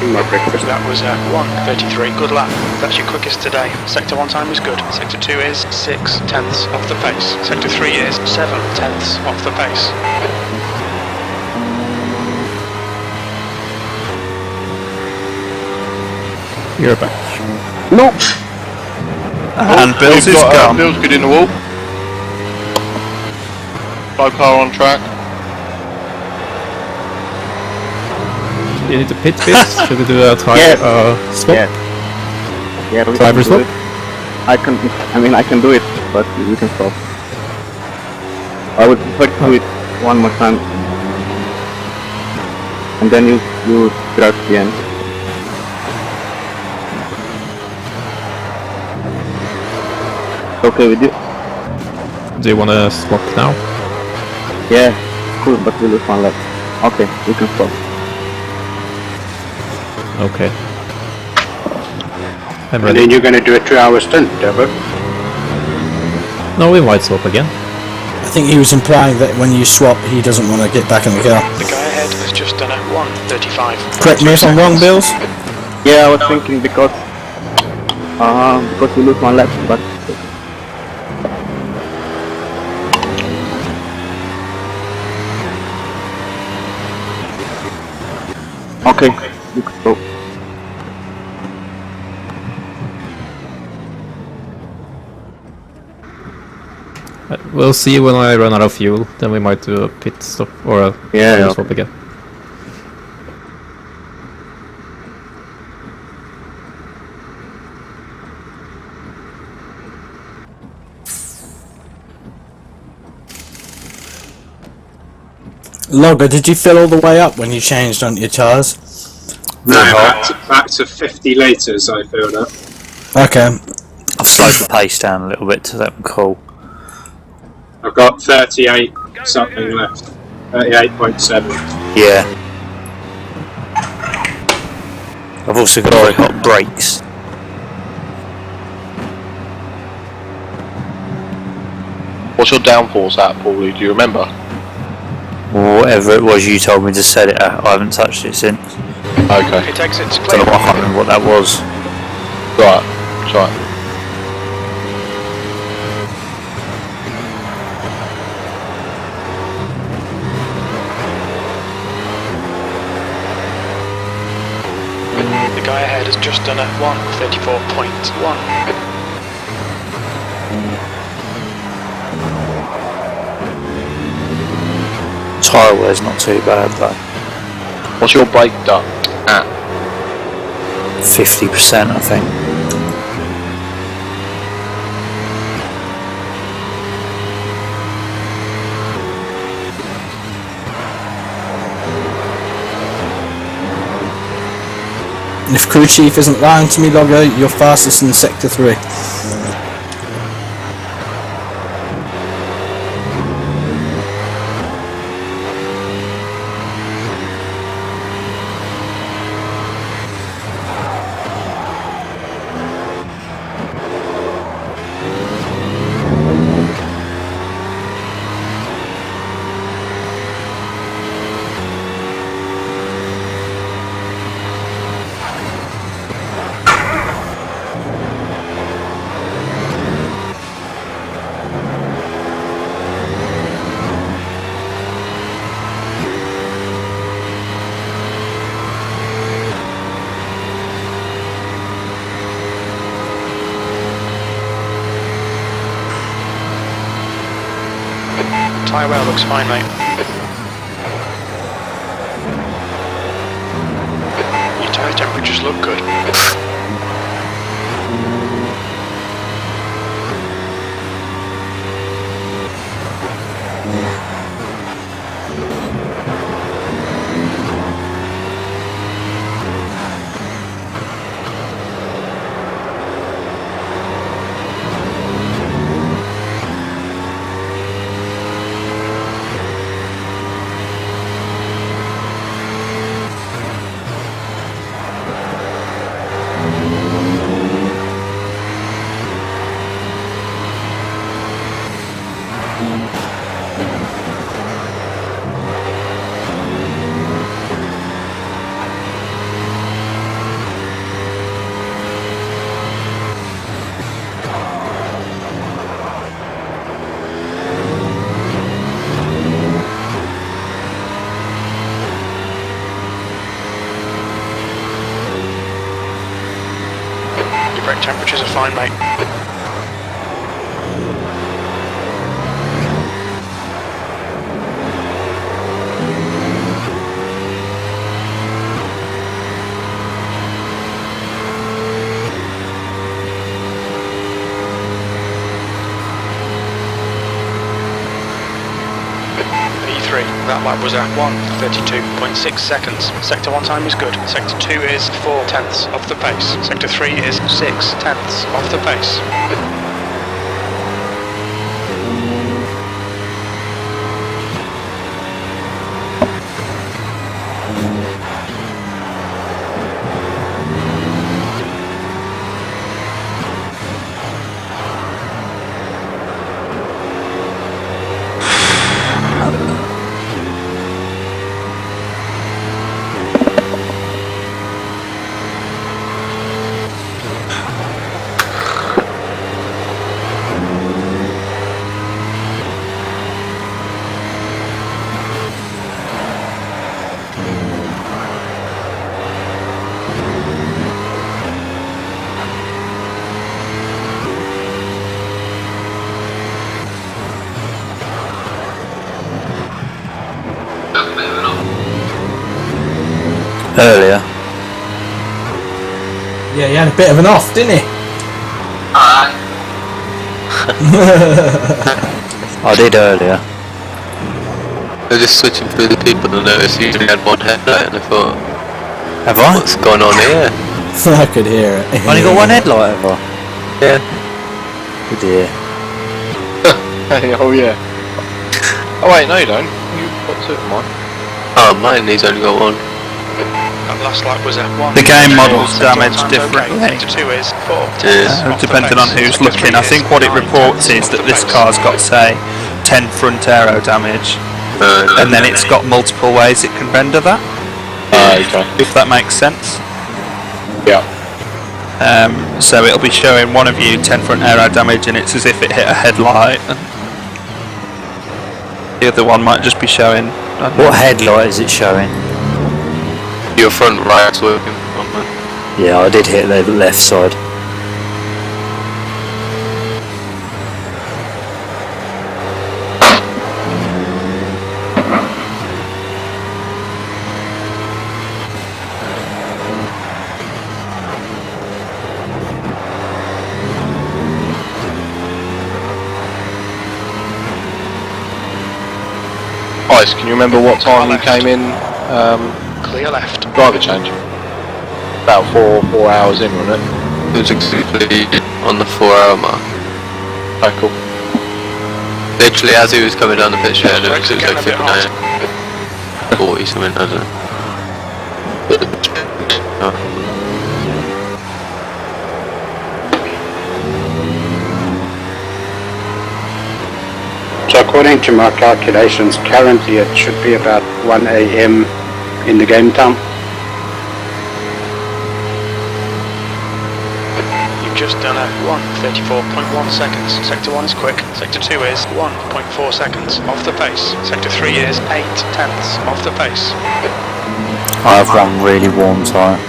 My breakfast. That was 1:33. Good lap. That's your quickest today. Sector 1 time is good. Sector 2 is 6/10 off the pace. Sector 3 is 7/10 off the pace. You're back. No! And Bill's is gone. Bill's good in the wall. 5 car on track. You need to pit Bills? Should we do a tire swap? Yeah, we Driver can swap? do it. I can do it, but we can stop. I would prefer to do it one more time. And then you drive to the end. Okay with you? Do you want to swap now? Yeah, cool, but we lose one left. Okay, we can stop. Okay. I'm And ready. then you're going to do a 2-hour stint, Deborah. No, we might swap again. I think he was implying that when you swap, he doesn't want to get back in the car. The guy ahead has just done a 1:35. Correct me if I'm wrong, Bills. Yeah, I was thinking because we lose one left, but okay, you can go. We'll see when I run out of fuel, then we might do a pit stop or a tire swap again. Logger, did you fill all the way up when you changed on your tyres? No, back to 50 litres I filled up. Okay. I've slowed the pace down a little bit to that cool. I've got 38 something left. 38.7. Yeah. I've also got very hot brakes. What's your downforce at, Paulie? Do you remember? Whatever it was you told me to set it at, I haven't touched it since. Okay. It exits I clear. can't remember what that was. Right. Right. The guy ahead has just done a 1:34.1. Tyre wear's not too bad though. What's your brake duct at? 50% I think. If crew chief isn't lying to me, Logger, you're fastest in sector 3. Tyre wear looks fine, mate. Your tyre temperatures look good. Temperatures are fine, mate. That lap was at 1:32.6 seconds. Sector 1 time is good. Sector 2 is 4/10ths off the pace. Sector 3 is 6/10ths off the pace. Earlier. Yeah, he had a bit of an off, didn't he? I did earlier. I was just switching through the people and noticed you only had one headlight and I thought, Have I? what's going on here? I could hear it. Only got one headlight, have I? Yeah. Oh dear. Oh yeah. Oh wait, no you don't. You've got two of mine. Oh, mine, he's only got one. That last lap was at 1. The game model's damaged differently. Sector 2 is 4/10ths. Depending on who's looking. I think what it reports is that this car's got, say, 10 front aero damage, and then it's got multiple ways it can render that. Okay. If that makes sense. Yeah. So it'll be showing one of you 10 front aero damage, and it's as if it hit a headlight. And the other one might just be showing. What headlight is it showing? Your front right's working on that. Yeah, I did hit the left side. Ice, can you remember what time you came in? Clear left. Driver change. About four hours in, wasn't it? It was exactly on the 4-hour mark. Oh, cool. Literally as he was coming down the pit straight, it was Brakes are like getting a bit 59, 40 something, I don't know. So according to my calculations, currently it should be about 1 AM in the game time. You've just done a 1:34.1 seconds. Sector 1 is quick. Sector 2 is 1.4 seconds off the pace. Sector 3 is 8/10ths off the pace. I have one really warm tyre.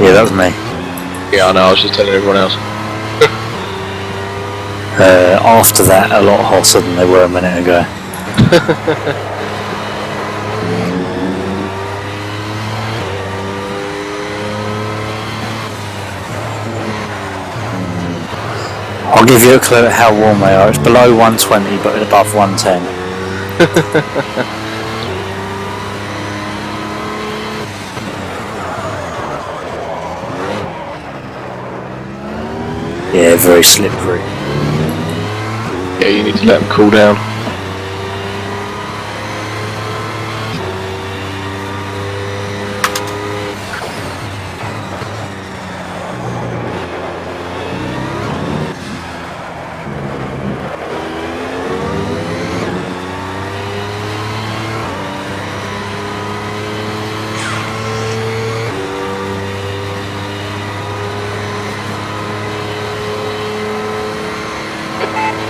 Yeah, that was me. Yeah, I know, I was just telling everyone else. After that, a lot hotter than they were a minute ago. I'll give you a clue at how warm they are. It's below 120 but above 110. Yeah, very slippery. Yeah, you need to let them cool down.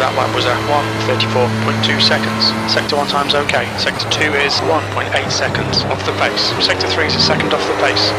That lap was at 1:34.2 seconds. Sector 1 time's okay. Sector 2 is 1.8 seconds off the pace. Sector 3 is a second off the pace.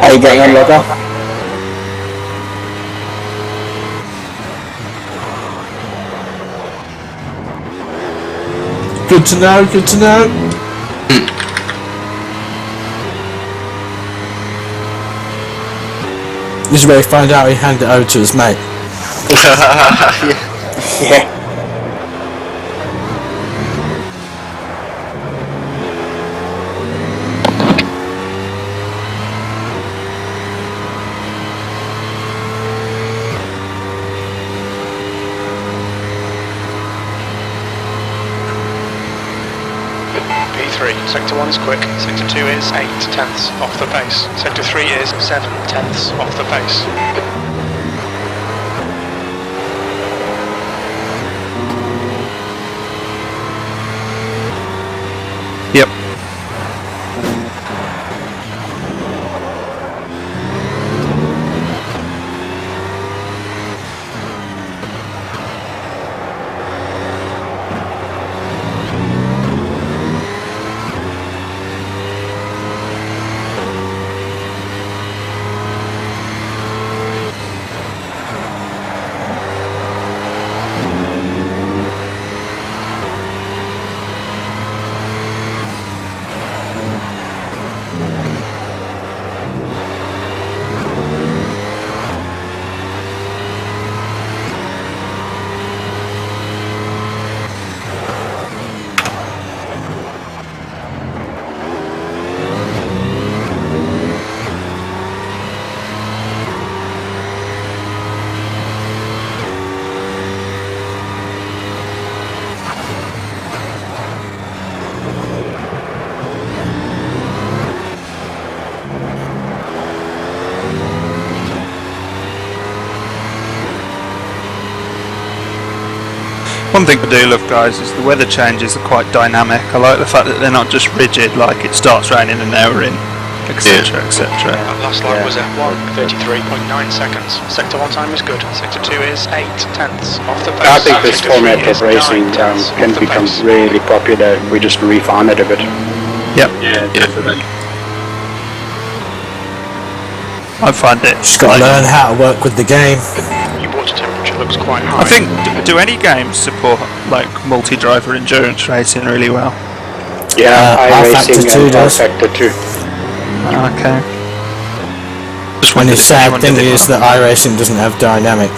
How you getting on, Logger? Good to know, good to know. This is where he found out he handed it over to his mate. Yeah. Sector 1 is quick, Sector 2 is 8 tenths off the pace, Sector 3 is 7 tenths off the pace. Yep. One thing I do love, guys, is the weather changes are quite dynamic. I like the fact that they're not just rigid, like it starts raining an hour in, etc, etc. That last lap was at 1:33.9 seconds. Sector 1 time is good. Sector 2 is 8 tenths off the pace. I think this Sector 3 format of is racing 9 tenths can off the become pace. really popular. We just refine it a bit. Yep. Yeah, definitely. I find it. Just got to learn how to work with the game. Your water temperature looks quite high. I think, do any games support like multi-driver endurance racing really well? Yeah, R-Factor iRacing 2 and does. R-Factor 2. Okay. Just And wondered the if sad anyone thing did it is well. that iRacing doesn't have dynamic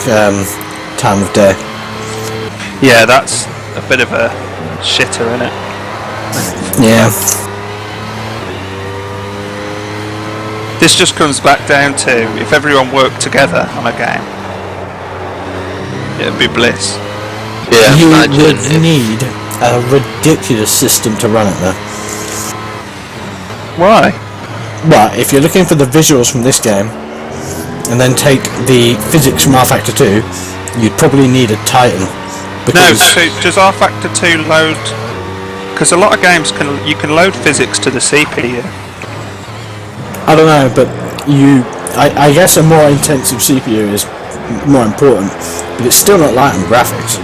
time of day. Yeah, that's a bit of a shitter, isn't it? Yeah. This just comes back down to if everyone worked together on a game, it'd be bliss. Yeah, You imagine would if- need a ridiculous system to run it though. Why? Well, if you're looking for the visuals from this game, and then take the physics from R-Factor 2, you'd probably need a Titan. No, Because so does R-Factor 2 load... Because a lot of games, you can load physics to the CPU. I don't know, but I guess a more intensive CPU is more important, but it's still not light on graphics.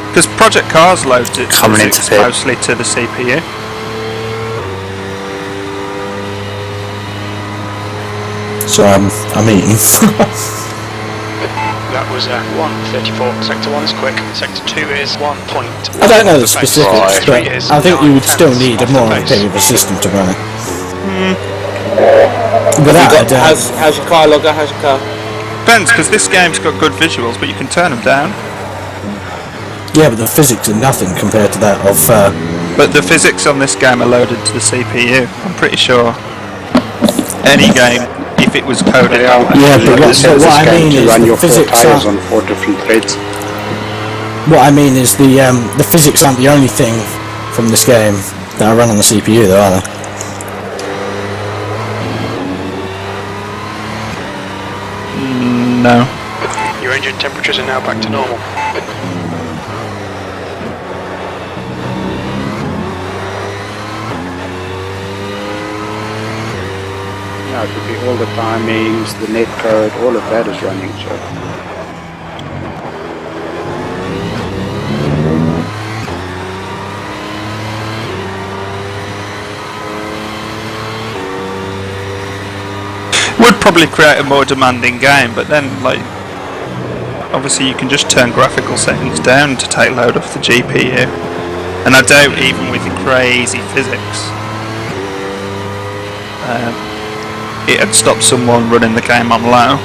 Because Project Cars loads its Coming physics into it. mostly to the CPU. So I'm eating. That was at 1:34. Sector 1 is quick. Sector 2 is 1 point. I don't know the off pace. specifics, Sector but 3 is I think you 9 would still tenths need a off the more pace. big of a system to run it. Have Without you a got, doubt. how's your car, Logger? How's your car? Depends, because this game's got good visuals, but you can turn them down. Yeah, but the physics are nothing compared to that of. But the physics on this game are loaded to the CPU. I'm pretty sure. Any game, if it was coded that way. Yeah, but what I mean to is run the your 4 physics tires aren't. on 4 different threads. What I mean is the physics aren't the only thing from this game that are run on the CPU, though, are they? No. Your engine temperatures are now back to normal. Yeah, it would be all the timings, the net code, all of that is running. So. Would probably create a more demanding game, but then, like, obviously you can just turn graphical settings down to take load off the GPU. And I doubt even with the crazy physics, it'd stop someone running the game on low.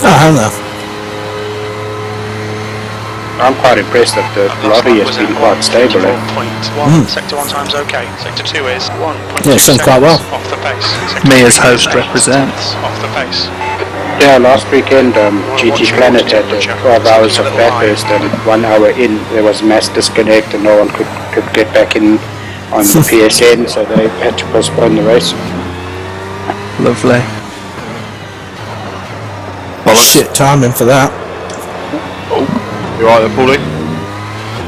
I don't know. I'm quite impressed that the lobby has been quite stable. 1.1. Sector 1 time's okay. Sector 2 is 1.2 Yeah, it's done quite well. off the pace. Sector Me as 3 host is 8 represents. off the pace. Yeah, last weekend GT Planet had 12 hours of backburst, and 1 hour in there was mass disconnect and no one could get back in on the PSN, so they had to postpone the race. Lovely. Well, shit timing for that. You alright there, Paulie?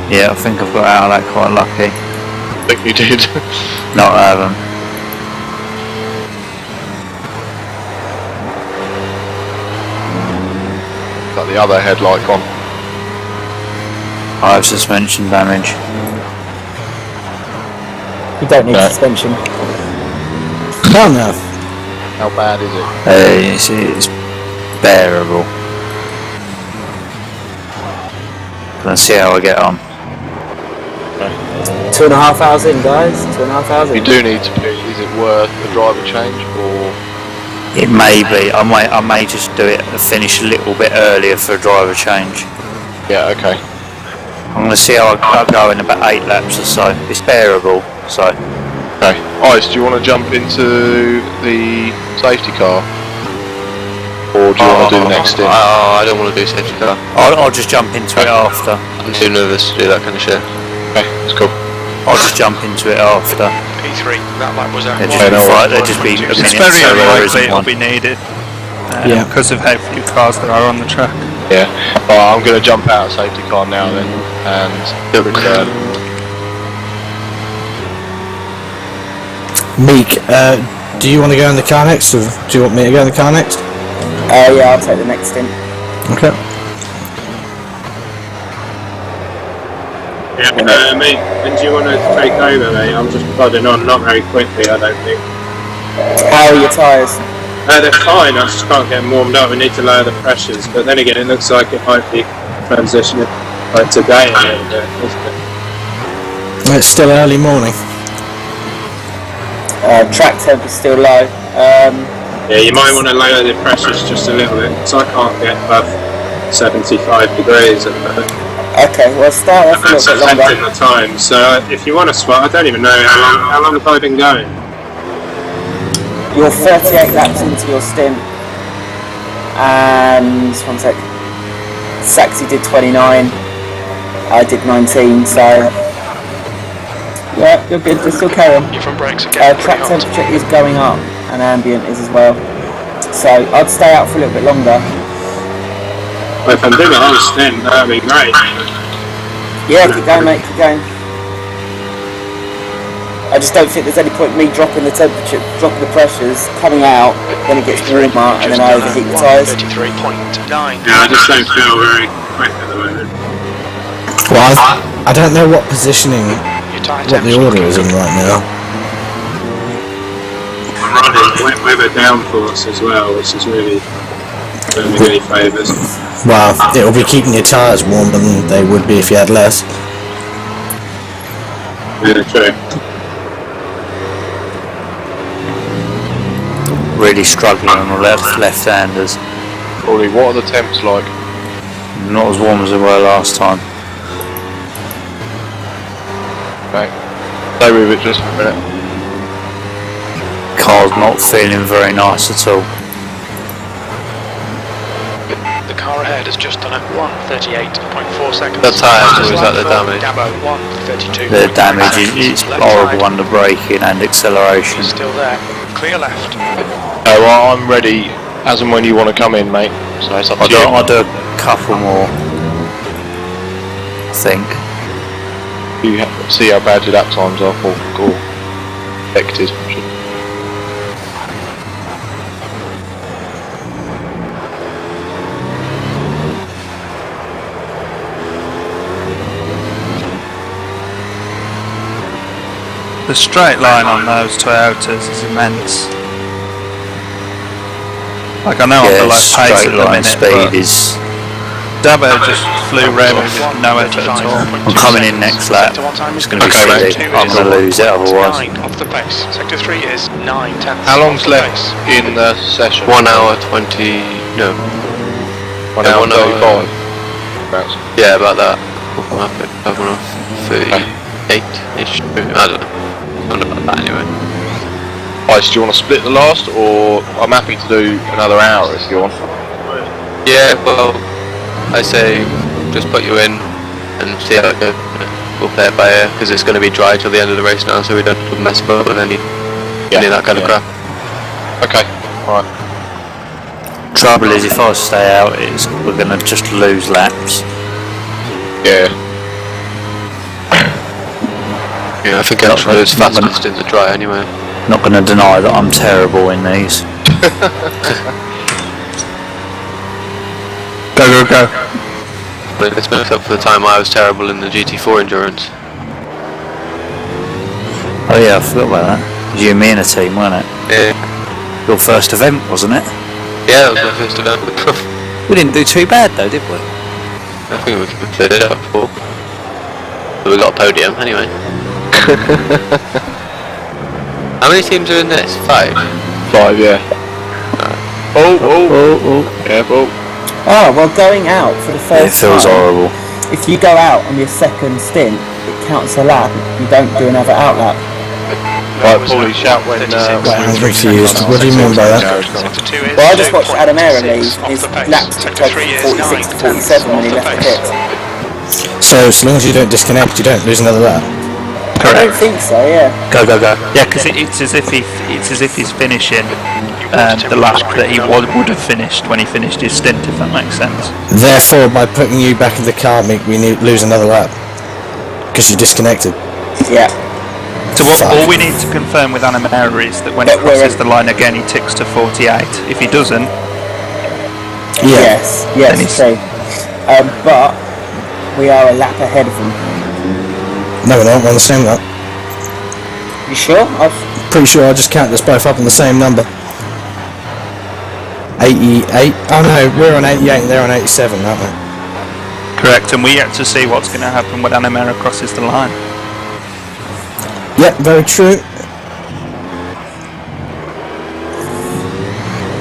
Yeah, I think I've got out of that quite lucky. I think you did. Not having. Got the other headlight on. I have suspension damage. You don't need suspension. Oh no. How bad is it? It's bearable. Let's see how I get on. 2.5 hours in, guys. 2.5 hours in. You do need to be. Is it worth the driver change, or It may be. I may just do it and finish a little bit earlier for a driver change. yeah? Okay. I'm going to see how I go in about 8 laps or so. It's bearable, so. Okay. Ice, do you want to jump into the safety car, or do you want to do the next stint? I don't want to do safety car. I'll just jump into it after. I'm too nervous to do that kind of shit. Okay, that's cool. I'll just jump into it after. P3, that lap was at They'll just be a It's minute very so there unlikely isn't it'll one. be needed. Yeah. Because of how few cars there are on the track. Yeah. Alright, I'm going to jump out of safety car now then, and return. Meek, do you want to go in the car next, or do you want me to go in the car next? Yeah, I'll take the next stint. Okay. Yeah, mate, and do you want to take over, mate? I'm just plodding on, not very quickly, I don't think. How are your tyres? They're fine, I just can't get them warmed up. We need to lower the pressures, but then again, it looks like it might be transitioning like today a little bit, isn't it? It's still early morning. Track temp is still low. Yeah, you might want to lower the pressures just a little bit, because I can't get above 75 degrees at the moment. Okay, well start off a That's little bit affecting longer. the time, so if you want to spot, I don't even know how long have I been going? You're 38 laps into your stint, and one sec. Saxy did 29. I did 19. So yeah, you're good. Just still carry on. Your front brakes are getting Track pretty hot. temperature is going up, and ambient is as well. So I'd stay out for a little bit longer. Well, if I'm doing a whole stint, that'd be great. Yeah, keep going, mate. Keep going. I just don't think there's any point in me dropping the temperature, dropping the pressures, coming out, then it gets warmer, and then I overheat the tyres. 33.9. Yeah, I just don't feel very quick at the moment. Well, I don't know what positioning, Your tyre what the temps order is in right now. I'm running weather downforce as well, which is really doing me any favours. Well, it'll be keeping your tyres warmer than they would be if you had less. Yeah, true. Really struggling on the left-handers. Paulie, what are the temps like? Not as warm as they were last time. Okay. Stay with it just for a minute. Car's not feeling very nice at all. The car ahead has just done a 1:38.4 seconds. The tyres, or is that the damage? Dabo 1:32. The damage is horrible under braking and acceleration. He's still there. Clear left. Oh, well, I'm ready as and when you want to come in, mate. So it's up to you. I'll do a couple more. I think. You see how bad your lap times are for or affected. The straight line on those Toyotas is immense. Like I know I'm below pace at the minute, speed is. Dabo just flew round with no effort at all. I'm coming in next lap. It's going to be silly. I'm going to lose it otherwise. 9 off the pace. Sector 3 is 9/10. How long's left in the session? 1 hour 20. No. 1 hour 35. Yeah, about that. 38-ish. I don't know. Something about that anyway. Ice, do you want to split the last, or I'm happy to do another hour if you want. Yeah, well, I say just put you in and see how it goes. We'll play it by ear because it's going to be dry till the end of the race now, so we don't mess about with any of that kind of crap. Okay, alright. Trouble is, if I stay out, we're going to just lose laps. Yeah. Yeah, I think it's fastest in the dry anyway. Not going to deny that I'm terrible in these. Go. But let's make up for the time I was terrible in the GT4 endurance. Oh yeah, I forgot about that. You and me in a team, weren't it? Yeah. Your first event, wasn't it? Yeah, that was my first event. We didn't do too bad though, did we? I think we cleared it up before. But we got a podium anyway. How many teams are in this? 5? 5, yeah. Oh. Careful. Oh, well, going out for the first It feels time, horrible. if you go out on your second stint, it counts a lap. You don't do another out lap. Right, Paulie, shout when... I'm confused. What do you mean by that? Well, I just watched Adam Aaron leave. His laps took from 46 to 47 when he left the pit. So long as you don't disconnect, you don't lose another lap. I don't think so, yeah. Go. Yeah, because it's as if he's finishing the lap that he would have finished when he finished his stint, if that makes sense. Therefore, by putting you back in the car, we lose another lap. Because you're disconnected. Yeah. So all we need to confirm with Animera is that when he crosses the line again, he ticks to 48. If he doesn't... Yeah. Yes, true. But we are a lap ahead of him. No, we're not. We're on the same lap. You sure? Pretty sure I just counted us both up on the same number. 88. Oh no, we're on 88 and they're on 87, aren't we? Correct, and we yet to see what's going to happen when Animera crosses the line. Yep, very true.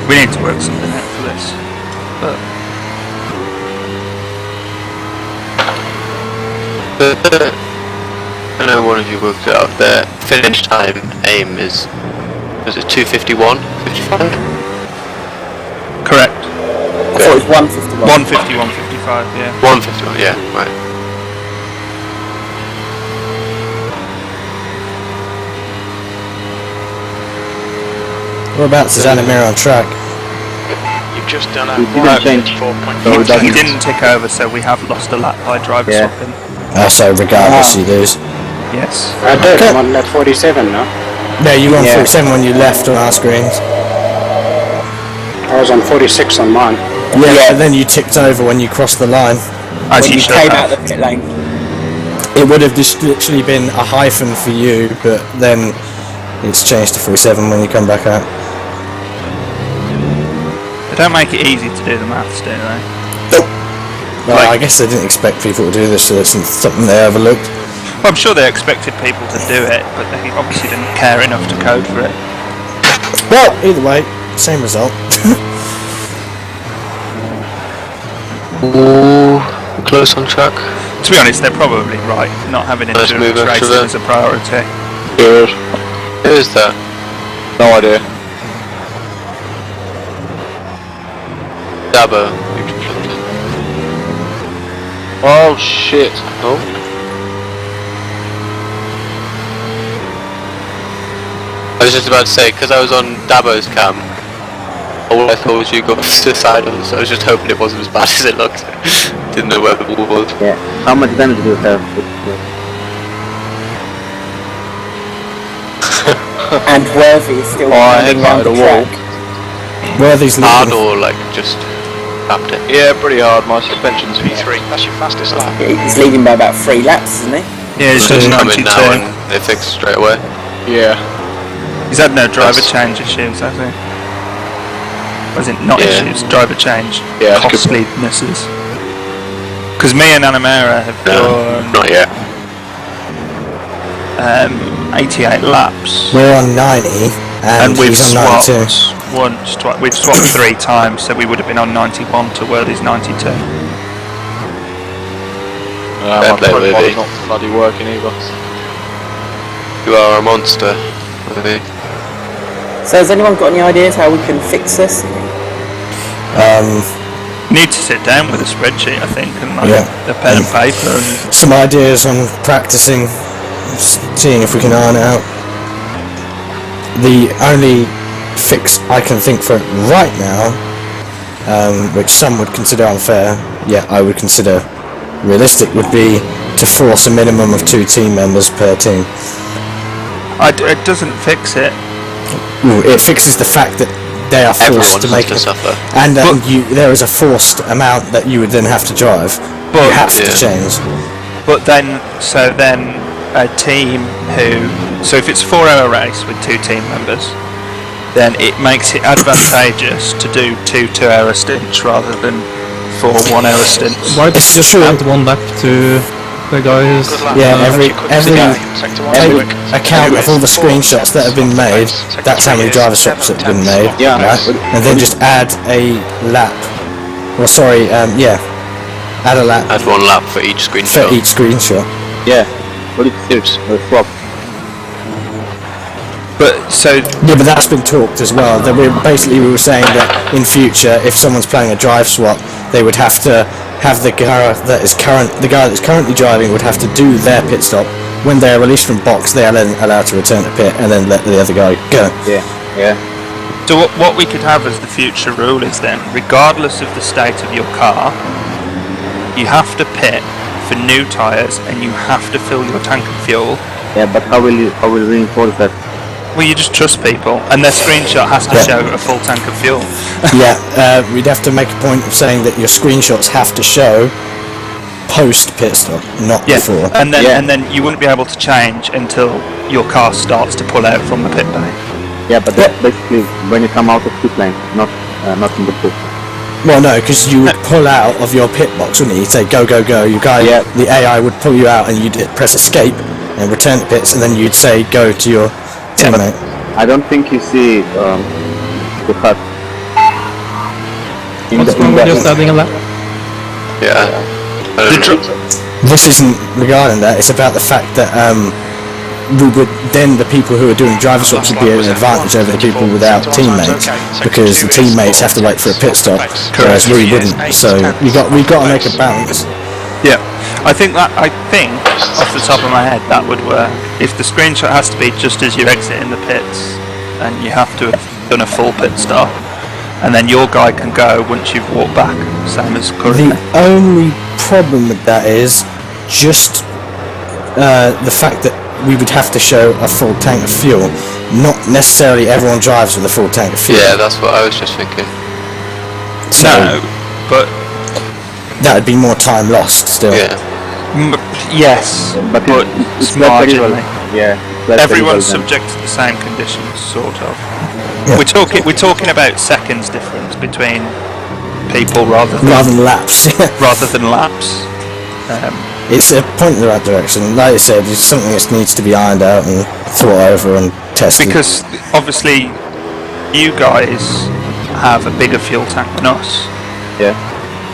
We need to work something out for this. But I know one of you worked it out. The finish time aim was it 2:51? 55? correct. I thought it was 151. 150, 155, yeah. 151, yeah, right. Whereabouts is Animera on track? You've just done a He didn't tick over, so we have lost a lap by driver swapping. So regardless, you lose. Yes. I did. I'm on lap 47 now. No, you were on 47 when you left on our screens. I was on 46 on mine. Yeah, and then you ticked over when you crossed the line. As When you you should came have. out the pit lane. It would have just literally been a hyphen for you, but then it's changed to 47 when you come back out. They don't make it easy to do the maths, do they? Well, I guess they didn't expect people to do this, so it's something they overlooked. Well, I'm sure they expected people to do it, but they obviously didn't care enough to code for it. Well, either way, same result. Ooh. Close on track. To be honest, they're probably right. Not having Let's move endurance after racing that. is a priority. Good. Who is that? No idea. Dabo. Oh shit. Oh. I was just about to say, because I was on Dabo's cam, all I thought was you got suicidal, so I was just hoping it wasn't as bad as it looked. Didn't know where the wall was. Yeah. How much damage do you have? And Worthy is still I running around headbutted the a wall. track. Worthy's Hard leading. or like just tapped it? Yeah, pretty hard. My suspension's P3, that's your fastest lap. He's leading by about 3 laps, isn't he? Yeah, he's Just done come in 92. now and they fixed straight away. Yeah. He's had no driver change issues, has he? Was it not Yeah. issues? Driver change. Yeah, that's good. Costlinesses. Because me and Anamera have done Not yet. 88 laps. We're on 90, and we've he's on 92. swapped we've swapped 3 times, so we would have been on 91 to Worthy's 92. My Fair play, profile's Worthy. not bloody working either. You are a monster. Worthy. So has anyone got any ideas how we can fix this? Need to sit down with a spreadsheet, I think, and like Yeah. a pen and paper, and Some ideas on practicing, seeing if we can iron it out. The only fix I can think for it right now, which some would consider unfair, yet I would consider realistic, would be to force a minimum of 2 team members per team. it doesn't fix it. It fixes the fact that they are Everyone forced to has make to it, suffer. and there is a forced amount that you would then have to drive. But- you have to Yeah. change. But then a team so if it's a 4-hour race with 2 team members, then it makes it advantageous to do 2 2-hour stints rather than 4 1-hour stints. Why It's just true. add 1 lap to the guys? Good luck. Yeah, every Sector 1, take quick. account of all the screenshots that have been made. That's how many driver swaps that have been made. Yeah. Right? And then just add a lap. Well, sorry, add a lap Add 1 lap for each for screenshot. each screenshot. Yeah. What it suits. Swap. But so Yeah, but that's been talked as well. That we were saying that in future, if someone's playing a drive swap, they would have to have the guy that's currently driving would have to do their pit stop. When they are released from box, they are then allowed to return to pit and then let the other guy go. Yeah. Yeah. So what we could have as the future rule is then, regardless of the state of your car, you have to pit for new tyres and you have to fill your tank of fuel. Yeah, but how will you reinforce that? Well, you just trust people, and their screenshot has to show a full tank of fuel. Yeah, we'd have to make a point of saying that your screenshots have to show post pit stop, not before. and then you wouldn't be able to change until your car starts to pull out from the pit bay. Yeah, but that's basically when you come out of pit lane, not in the pit. Well, no, because you would pull out of your pit box, wouldn't you? You'd say go, go, go. The AI would pull you out, and you'd press escape and return to pits, and then you'd say go to your teammate. I don't think you see the HUD. What's wrong with just adding a lap? Yeah. This isn't regarding that. It's about the fact that the people who are doing driver swaps would be at an advantage over the people without teammates, because the teammates have to wait for a pit stop, whereas we wouldn't. So we've got to make a balance. Yeah, I think off the top of my head that would work. If the screenshot has to be just as you exit in the pits, and you have to have done a full pit stop, and then your guy can go once you've walked back, same as currently. The only problem with that is just the fact that we would have to show a full tank of fuel. Not necessarily everyone drives with a full tank of fuel. Yeah, that's what I was just thinking. So No, but that would be more time lost still. Yeah. yes, but it's less terrible. marginally. Yeah. it's less Everyone's terrible subject to the same conditions, sort of. Yeah. We're talking about seconds difference between people rather than laps. laps. It's a point in the right direction. Like I said, it's something that needs to be ironed out and thought over and tested. Because obviously you guys have a bigger fuel tank than us. Yeah.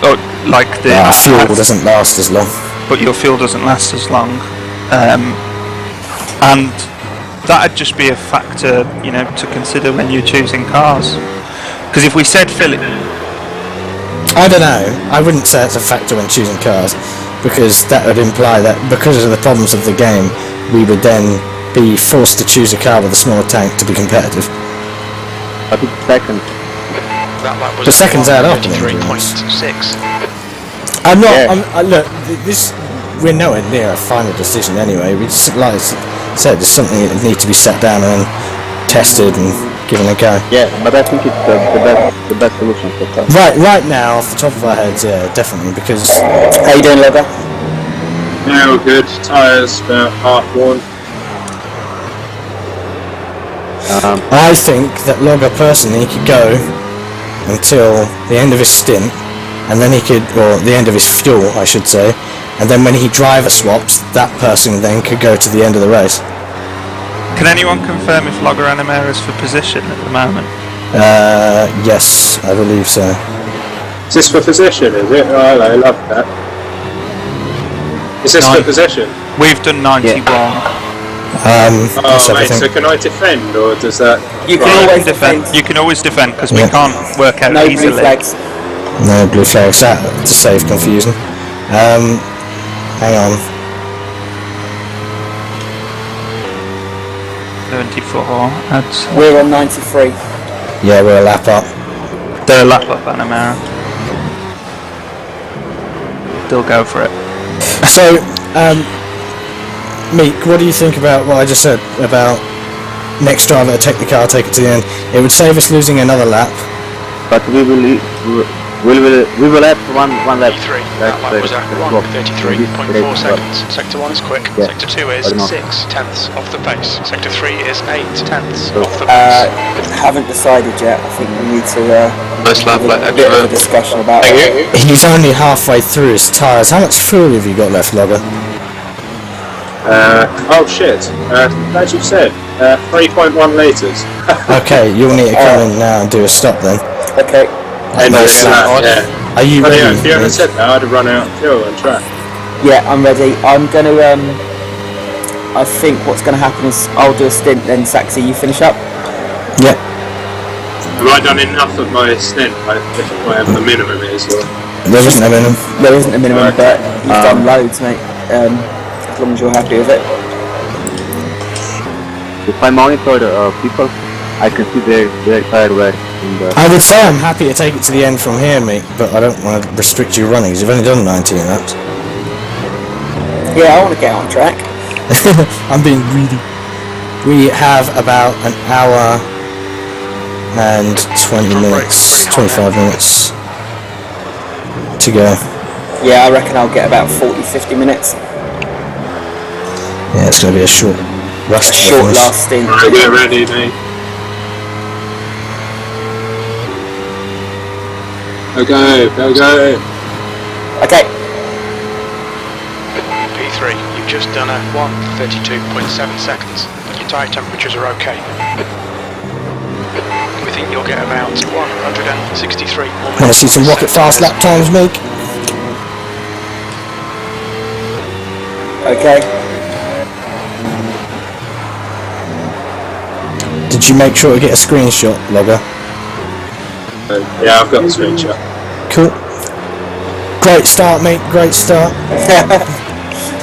Or like the Our fuel doesn't last as long. but your fuel doesn't last as long, and that'd just be a factor, you know, to consider when you're choosing cars. Because if we said Philip, I don't know. I wouldn't say it's a factor when choosing cars, because that would imply that because of the problems of the game, we would then be forced to choose a car with a smaller tank to be competitive. I think second. The seconds add up. 3.6. I'm not. Look, this. We're nowhere near a final decision anyway. We just, like I said, there's something that needs to be sat down and tested and given a go. Yeah, but I think it's the best solution so far. Right now, off the top of our heads, yeah, definitely, because... How you doing, Lover? Yeah, we're good. Tyres about half worn. I think that Logger personally could go until the end of his stint, and then he could, or the end of his fuel, I should say, and then when he driver swaps, that person then could go to the end of the race. can anyone confirm if Logger Animera is for position at the moment? Yes, I believe so. Is this for position, is it? Oh, I love that. Is this for position? We've done 91. That's Oh, mate, everything. so can I defend, or does that... You can always defend. You can always defend because we Yeah. can't work out No blue easily. flags. No blue flags, that to save confusion. Hang on. 74. That's We're on 93. Yeah, we're a lap up. the lap up Animera. Still go for it. So, Meek, what do you think about what I just said about next driver to take the car, take it to the end? It would save us losing another lap. But we will have one lap. 3. That lap was at 1:33.4 seconds. Sector 1 is quick. Yeah. Sector 2 is I don't know. 6/10ths off the pace. Sector 3 is 8/10ths off the pace. Haven't decided yet. I think we need to Nice lap, like have a bit of a extra. discussion about it. He's only halfway through his tyres. How much fuel have you got left, Logger? oh shit, as you said, 3.1 litres. Okay, you'll need to come in now and do a stop then. Okay. And Nice. yeah. Are you But ready? yeah, if you hadn't Meek? said that, I'd have run out of fuel on track. Yeah, I'm ready. I'm gonna I think what's gonna happen is I'll do a stint, then Saxy, you finish up. Yeah. Have I done enough of my stint, like whatever the minimum is? Or... There isn't a minimum. There isn't a minimum, but you've done loads, mate. As long as you're happy with it. If I monitor the people, I can see they're tired right in the... I would say I'm happy to take it to the end from here, mate, but I don't want to restrict you running, 'cause you've only done 19 laps. Yeah, I want to get on track. I'm being greedy. We have about an hour and 20 minutes, 25 minutes to go. Yeah, I reckon I'll get about 40-50 minutes. Yeah, it's going to be a short rush A to the short finish. last stint. Right, we're ready, mate. Go. Okay. P3, you've just done a 1:32.7 seconds. Your tyre temperatures are okay. We think you'll get about 163 more minutes. Want to see some rocket fast lap times, Meek? Okay. Did you make sure to get a screenshot, Logger? Yeah, I've got the screenshot. Cool. Great start, mate. Great start.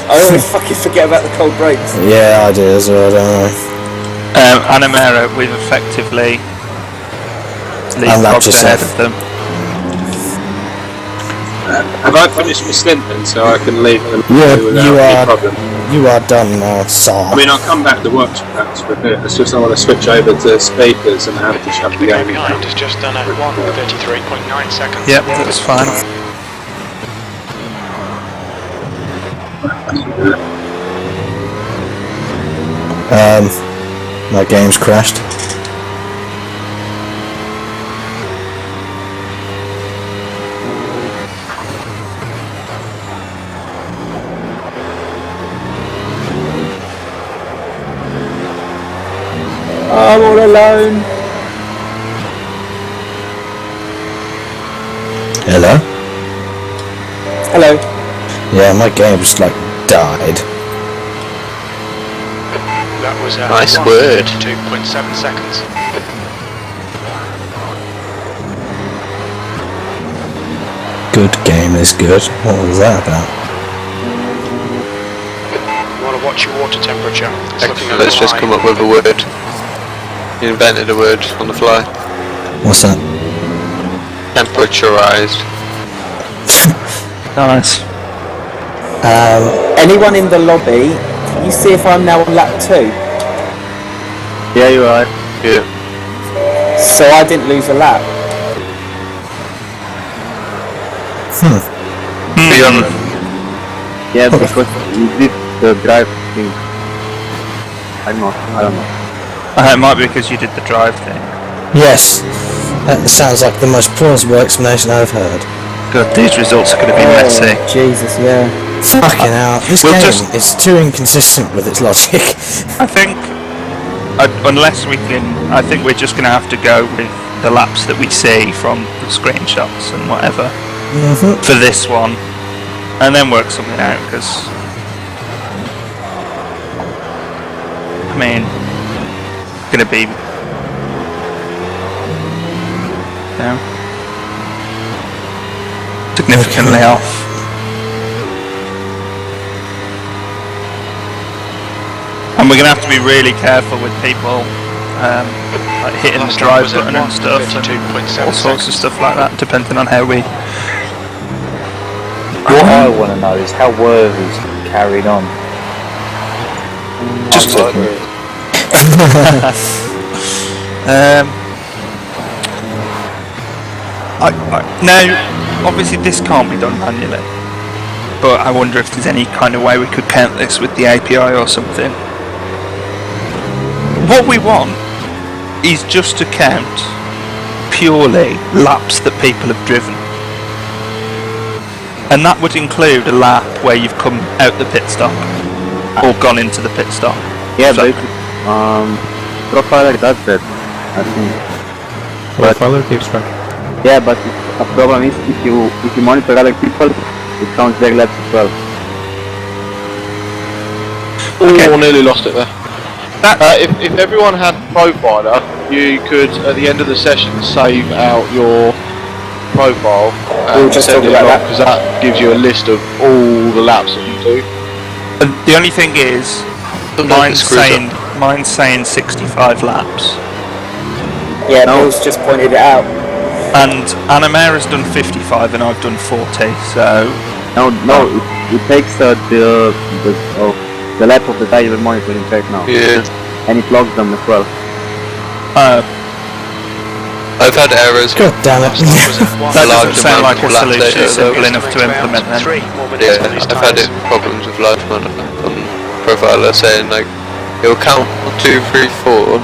I always fucking forget about the cold breaks. Yeah, I do as well, don't I? Animera, we've effectively Unlapped leapfrogged ahead yourself. of them. Have I finished my stint then, so I can leave them without you any are problem? you are done now, I sir. mean, I'll come back to watch perhaps for a bit. It's just I want to switch over to speakers and have to shut the The guy game behind down. has just done a 1:33.9 seconds. Yep, that's fine. My game's crashed. I'm all alone. Hello? Hello. Yeah, my game just like died. That was Nice word. 2.7 seconds. Good game is good. What was that about? You want to watch your water temperature. It's looking a Let's little just high. come up with a word. You invented a word on the fly. What's that? Temperaturized. Nice. Anyone in the lobby? Can you see if I'm now on lap 2? Yeah, you are. Yeah. So I didn't lose a lap. Yeah, because you did the drive thing. I don't know. It might be because you did the drive thing. Yes. That sounds like the most plausible explanation I've heard. Good, these results are going to be messy. Jesus, yeah. Fucking hell. This We'll game just- is too inconsistent with its logic. I think, unless we can, I think we're just going to have to go with the laps that we see from the screenshots and whatever for this one, and then work something out, because, I mean, going to be, significantly off. And we're going to have to be really careful with people like hitting the drive button and stuff, and all sorts of stuff like that, depending on how we... What I want to know is how Worthy's carried on. Just now, obviously this can't be done manually, but I wonder if there's any kind of way we could count this with the API or something. What we want is just to count purely laps that people have driven. And that would include a lap where you've come out the pit stop or gone into the pit stop. Yeah, So- but Profiler does that, I think. Profiler keeps track. Yeah, but a problem is if you monitor other people, it counts their laps as well. Okay. Oh, nearly lost it there. If everyone had Profiler, you could, at the end of the session, save out your profile We'll and just send talk it about along, that. because that gives you a list of all the laps that you do. And the only thing is, mine's saying 65 laps, Yeah, Bill's just pointed it out. and Anamara's done 55 and I've done 40. So No, it takes the lap of the guy you're monitoring right now. Yeah. And it logs them as well. I've had errors. God damn it. that large doesn't sound like amount a of lap solution data, simple though. enough to implement then. Yeah, I've had problems with large amount on Profiler saying like it will count 2, 3, 4,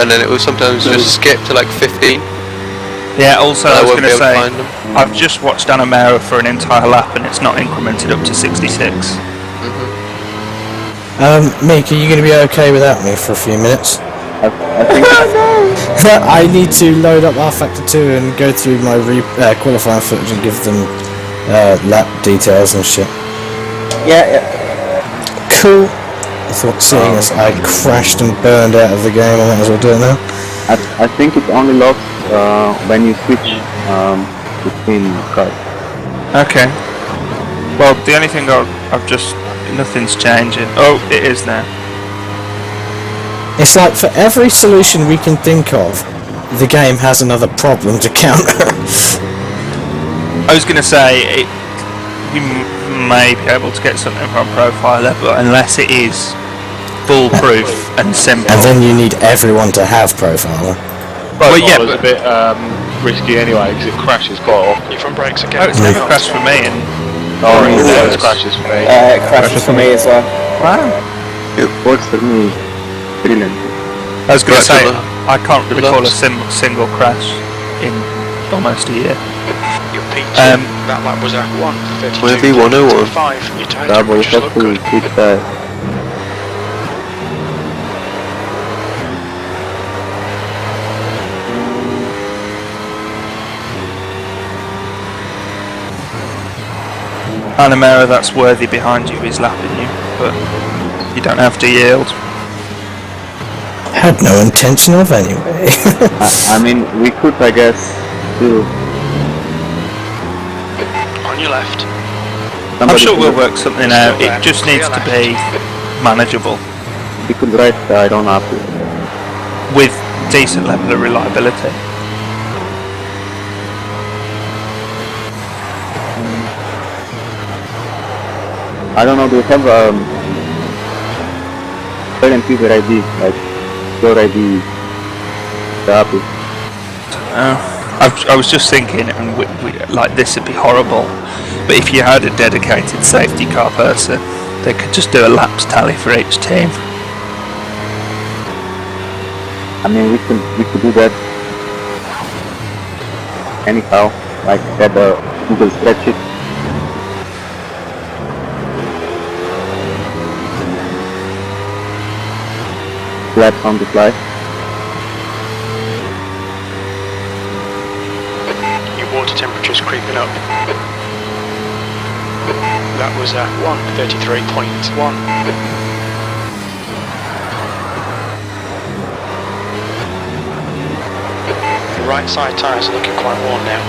and then it will sometimes just skip to like 15. Yeah, also And I was won't going be to able to say, find them. I've just watched Anamara for an entire lap and it's not incremented up to 66. Meek, are you going to be okay without me for a few minutes? I think I need to load up R Factor 2 and go through my qualifying footage and give them lap details and shit. Yeah. Cool. I thought seeing as I crashed and burned out of the game, I might as well do it now. I think it only logs when you switch between cars. Okay. Well, the only thing I've just... nothing's changing. Oh, it is now. It's like for every solution we can think of, the game has another problem to counter. I was going to say, we may be able to get something from Profiler, but unless it is foolproof and simple. And then you need everyone to have Profiler. Well, yeah, Profiler's a bit risky anyway, because it crashes quite often. Your front brakes Oh, again. it's never crashed for me, and Oh, it always crashes for me. It crashes for me as well. wow. It works for me. Brilliant. I was going to say, Correct. I can't recall a Lots. single crash in almost a year. Your P2, Um, that lap was at 1:32.5. Whatever 101. Your tyre Double, you temperatures have look to good. keep that. Anamera that's worthy behind you is lapping you, but you don't have to yield. Had no intention of anyway. I mean, we could, I guess, do. On your left. I'm sure we'll work something out. It just needs to be manageable. We could right side on up. With decent level of reliability. I don't know, do you have certain people ID, like your ID, the app? I was just thinking, and like this would be horrible, but if you had a dedicated safety car person, they could just do a laps tally for each team. I mean, we could do that anyhow, like at the Google spreadsheet. Laps on the fly. Your water temperature's creeping up. That was 133.1. The right side tyres are looking quite warm now.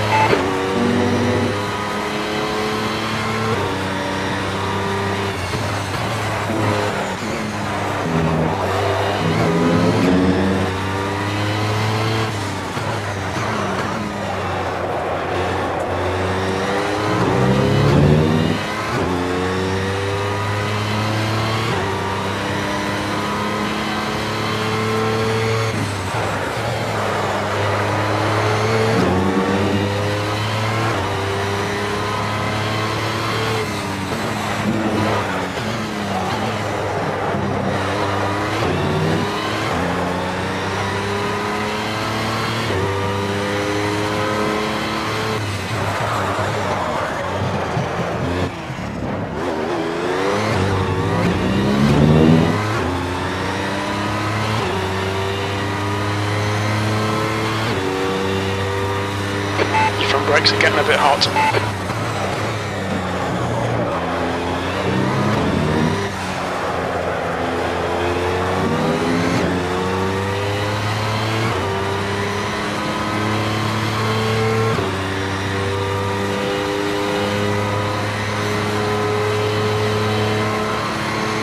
Brakes are getting a bit hot.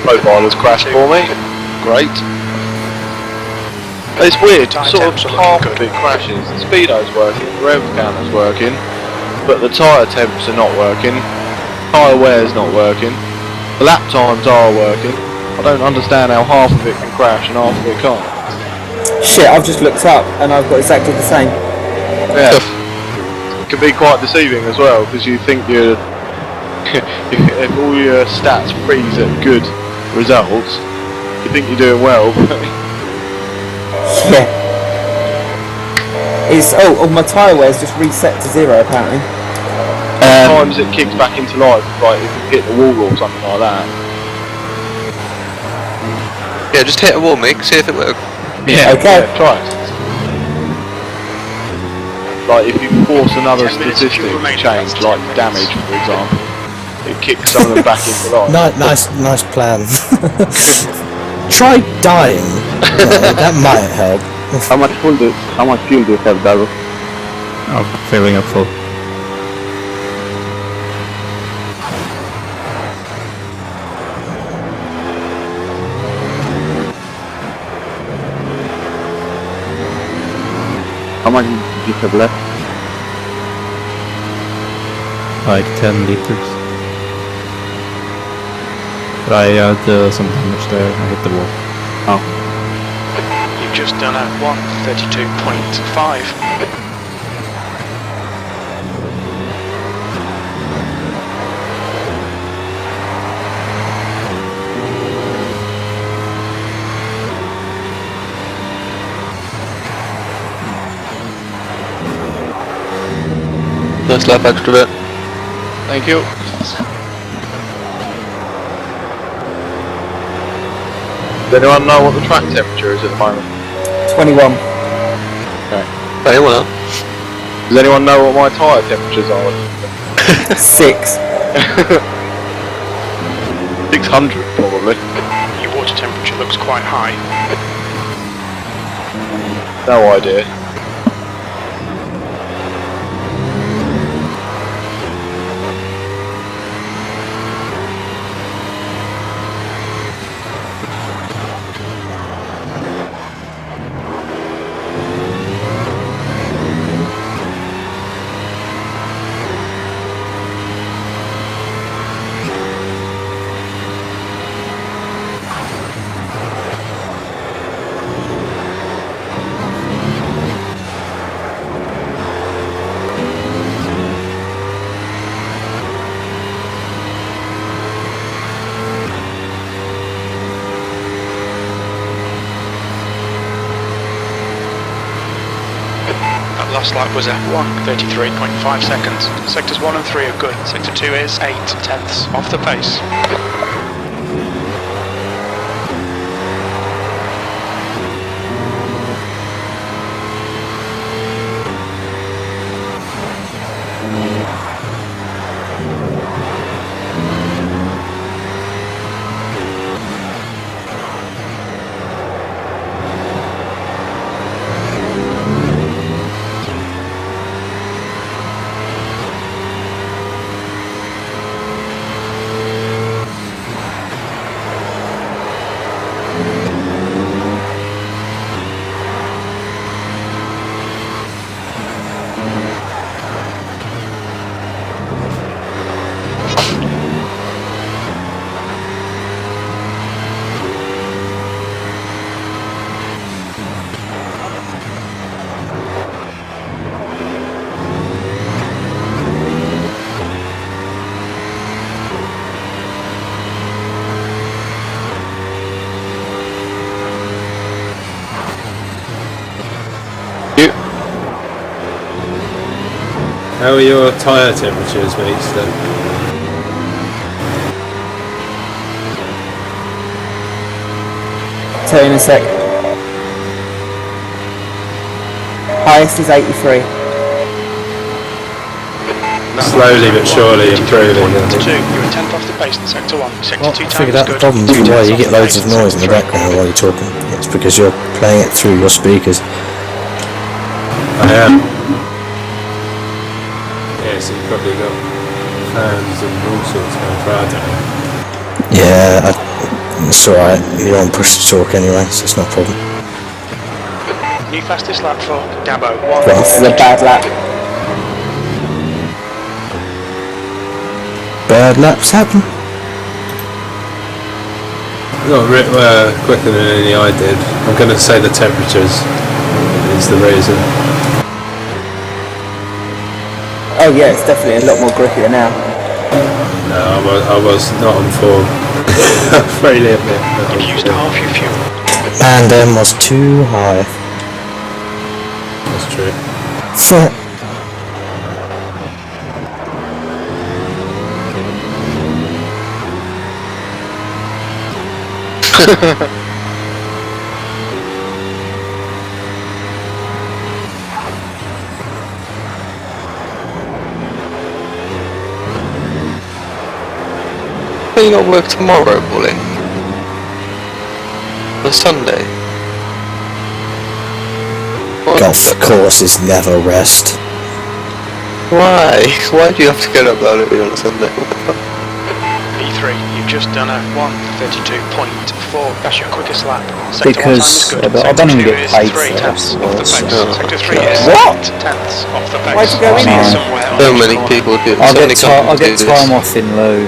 Profile has crashed for me. Great. It's weird, sort of half of it crashes. The speedo's working, the rev counter's working, but the tyre temps are not working, tyre wear's not working, the lap times are working. I don't understand how half of it can crash and half of it can't. Shit, I've just looked up and I've got exactly the same. Yeah. It can be quite deceiving as well, because you think you're if all your stats freeze at good results, you think you're doing well. Yeah. It's my tyre wear's just reset to 0 apparently. Sometimes it kicks back into life, like if you hit the wall or something like that. Yeah, just hit a wall, Mick, see if it works. Yeah, okay. Yeah, try it. Like if you force another statistic to change, like damage for example, it kicks some of them back into life. Nice plan. Try dying. That might help. How much fuel do you have, Dago? I'm filling up full. How much do you have left? Like 10 liters. But I had some damage there, I hit the wall. Oh. You've just done a 132.5. Nice lap extra bit. Thank you. Does anyone know what the track temperature is at the moment? 21. Okay. Anyone else? Does anyone know what my tyre temperatures are? 6. 600 probably. Your water temperature looks quite high. No idea. Last lap was F1, 33.5 seconds. Sectors 1 and 3 are good. Sector 2 is 8 tenths off the pace. How are your tyre temperatures, mates, then? Tell you in a sec. Highest is 83. Slowly but surely improving. You're a tenth off the pace in sector 1. Sector 2 I time figured is out the good. problem 2 why tenths you off get the loads pace of in noise in the sector background while you're talking. It's because you're playing it through your speakers. I am. Yeah, so you've probably got fans and all sorts going for, I don't know. Yeah, it's alright. You're on push to talk anyway, so it's no problem. New fastest lap for Dabo. This is a bad lap. Bad laps happen. Not quicker than any I did. I'm going to say the temperatures is the reason. Oh yeah, it's definitely a lot more grippier now. No, I was not on form. Freely admit. You've used half your fuel. And M was too high. That's true. Fuck. Will you not work tomorrow, Bully? On Sunday? What? Golf courses never rest. Why? Why do you have to get up that early on a Sunday? P3, you've just done a 1:32.4. That's your quickest lap. Because I don't even get paid for it. Sector 3 is What? 8 tenths off the pace. Why'd you go in here? So many people do. I so many get companies do time this. off in lieu,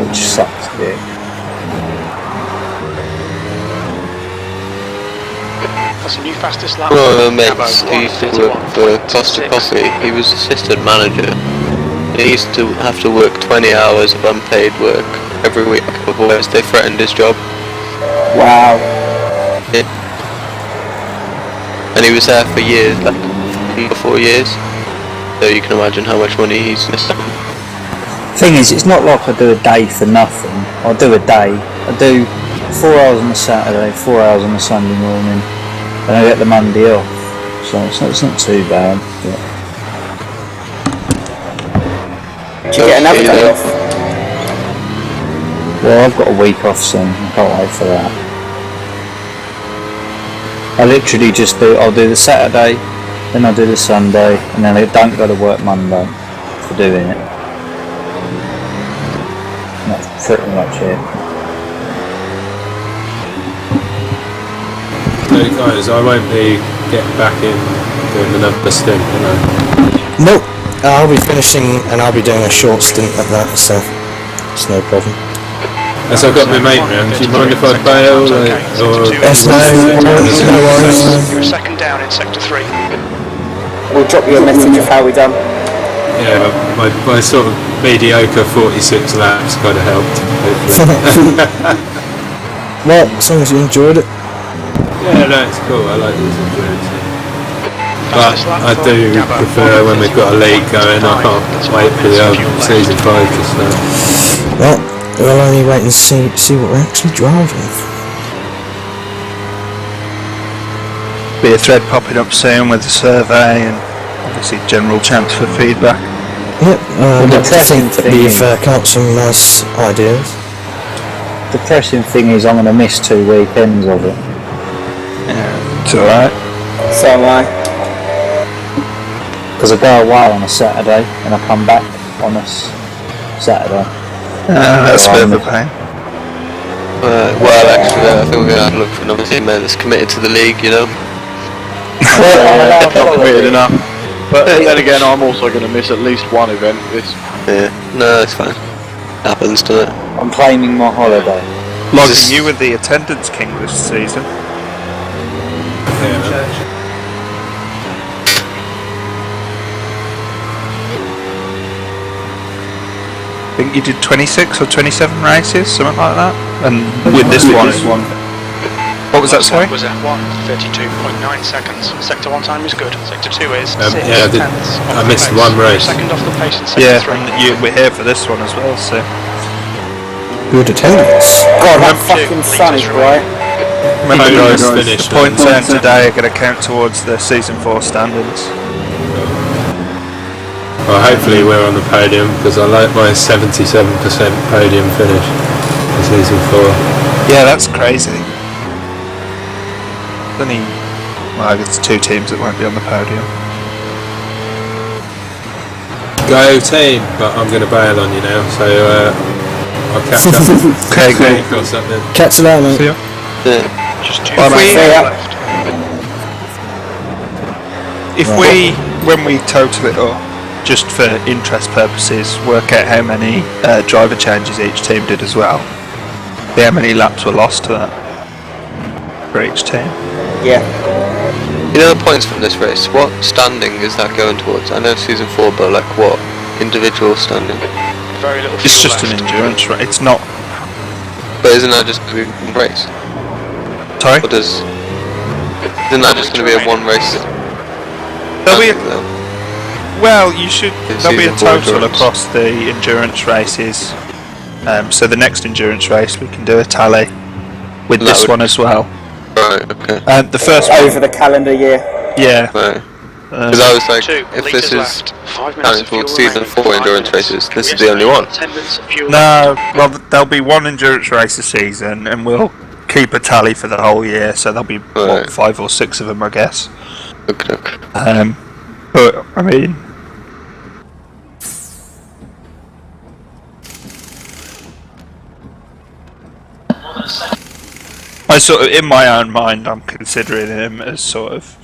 which sucks a bit. That's a new fastest lap. One of my mates who used to work for Costa Coffee, he was assistant manager. He used to have to work 20 hours of unpaid work every week, otherwise they threatened his job. Wow. Yeah. And he was there for years, like 4 years. So you can imagine how much money he's missed out. Thing is, it's not like I do a day for nothing. I do a day. I do 4 hours on a Saturday, 4 hours on a Sunday morning, and I get the Monday off. So it's not too bad. But Did you get another day off? Well, I've got a week off soon. I can't wait for that. I literally I'll do the Saturday, then I'll do the Sunday, and then I don't go to work Monday for doing it. And that's pretty much it. So guys, I won't be getting back in doing another stint, you know. Nope. I'll be finishing and I'll be doing a short stint at that, so it's no problem. As I've got my mate round, do you mind if I bail? Yes, no worries. You're a second down in sector 3. We'll drop you a message of how we done. Yeah, my sort of mediocre 46 laps kind of helped. Well, as long as you enjoyed it. Yeah, no, it's cool. I like these endurance. But I do prefer when we've got a league going. I can't wait for the season 5 to start. Well, we'll only wait and see what we're actually driving. Be a thread popping up soon with the survey and obviously general chance for feedback. Yep, I think that we've come up with some nice ideas. The depressing thing is I'm going to miss 2 weekends of it. Yeah, it's alright. So am I. Because I go away on a Saturday and I come back on a Saturday. That's a bit of a pain. Well, actually, I think we're going to have to look for another teammate that's committed to the league, you know. Not committed enough. But then again, I'm also going to miss at least one event. Yeah, no, it's fine. Happens, doesn't it? I'm claiming my holiday. Logging, you were the attendance king this season. I think you did 26 or 27 races, something like that. And with this one, what was that, sorry? Was F1, 32.9 seconds. Sector 1 time is good. Sector 2 is 6 yeah, tenths. I missed one race. Second off the pace in sector 3. And we're here for this one as well, so. Good attendance. God, that fucking sun is bright. Remember guys, the finished. points earned today are going to count towards the season 4 standards. Well, hopefully we're on the podium, because I like my 77% podium finish for season 4. Yeah, that's crazy. Only, well, it's 2 teams that won't be on the podium. Go team, but I'm going to bail on you now, so I'll catch up. Okay, great. Catch you later, mate. See ya. Yeah. Just 2 If we, when we total it up, just for interest purposes, work out how many driver changes each team did as well. How many laps were lost to that for each team? Yeah. You know the points from this race, what standing is that going towards? I know season 4, but like what individual standing? Very little It's just an endurance race, it's not... But isn't that just going to be one race? Sorry? Or isn't that just going to be a one race? There'll be well, there'll be a total endurance across the endurance races. So the next endurance race we can do a tally with this one as well. Right, okay. The first over the calendar year. Yeah. Right. Because I was like, if this is counting towards season 4 endurance races, this is the only one. No, well, there'll be one endurance race a season, and we'll keep a tally for the whole year. So there'll be what, 5 or 6 of them, I guess. Okay. But I mean, I sort of, in my own mind, I'm considering them as sort of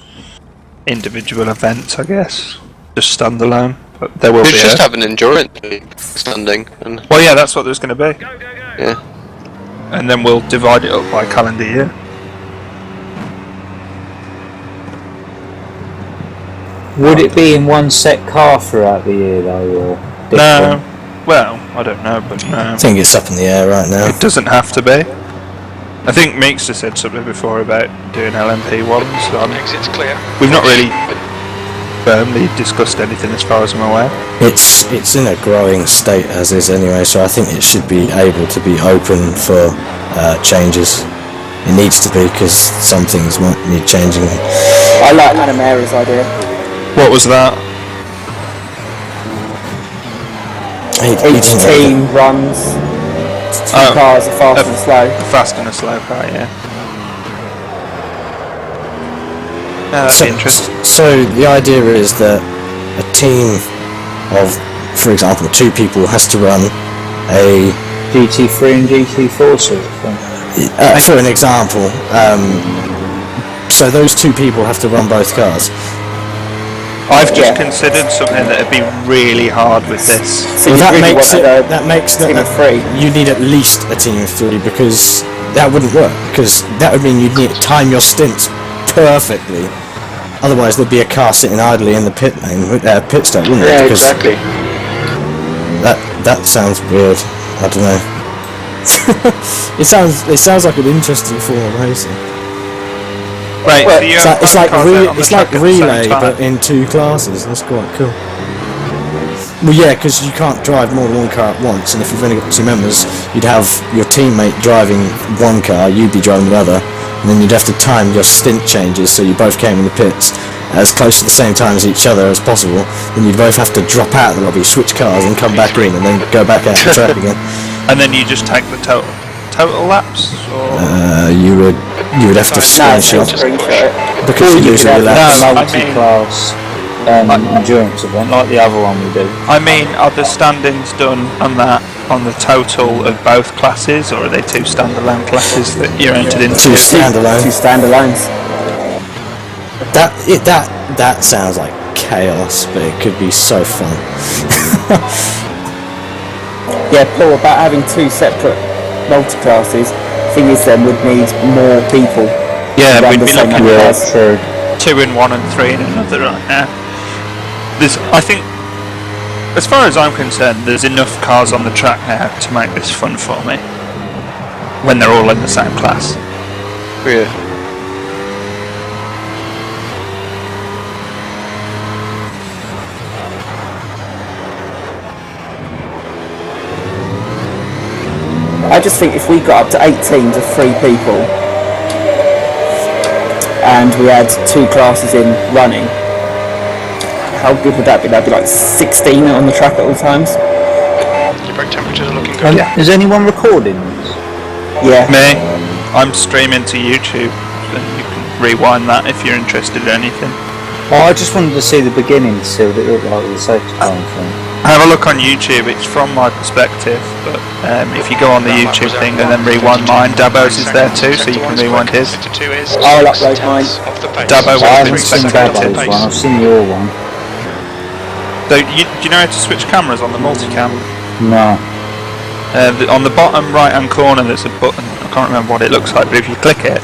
individual events, I guess, just standalone. But there will be just have an endurance league standing. And well, yeah, that's what there's going to be. Yeah. And then we'll divide it up by calendar year. Would it be in one set car throughout the year though, or different? No. Well, I don't know, but no. I think it's up in the air right now. It doesn't have to be. I think Meekster said something before about doing LMP ones. Exit's clear. We've not really firmly discussed anything as far as I'm aware. It's in a growing state as is anyway, so I think it should be able to be open for changes. It needs to be, because some things might need changing. I like Anamera's idea. What was that? Each team runs Two cars, a fast and a slow. A fast and a slow car, yeah. That'd be interesting. So the idea is that a team of, for example, 2 people has to run a GT3 and GT4 sort of thing. for an example. So those 2 people have to run both cars. I've just considered something that would be really hard with this. So Well, you that makes team of 3. you need at least a team of 3 because that wouldn't work, because that would mean you'd need to time your stints perfectly. Otherwise, there'd be a car sitting idly in the pit stop, wouldn't it? Yeah, Because exactly. That sounds weird. I don't know. it sounds like an interesting form of racing. Right, Well, so you it's like relay, but in 2 classes. That's quite cool. Well, yeah, because you can't drive more than 1 car at once, and if you've only got 2 members, you'd have your teammate driving 1 car, you'd be driving the other, and then you'd have to time your stint changes so you both came in the pits as close to the same time as each other as possible. Then you'd both have to drop out of the lobby, switch cars, and come back in, and then go back out the track again. And then you just take the total laps, or You would have to screenshot because you lose your laps. Multi-class endurance event like the other one we do. I mean, are the standings done on the total of both classes, or are they 2 standalone classes that you're entered into? 2 standalone. 2 standalones. That sounds like chaos, but it could be so fun. Yeah, Paul, about having 2 separate multi-classes, thing is then would need more people. Yeah, we'd be looking at true. 2 in one and 3 in another right now. I think, as far as I'm concerned, there's enough cars on the track now to make this fun for me. When they're all in the same class. Yeah. I just think if we got up to 8 teams of 3 people and we had 2 classes in running, how good would that be? That'd be like 16 on the track at all times. Your brake temperatures are looking good. Is anyone recording this? Yeah. Me, I'm streaming to YouTube, and you can rewind that if you're interested in anything. Oh, I just wanted to see the beginning to see what it looked like with the safety car thing. Have a look on YouTube, it's from my perspective, but if you go on the YouTube thing and then rewind mine, Dabo's is there too, so you can rewind his. I'll upload mine. Dabo will have been spectated. I've seen your one. So do you know how to switch cameras on the multicam? No. On the bottom right hand corner there's a button, I can't remember what it looks like, but if you click it,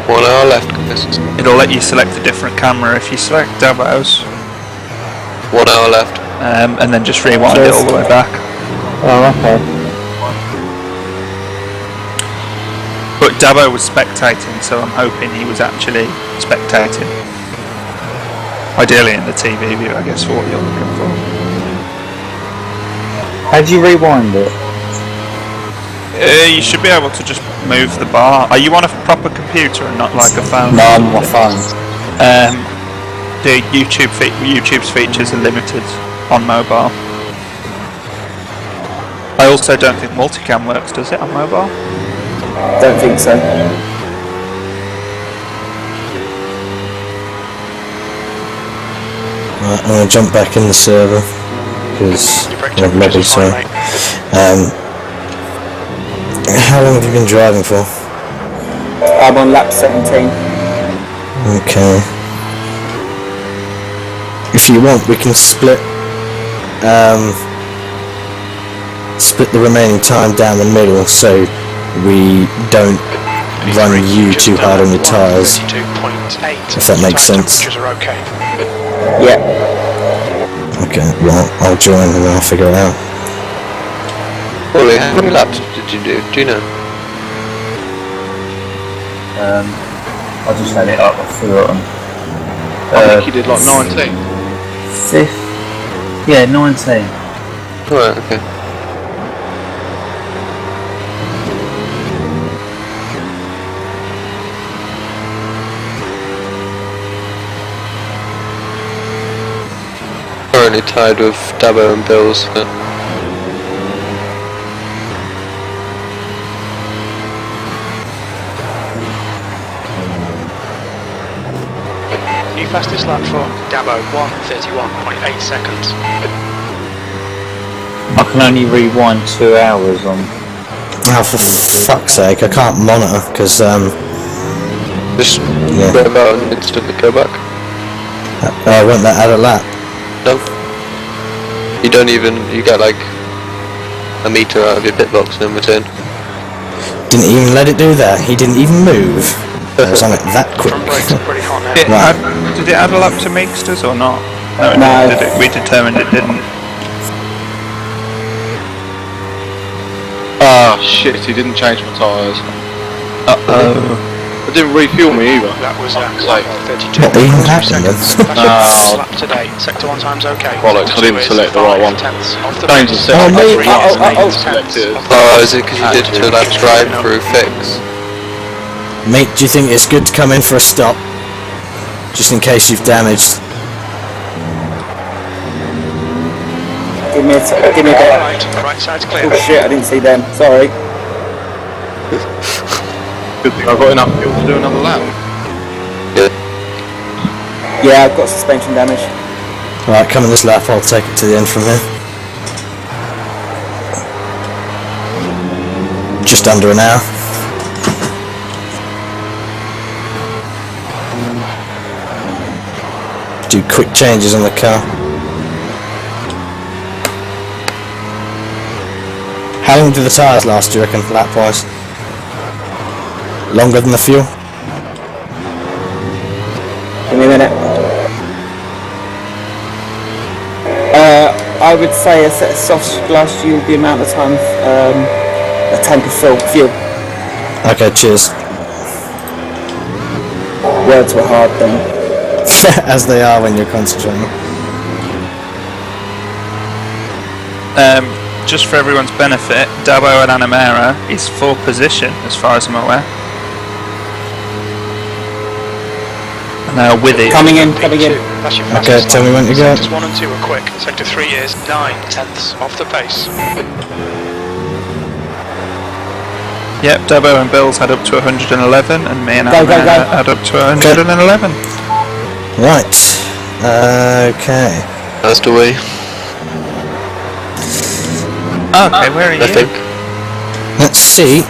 1 hour left. it'll let you select a different camera. If you select Dabo's, 1 hour left. and then just rewind it all the way back. Oh, okay. But Dabo was spectating, so I'm hoping he was actually spectating. Ideally in the TV view, I guess, for what you're looking for. How do you rewind it? You should be able to just move the bar. Are you on a proper computer and not like a phone? No, I'm on my phone. The YouTube's features are limited on mobile. I also don't think multicam works, does it, on mobile? Don't think so. Right, I'm going to jump back in the server because I've lobbied, sorry. How long have you been driving for? I'm on lap 17. Okay. If you want, we can split the remaining time down the middle so we don't run you too hard on your tyres. If that makes sense. Yeah. Okay, well, I'll join and I'll figure it out. Ollie, how many laps did you do? Do you know? I just had it up, I threw it on. I think you did like 19. 5th? Yeah, 19. Alright, okay. Currently tied with Dabo and Bills. New fastest lap for Dabo, 1:31.8 seconds. I can only rewind 2 hours on. Oh, for fuck's sake, I can't monitor, because, Just yeah. grab out and instantly go back. Won't that add a lap? No. You don't even, you get like a meter out of your pit box and then return. Didn't even let it do that, he didn't even move. I was on it that quick. Front brakes are pretty hot now. Did it add a lap to Meeksters or not? No, No. we determined it didn't. Ah, shit, he didn't change my tyres. It didn't refuel me either. That was Like, 32. What even happened then? That's your fastest lap today. Sector 1 time's okay. Bollocks, I didn't select the right one. Change the Oh, second. me. Selected. Oh, is it because you did 2 laps drive through fix? Mate, do you think it's good to come in for a stop? Just in case you've damaged. Give me a bit. Right side's clear. Oh shit, I didn't see them. Sorry. Good thing I got enough fuel to do another lap. Yeah, I've got suspension damage. Right, coming this lap, I'll take it to the end from here. Just under an hour. Do quick changes on the car. How long do the tyres last, do you reckon, lap-wise? Longer than the fuel? Give me a minute. I would say a set of soft glass fuel the amount of time a tank of fuel. Okay, cheers. Words were hard then. As they are when you're concentrating. Just for everyone's benefit, Dabo and Anamera is 4th position, as far as I'm aware. And they are with it. Coming in. That's your Okay, fastest tell me when to go. Sectors 1 and 2 are quick. Sector 3 is 9/10 off the pace. Yep, Dabo and Bills had up to 111, and me and Go, go, Anamera go. had up to 111. Right. Okay. That's the way, Okay, where are you? I think. Let's see.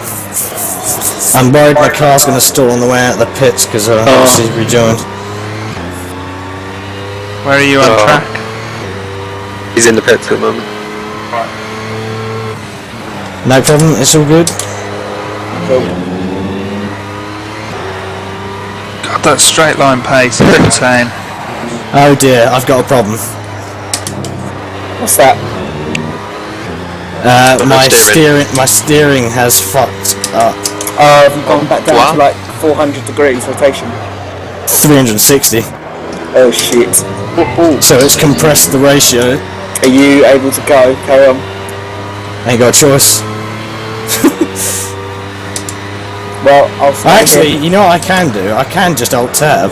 I'm worried my car's going to stall on the way out of the pits because I obviously rejoined. Where are you on Oh. track? He's in the pits at the moment. No problem, it's all good. God, that straight line pace is insane. Oh dear, I've got a problem. What's that? My steering has fucked up. Oh, have you gone back down to like 400 degrees rotation? 360. Oh shit. So it's compressed the ratio. Are you able to go? Carry on. Ain't got a choice. Well, I'll stand Actually, here. you know what I can do? I can just alt tab.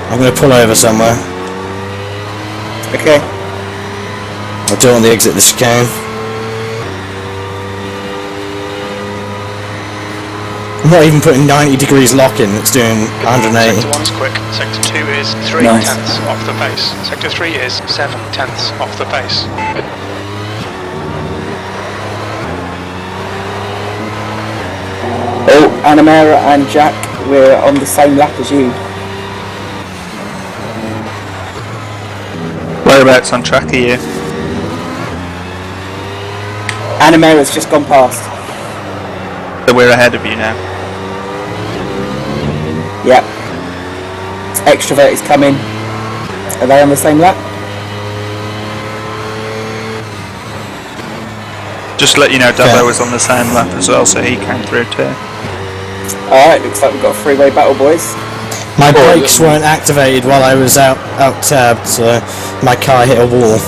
I'm going to pull over somewhere. Okay. I'll do it on the exit of the chicane. I'm not even putting 90 degrees lock in, it's doing 180. Sector 1 is quick. Sector 2 is 3/10 off the pace. Sector 3 is 7/10 off the pace. Oh, Anamera and Jack, we're on the same lap as you. Whereabouts on track are you? Anamera's just gone past. So we're ahead of you now. Yep. Extrovert is coming. Are they on the same lap? Just to let you know, Dabo was on the same lap as well, so he came through too. Alright, looks like we've got a three-way battle, boys. My brakes weren't activated while I was out tabbed, so my car hit a wall.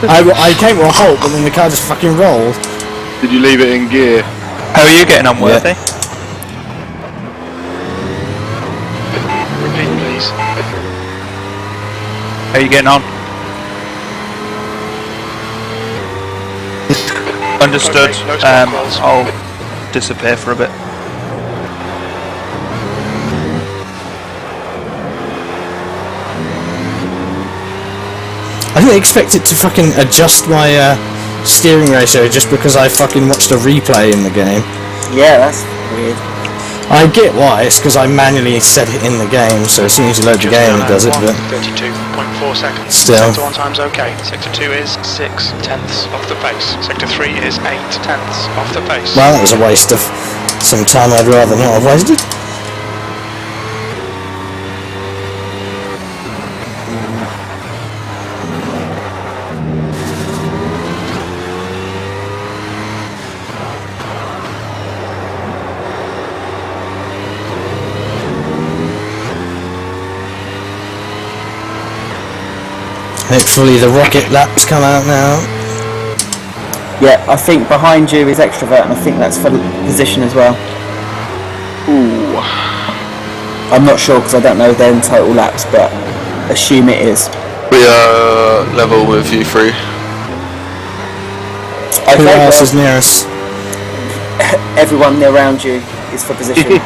I came to a halt, but then the car just fucking rolled. Did you leave it in gear? How are you getting on, Worthy? Repeat, please. How are you getting on? Understood. Okay, no spot calls. disappear for a bit. I didn't expect it to fucking adjust my steering ratio just because I fucking watched a replay in the game. Yeah, that's weird. I get why, it's because I manually set it in the game, so as soon as you load the game it does it, but 32.4 seconds. Still. Sector 1 time's okay. Sector 2 is 6 tenths off the pace. Sector 3 is 8 tenths off the pace. well, that was a waste of some time I'd rather not have wasted. Hopefully the rocket laps come out now. Yeah, I think behind you is extrovert, and I think that's for position as well. Ooh. I'm not sure because I don't know their total laps, but assume it is. We are level with you three. Who Okay, else well, is near us? everyone around you is for position.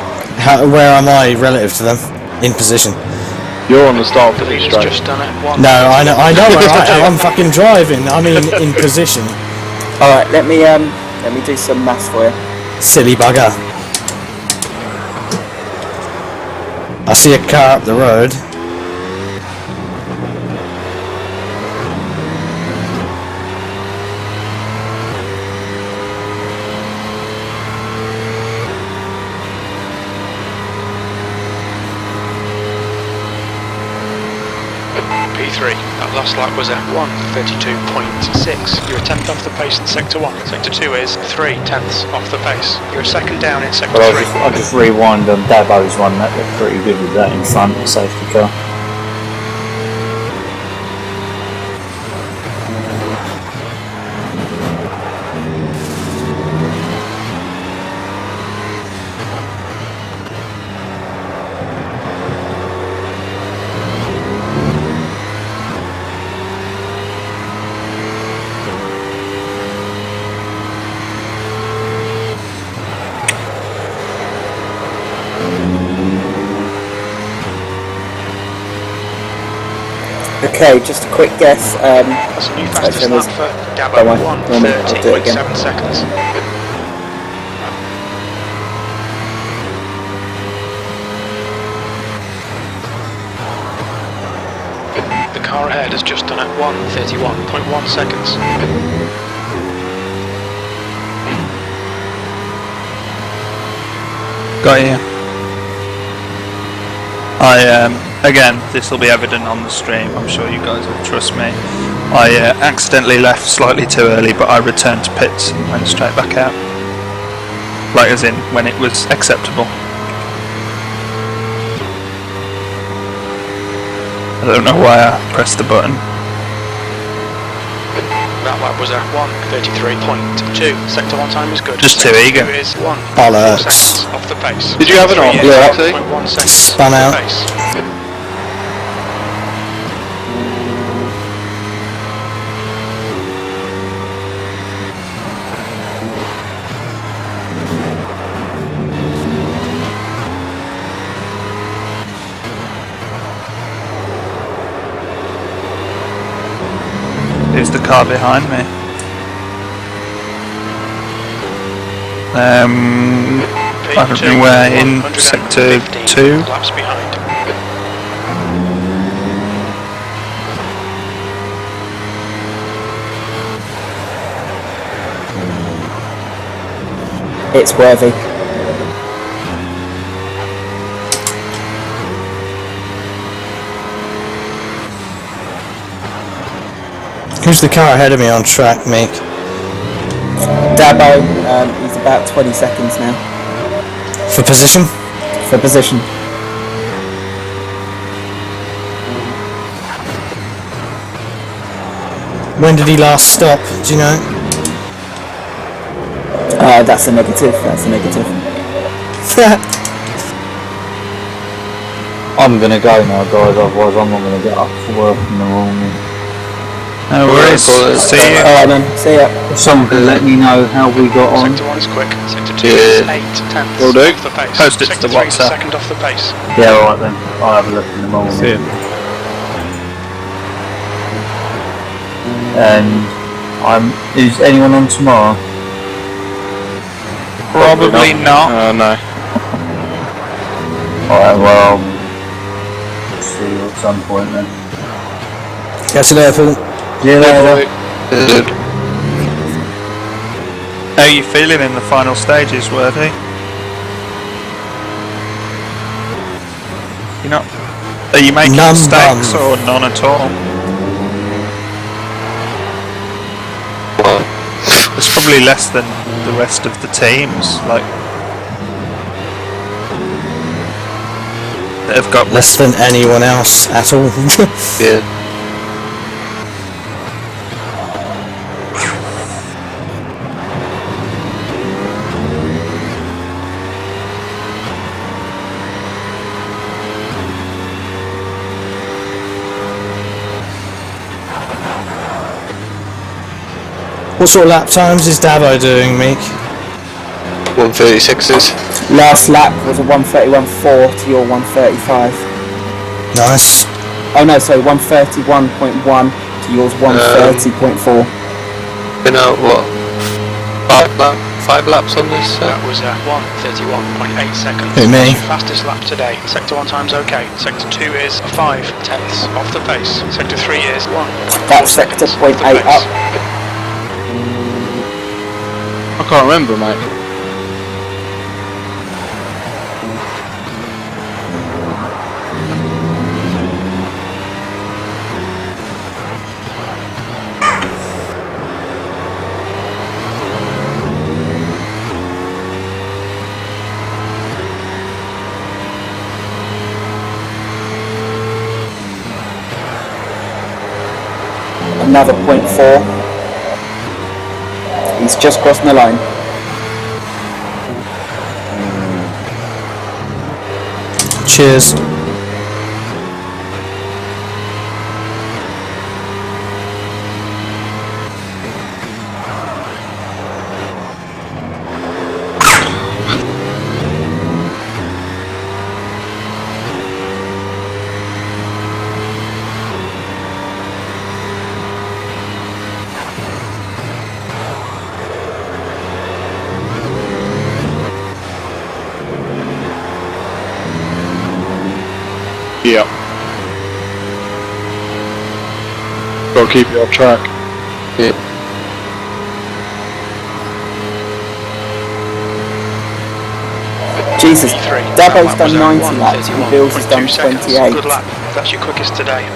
Where am I relative to them? In position. You're on the start The finish leader's straight. just done it. 1. No, I know where I am. I'm fucking driving. I mean, in position. All right, let me do some maths for you. Silly bugger. I see a car up the road. P3, that last lap was at 1:32.6. You're a tenth off the pace in Sector 1. Sector 2 is 3 tenths off the pace. You're a second down in Sector But 3. I just rewind on Dabo's one, that looked pretty good with that in front, the safety car. Okay, just a quick guess. That's a new fastest lap for Dabo, Don't worry, I'll do it again. 1:30.7 seconds. The car ahead has just done at 1:31.1 seconds. Got you. Again, this will be evident on the stream, I'm sure you guys will trust me. I accidentally left slightly too early, but I returned to pits and went straight back out. Like as in, when it was acceptable. I don't know why I pressed the button. That lap was at 1:33.2. Sector 1 time is good. Just too Sector eager. 2 is 1 Bollocks. seconds off the pace. Did you have it on? Sector 3 is Yeah. 1.1 seconds Spun off out. the pace. Who's the car behind me? I don't know where, in Sector 2? Laps behind. It's worthy. Who's the car ahead of me on track, mate? Dabo, he's about 20 seconds now For position? for position. When did he last stop? Do you know? That's a negative. That's a negative. I'm gonna go now, guys, otherwise I'm not gonna get up for work in the morning. No worries. See you. Alright then, see ya. If someone could let me know how we got on. Sector 1 is quick. Sector 2 is 8 tenths Will do. off the pace. Post it to Sector the 3 is WhatsApp. second off the pace. Yeah, alright then. I'll have a look in the morning. See ya. And is anyone on tomorrow? Probably not. No. Alright, well, see you at some point then. Catch you there, Paul. See you later. How are you feeling in the final stages, Worthy? You not? Are you making mistakes or none at all? It's probably less than the rest of the teams, like that have got Less than anyone else at all. Yeah. What sort of lap times is Dabo doing, Meek? 136s. Last lap was a 131.4 to your 135. Nice. Oh no, sorry, 131.1 to yours 130.4. Been out what? 5 laps on this? That was 131.8 seconds. Who, me? That's your fastest lap today. Sector 1 time's okay. Sector 2 is 5 tenths off the pace. Sector 3 is 1.4 That's sector seconds off the 0.8 pace. up. I can't remember, mate. Another 0.4. He's just crossing the line. Cheers. Yeah. Gotta keep it on track. Yeah. Jesus, Dabo's done 90 laps and Bills has done 1:31.2 28. Good lap. That's your quickest today.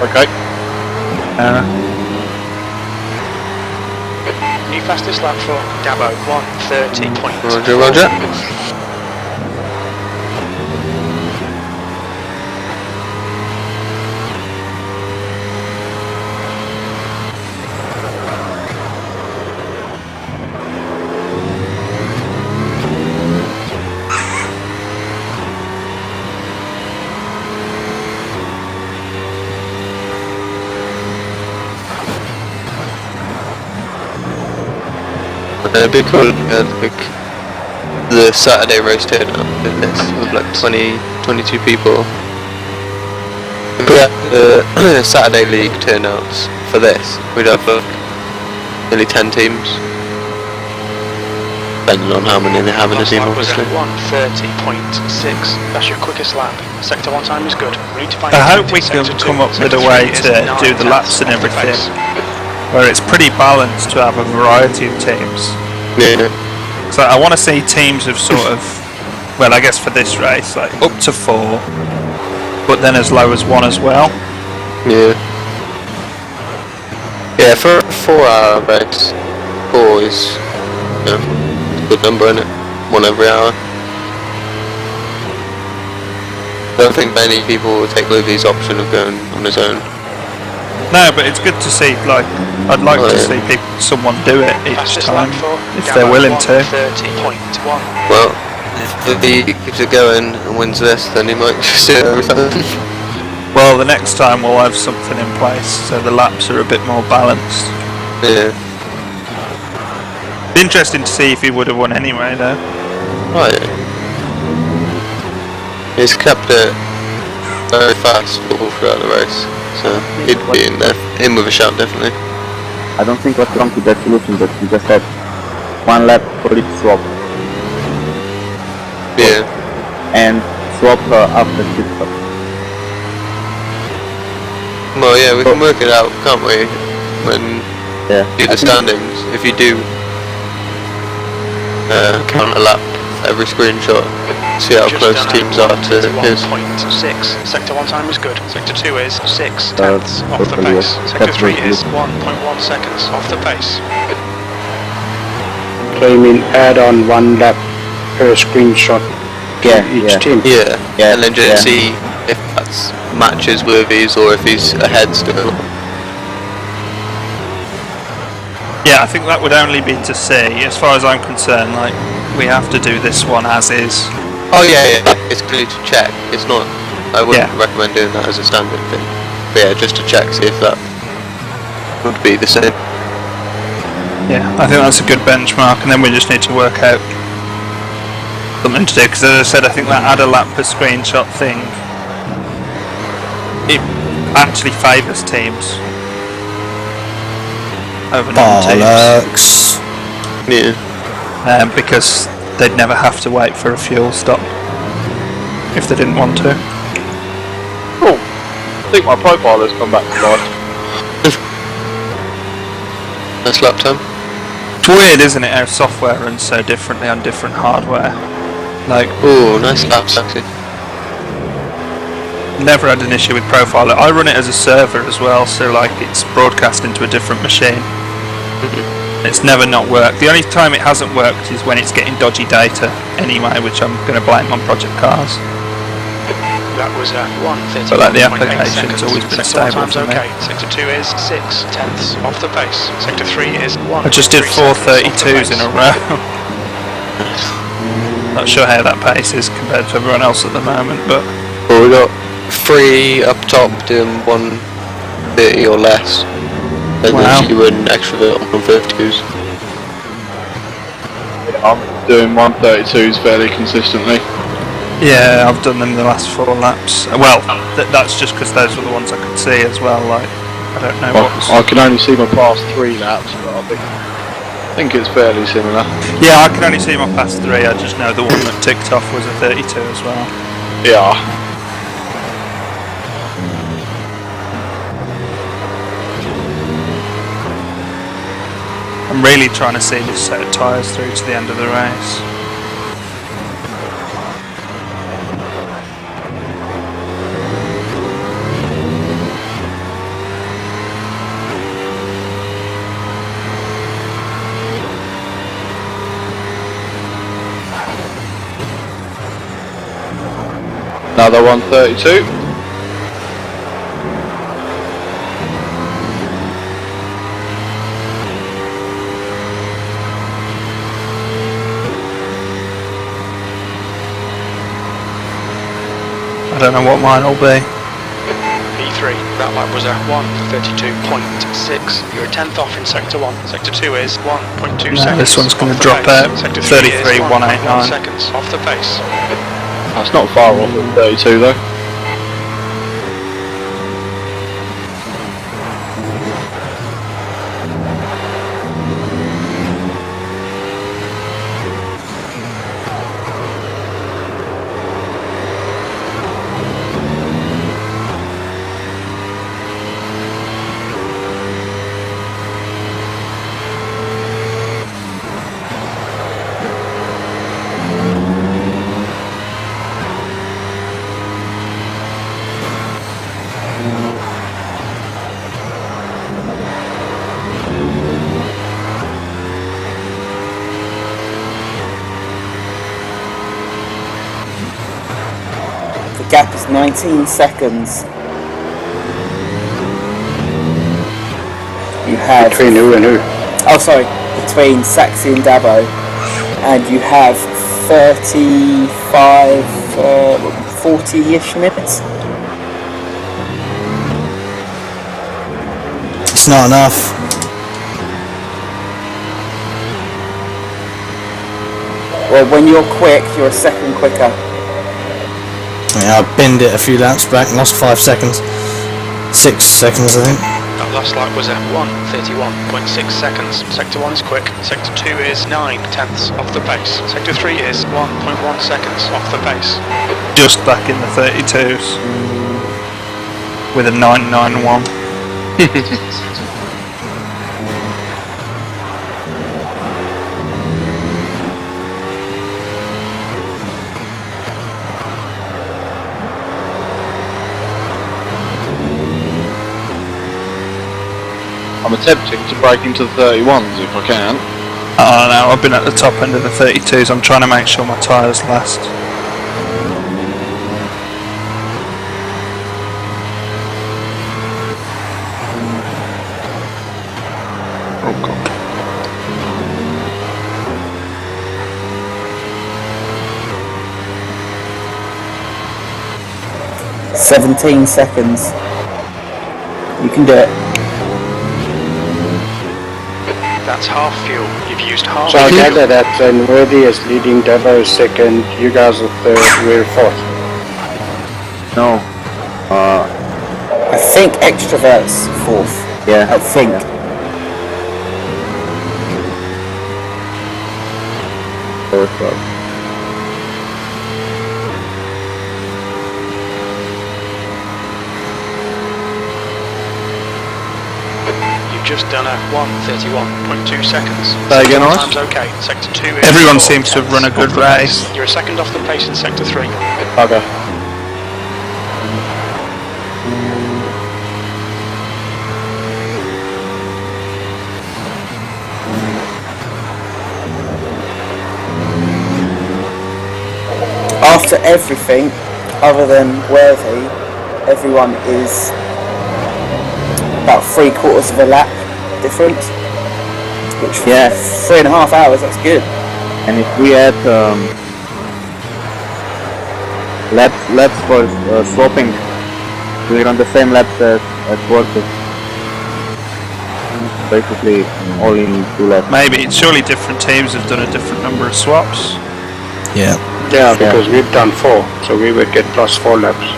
Okay. New fastest lap for Dabo, 1:30.4. Roger. It'd be cool like the Saturday race turnout in this with like 22 people. If we had the Saturday league turnouts for this, we'd have nearly 10 teams. Depending on how many they have in a team, obviously. 1:30.6. That's your quickest lap. Sector 1 time is good. We need to find I hope we can come up with a way to do the laps and everything where it's pretty balanced to have a variety of teams. Yeah. So I want to see teams of sort of, well, I guess for this race, like up to 4, but then as low as 1 as well. Yeah. Yeah, for a 4-hour race, 4 is a good number, isn't it? 1 every hour. I don't think many people will take Luvy's option of going on his own. No, but it's good to see, like, I'd like to see someone do it each time, if they're willing to. 30.1. Well, if he keeps it going and wins this, then he might just do it every time. Well, the next time we'll have something in place, so the laps are a bit more balanced. Yeah. Interesting to see if he would have won anyway, though. Oh yeah. He's kept it very fast all throughout the race, so he'd be in with a shout, definitely. I don't think what's wrong with that solution, but you just had 1 lap for each swap. Yeah. And swap after pit stop. Well, yeah, we can work it out, can't we? When do the standings. If you do count a lap every screenshot, see how close teams are to his. 1.6. Sector 1 time is good. Sector 2 is 6 tenths off the pace. Sector 3 is 1.1 seconds off the pace. Came in add on 1 lap per screenshot each team. Yeah, and then just see if that's matches with his or if he's ahead still. Yeah, I think that would only be to see, as far as I'm concerned, like, we have to do this one as is. Oh yeah, it's good to check. It's not, I wouldn't recommend doing that as a standard thing. But yeah, just to check, see if that would be the same. Yeah, I think that's a good benchmark, and then we just need to work out something to do, because as I said, I think that add a lap per screenshot thing, it actually favours teams over non-teams. Yeah. Because they'd never have to wait for a fuel stop if they didn't want to. Cool. I think my profile has come back to life. Nice lap time. It's weird, isn't it, how software runs so differently on different hardware. Like, ooh, nice laps actually. Never had an issue with Profiler. I run it as a server as well, so like it's broadcast into a different machine. It's never not worked. The only time it hasn't worked is when it's getting dodgy data anyway, which I'm going to blame on Project Cars. That was 1:30. But like the application's always been stable for me. Okay. Sector 2 is 6 tenths off the pace. Sector 3 is 1. I just did 4:32s in a row. Not sure how that pace is compared to everyone else at the moment, but... Well, we got 3 up top doing 1:30 or less. And then you an extra bit on 1:32s. I'm doing 1:32s fairly consistently. Yeah, I've done them the last 4 laps. Well, that's just because those were the ones I could see as well. Like, I don't know what's... I can only see my past 3 laps, but I think it's fairly similar. Yeah, I can only see my past 3. I just know the one that ticked off was a 32 as well. Yeah. I'm really trying to see this set of tyres through to the end of the race. Another 1:32. I don't know what mine will be. P3, that lap was a 1:32.6. You're a tenth off in Sector 1. Sector 2 is 1.2 seconds. This one's going to drop pace. out. Sector 3 is 33.189 seconds off the pace. That's not far off at 32 though. 19 seconds. You have... Between who and who? Oh, sorry. Between Saxy and Dabo. And you have 35, 40-ish minutes. It's not enough. Well, when you're quick, you're a second quicker. Yeah, I binned it a few laps back, lost 5 seconds. 6 seconds, I think. That last lap was at 1:31.6 seconds. Sector 1 is quick. Sector 2 is 9 tenths off the pace. Sector 3 is 1.1 seconds off the pace. Just back in the 32s. With a 991. I'm attempting to break into the 31s if I can. Oh no, I've been at the top end of the 32s. I'm trying to make sure my tyres last. Oh god. 17 seconds. You can do it. That's half fuel. You've used half So I fuel. gather that Worthy is leading, Devo is second, you guys are third, we're fourth. No. I think Extrovert's fourth. Yeah. I think. Fourth, well. You've just done a 1:31.2 seconds. Say again, Ice? Time's okay. Sector 2 is... Everyone 4 seems to have run a tenths good off the race. pace. You're a second off the pace in Sector 3. Okay. After everything, other than Worthy, everyone is about 3/4 of a lap difference. Which, Yeah. 3.5 hours, that's good. And if we add laps for swapping, we're on the same laps as Worthy. Basically, all in 2 laps. Maybe, surely different teams have done a different number of swaps. Yeah. Yeah, because we've done 4, so we would get plus 4 laps.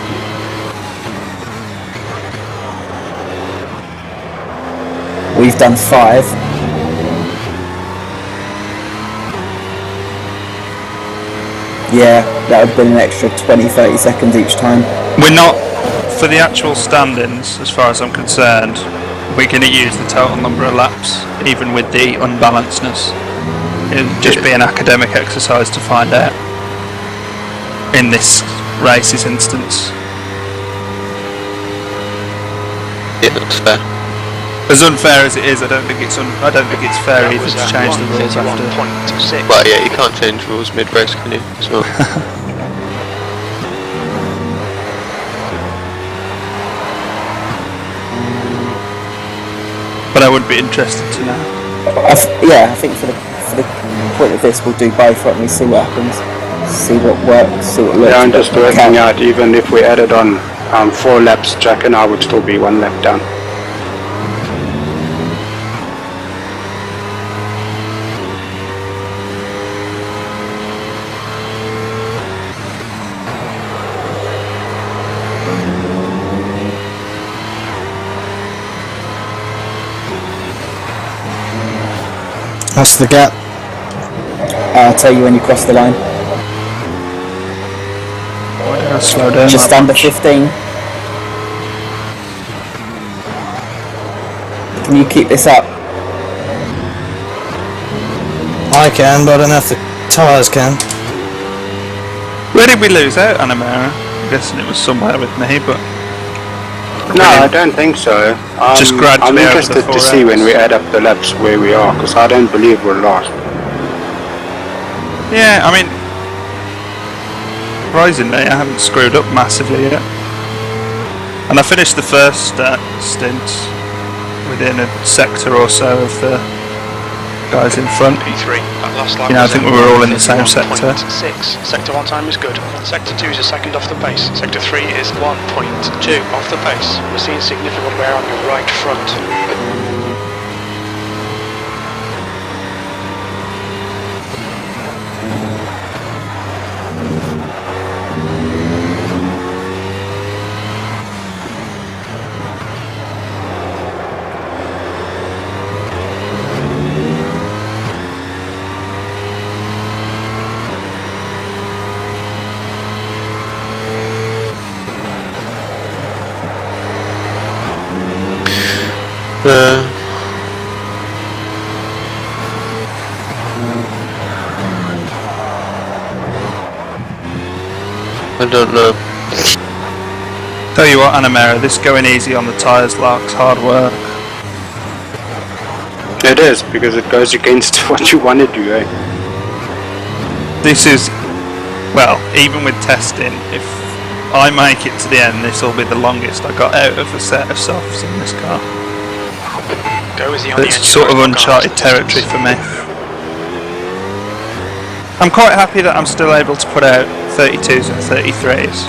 We've done 5. Yeah, that would have been an extra 20-30 seconds each time. We're not, for the actual standings, as far as I'm concerned, we're going to use the total number of laps, even with the unbalancedness. It'll just be an academic exercise to find out. In this race's instance. Yeah, that's fair. As unfair as it is, I don't think it's fair That either was to at change the rules after. 1:31.6. Well, yeah, you can't change rules mid-race, can you? So, But I would be interested to know. I think for the point of this, we'll do both, won't we? See what happens. See what works, see what looks. Yeah, I'm just working out, even if we added on 4 laps, Jack and I would still be 1 lap down. That's the gap. I'll tell you when you cross the line. Slow down. Just under 15. Can you keep this up? I can, but I don't know if the tyres can. Where did we lose out, Anamara? I'm guessing it was somewhere with me, but... No, I don't think so. Just I'm gradually over the interested 4 to see when hours. we add up the laps where we are, because I don't believe we're lost. Yeah, I mean... surprisingly, I haven't screwed up massively yet. And I finished the first stint within a sector or so of the guys in front. P3, that last lap I think we were all in the same 1.6. sector. Sector 1 time is good. Sector 2 is a second off the pace. Sector 3 is 1.2 off the pace. We're seeing significant wear on your right front. I don't know. Tell you what, Anamera, this going easy on the tyres, Lark's hard work. It is, because it goes against what you want to do, eh? This is, well, even with testing, if I make it to the end, this will be the longest I got out of a set of softs in this car. Go easy on the It's edge sort of right uncharted territory for me. I'm quite happy that I'm still able to put out 32s and 33s.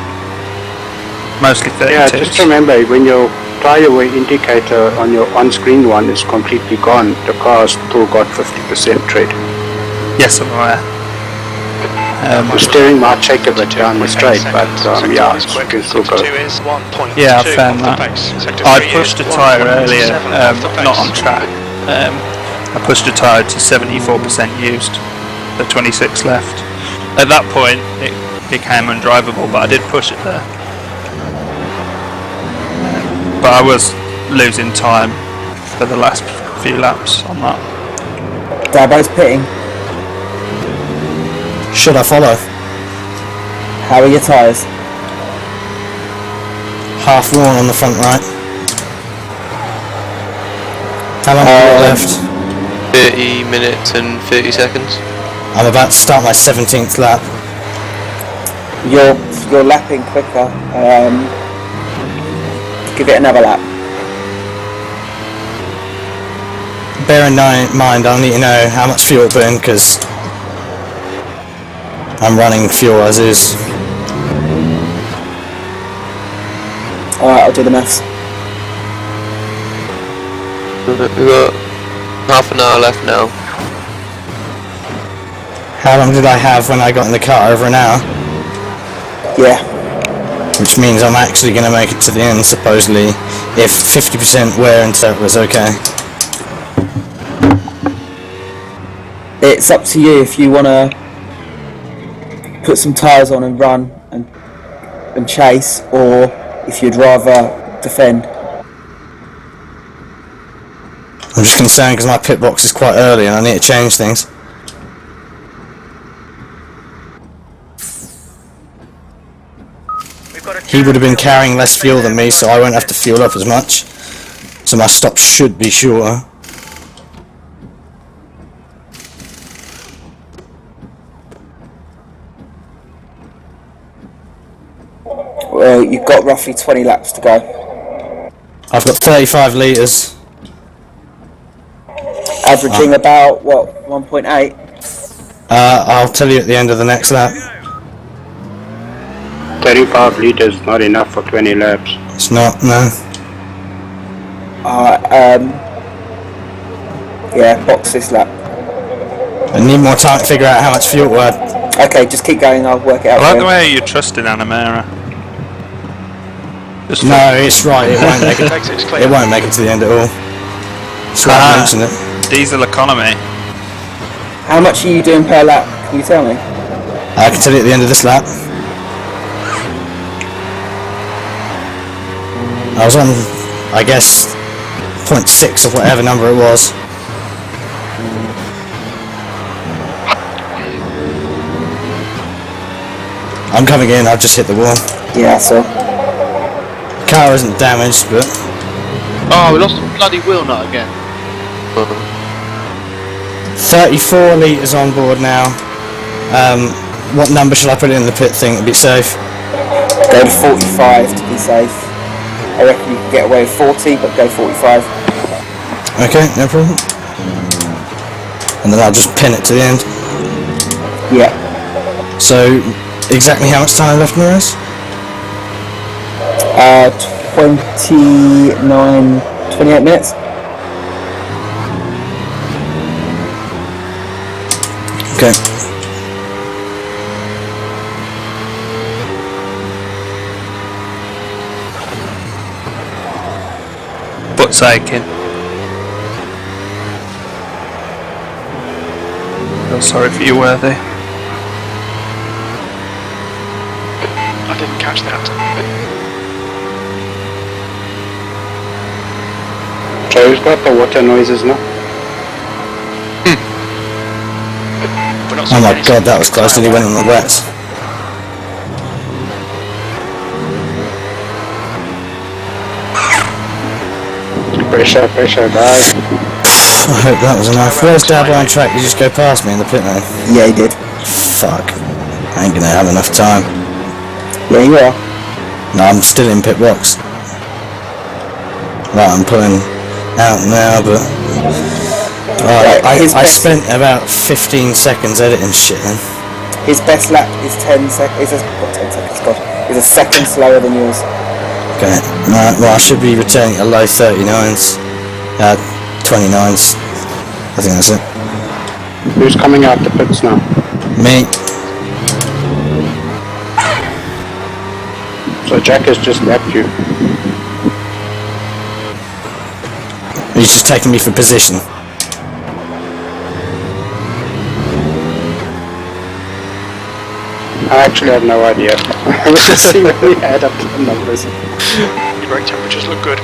Mostly 32s. Yeah, just remember, when your tyre wear indicator on your on-screen one is completely gone, the car's still got 50% tread. Yes, I'm aware. The steering might take a bit down the straight, but yeah, you can still go. Yeah, I found that. I pushed a tyre earlier, not on track. I pushed a tyre to 74% used, the 26 left. At that point, it became undrivable, but I did push it there. But I was losing time for the last few laps on that. Dabo's pitting. Should I follow? How are your tyres? Half worn on the front right. How long have you got left? 30 minutes and 30 seconds. I'm about to start my 17th lap. You're lapping quicker. Give it another lap. Bear in mind, I'll need to know how much fuel to put in, because I'm running fuel as is. Alright, I'll do the maths. We've got half an hour left now. How long did I have when I got in the car? Over an hour? Yeah. Which means I'm actually going to make it to the end, supposedly, if 50% wear and tear was okay. It's up to you if you want to put some tyres on and run and chase, or if you'd rather defend. I'm just concerned because my pit box is quite early and I need to change things. He would have been carrying less fuel than me, so I won't have to fuel up as much. So my stop should be shorter. Well, you've got roughly 20 laps to go. I've got 35 litres. Averaging about, what, 1.8? I'll tell you at the end of the next lap. 35 litres not enough for 20 laps. It's not, no. Yeah, box this lap. I need more time to figure out how much fuel to add. Okay, just keep going, I'll work it out. I like the way you're trusting Anamera. No, it's right, it won't make it. It won't make it to the end at all. That's why I mentioned it. Diesel economy. How much are you doing per lap? Can you tell me? I can tell you at the end of this lap. I was on, I guess, 0.6 or whatever number it was. I'm coming in, I've just hit the wall. Yeah, so. Car isn't damaged, but... Oh, we lost a bloody wheel nut again. 34 litres on board now. what number shall I put in the pit thing to be safe? Go to 45 to be safe. I reckon you can get away with 40, but go 45. Okay, no problem. And then I'll just pin it to the end. Yeah. So, exactly how much time left in the race? 28 minutes. Okay. Butt's aching. Feel sorry for you, Worthy. I didn't catch that. Joe's got the water noises now. Oh my god, that was close, and he went on the wets. Pressure, guys. I hope that was enough. Where's Dabble on track? You just go past me in the pit lane? Yeah, he did. Fuck. I ain't gonna have enough time. Yeah, you are. No, I'm still in pit box. Right, I'm pulling out now, but... I spent about 15 seconds editing shit then. His best lap is 10 seconds. What 10 seconds? God, is a second slower than yours. Okay, right, well I should be returning a low 39s. 29s. I think that's it. Who's coming out the pits now? Me. So Jack has just left you. He's just taking me for position. I actually have no idea. I was just seeing when we add up the numbers. Your brake temperatures look good.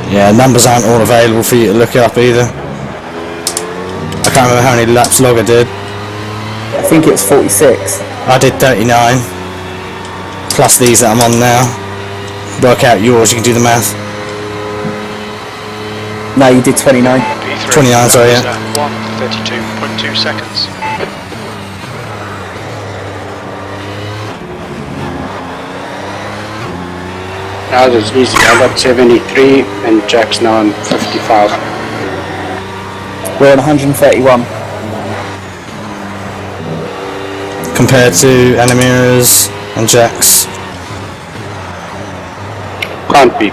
Yeah, numbers aren't all available for you to look up either. I can't remember how many laps Logger did. I think it was 46. I did 39. Plus these that I'm on now. Work out yours, you can do the math. No, you did 29. 29, sorry, yeah. 1:32.2 seconds. Now it's easy. I got 73 and Jack's now on 55. We're on 131. Compared to Anamira's and Jack's. Can't be.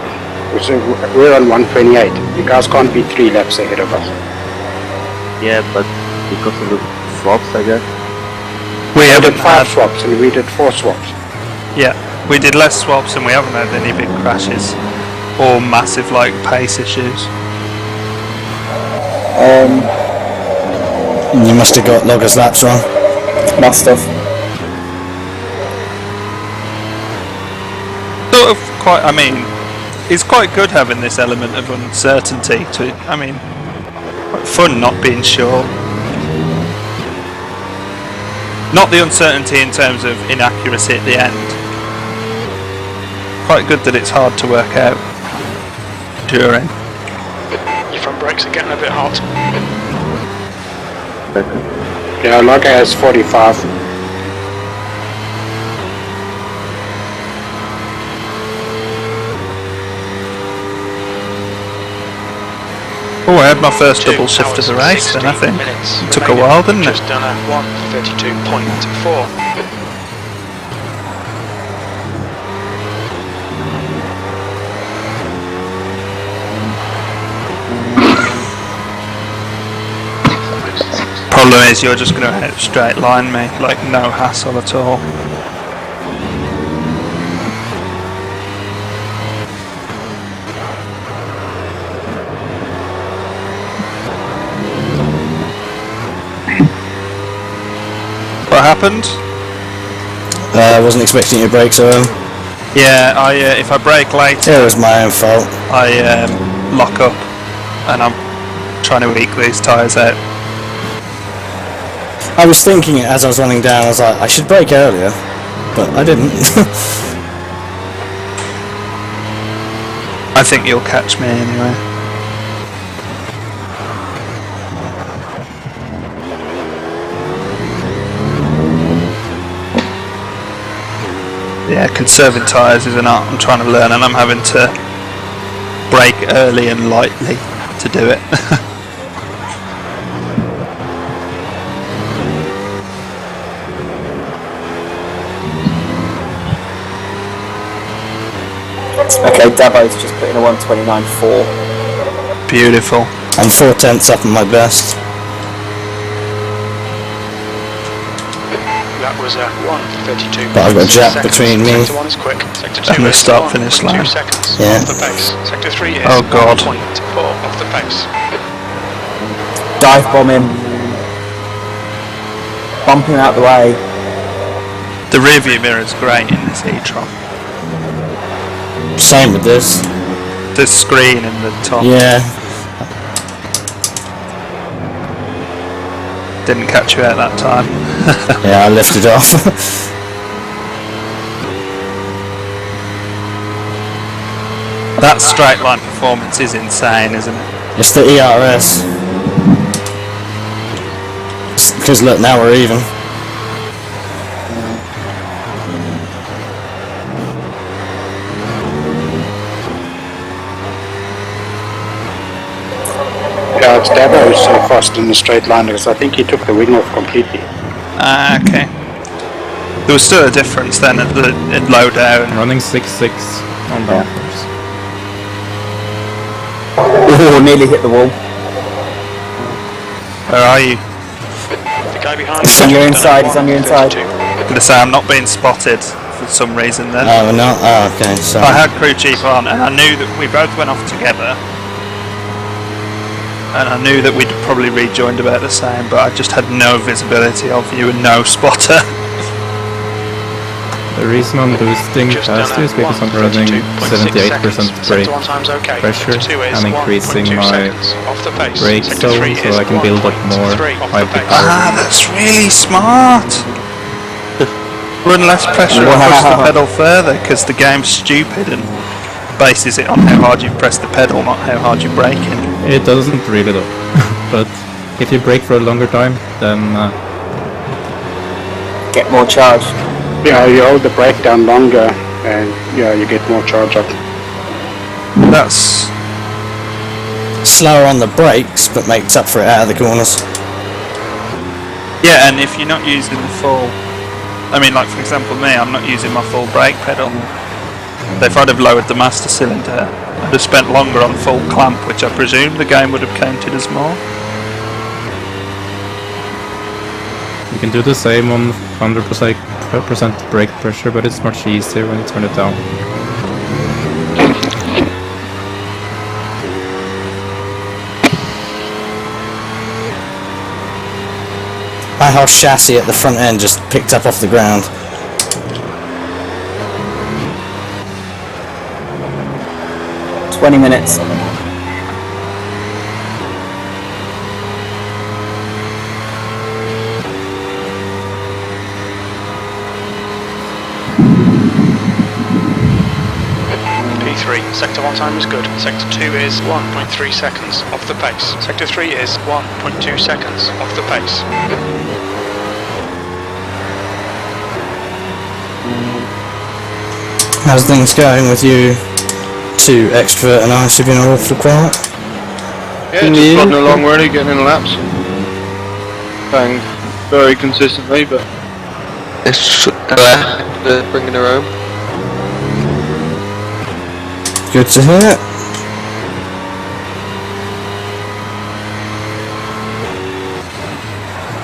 We're on 128. You guys can't be 3 laps ahead of us. Yeah, but because of the swaps, I guess. We did haven't 5 swaps and we did 4 swaps. Yeah, we did less swaps and we haven't had any big crashes or massive like pace issues. You must have got Logger's laps wrong. Must have. Sort of quite, I mean, it's quite good having this element of uncertainty to, I mean, quite fun not being sure. Not the uncertainty in terms of inaccuracy at the end. Quite good that it's hard to work out during. Your front brakes are getting a bit hot. Yeah, Logger has 45. Oh, I had my first double shift of the race then, I think. It took a while, didn't it? Just done a 1:32.4. Problem is you're just going to hit straight line me, like no hassle at all. What happened? I wasn't expecting you to brake so early. Yeah, if I brake later, It was my own fault. I lock up, and I'm trying to eke these tyres out. I was thinking it as I was running down, I was like, I should brake earlier, but I didn't. I think you'll catch me anyway. Yeah, conserving tyres is an art I'm trying to learn, and I'm having to brake early and lightly to do it. Okay, Dabo's just put in a 1:29.4. Beautiful. I'm 4/10 up on my best. That was 1:32. But I've got a gap between me. Sector 1 is quick. Sector 2 And the is start finish 1.2 line. seconds Yeah. off the pace. Sector 3 is Oh, God. 1.4 off the pace. Dive bomb him. Bump him out the way. The rear view mirror is great in this e-tron. Same with this. The screen in the top. Yeah. Didn't catch you out that time. Yeah, I lifted off. That straight line performance is insane, isn't it? It's the ERS. Because look, now we're even. Yeah, it's Dabo who's so fast in the straight line because I think he took the wing off completely. Ah, okay. There was still a difference then at low down. Running 6.6 on bumpers. Oh, nearly hit the wall. Where are you? The guy behind He's on your inside, he's on your inside. I'm gonna say I'm not being spotted for some reason then. Oh, we're not? Oh, okay, sorry. I had crew chief on and I knew that we both went off together. And I knew that we'd probably rejoined about the same, but I just had no visibility of you and no spotter. The reason I'm boosting faster is because I'm running 78% brake pressure and increasing my brake zone so I can build up more hybrid power. Ah, that's really smart! Run less pressure and push the pedal further because the game's stupid and bases it on how hard you press the pedal, not how hard you're braking. It doesn't really though, but if you brake for a longer time, then Get more charge. Yeah, you hold the brake down longer and yeah, you get more charge up. That's Slower on the brakes, but makes up for it out of the corners. yeah, and if you're not using the full, I mean, like for example me, I'm not using my full brake pedal. If I'd have lowered the master cylinder, I'd have spent longer on full clamp, which I presume the game would have counted as more. you can do the same on 100% brake pressure, but it's much easier when you turn it down. My whole chassis at the front end just picked up off the ground. "20 minutes. P3, sector 1 time is good. Sector 2 is 1.3 seconds off the pace. Sector 3 is 1.2 seconds off the pace. How's things going with you two, Extrovert and Ice? Have been awful quiet? Yeah, just plodding along really, getting in laps. Bang very consistently, but It's bringing her home. Good to hear.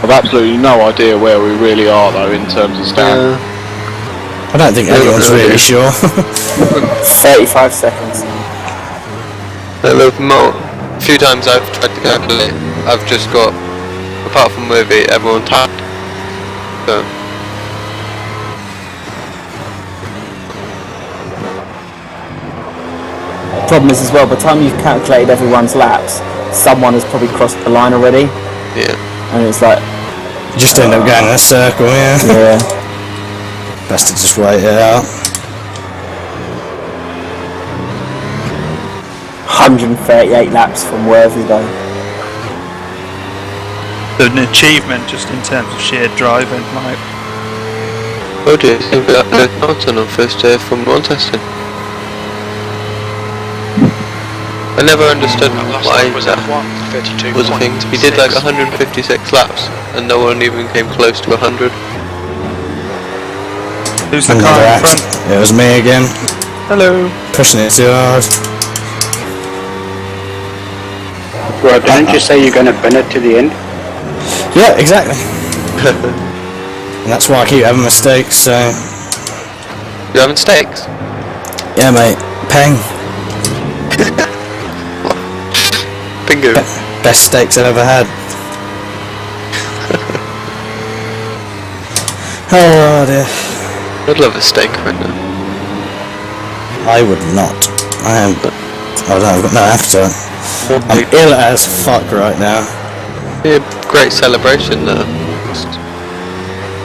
I've absolutely no idea where we really are though in terms of stand. I don't think anyone's really sure. 35 seconds. A few times I've tried to calculate, I've just got, apart from movie, everyone tapped. So, Problem is as well, by the time you've calculated everyone's laps, someone has probably crossed the line already, yeah. and it's like, You just end up going in a circle, yeah. yeah. Best to just wait it out. 138 laps from Worthy though. An achievement just in terms of sheer driving, like Oh dear, I think we got the Norton on first day of Formula 1 testing. I never understood why that was a thing. He did like 156 laps and no one even came close to 100. Who's the car in front? It was me again. Hello. Pushing it too hard. Well, didn't you say you're going to bin it to the end? Yeah, exactly. And that's why I keep having mistakes, so... You having steaks? Yeah, mate. Peng. Bingo. Best steaks I've ever had. Oh dear. I'd love a steak right now. I would not. I am... Oh no, I've got no appetite. I'm ill as fuck right now. Yeah, great celebration though.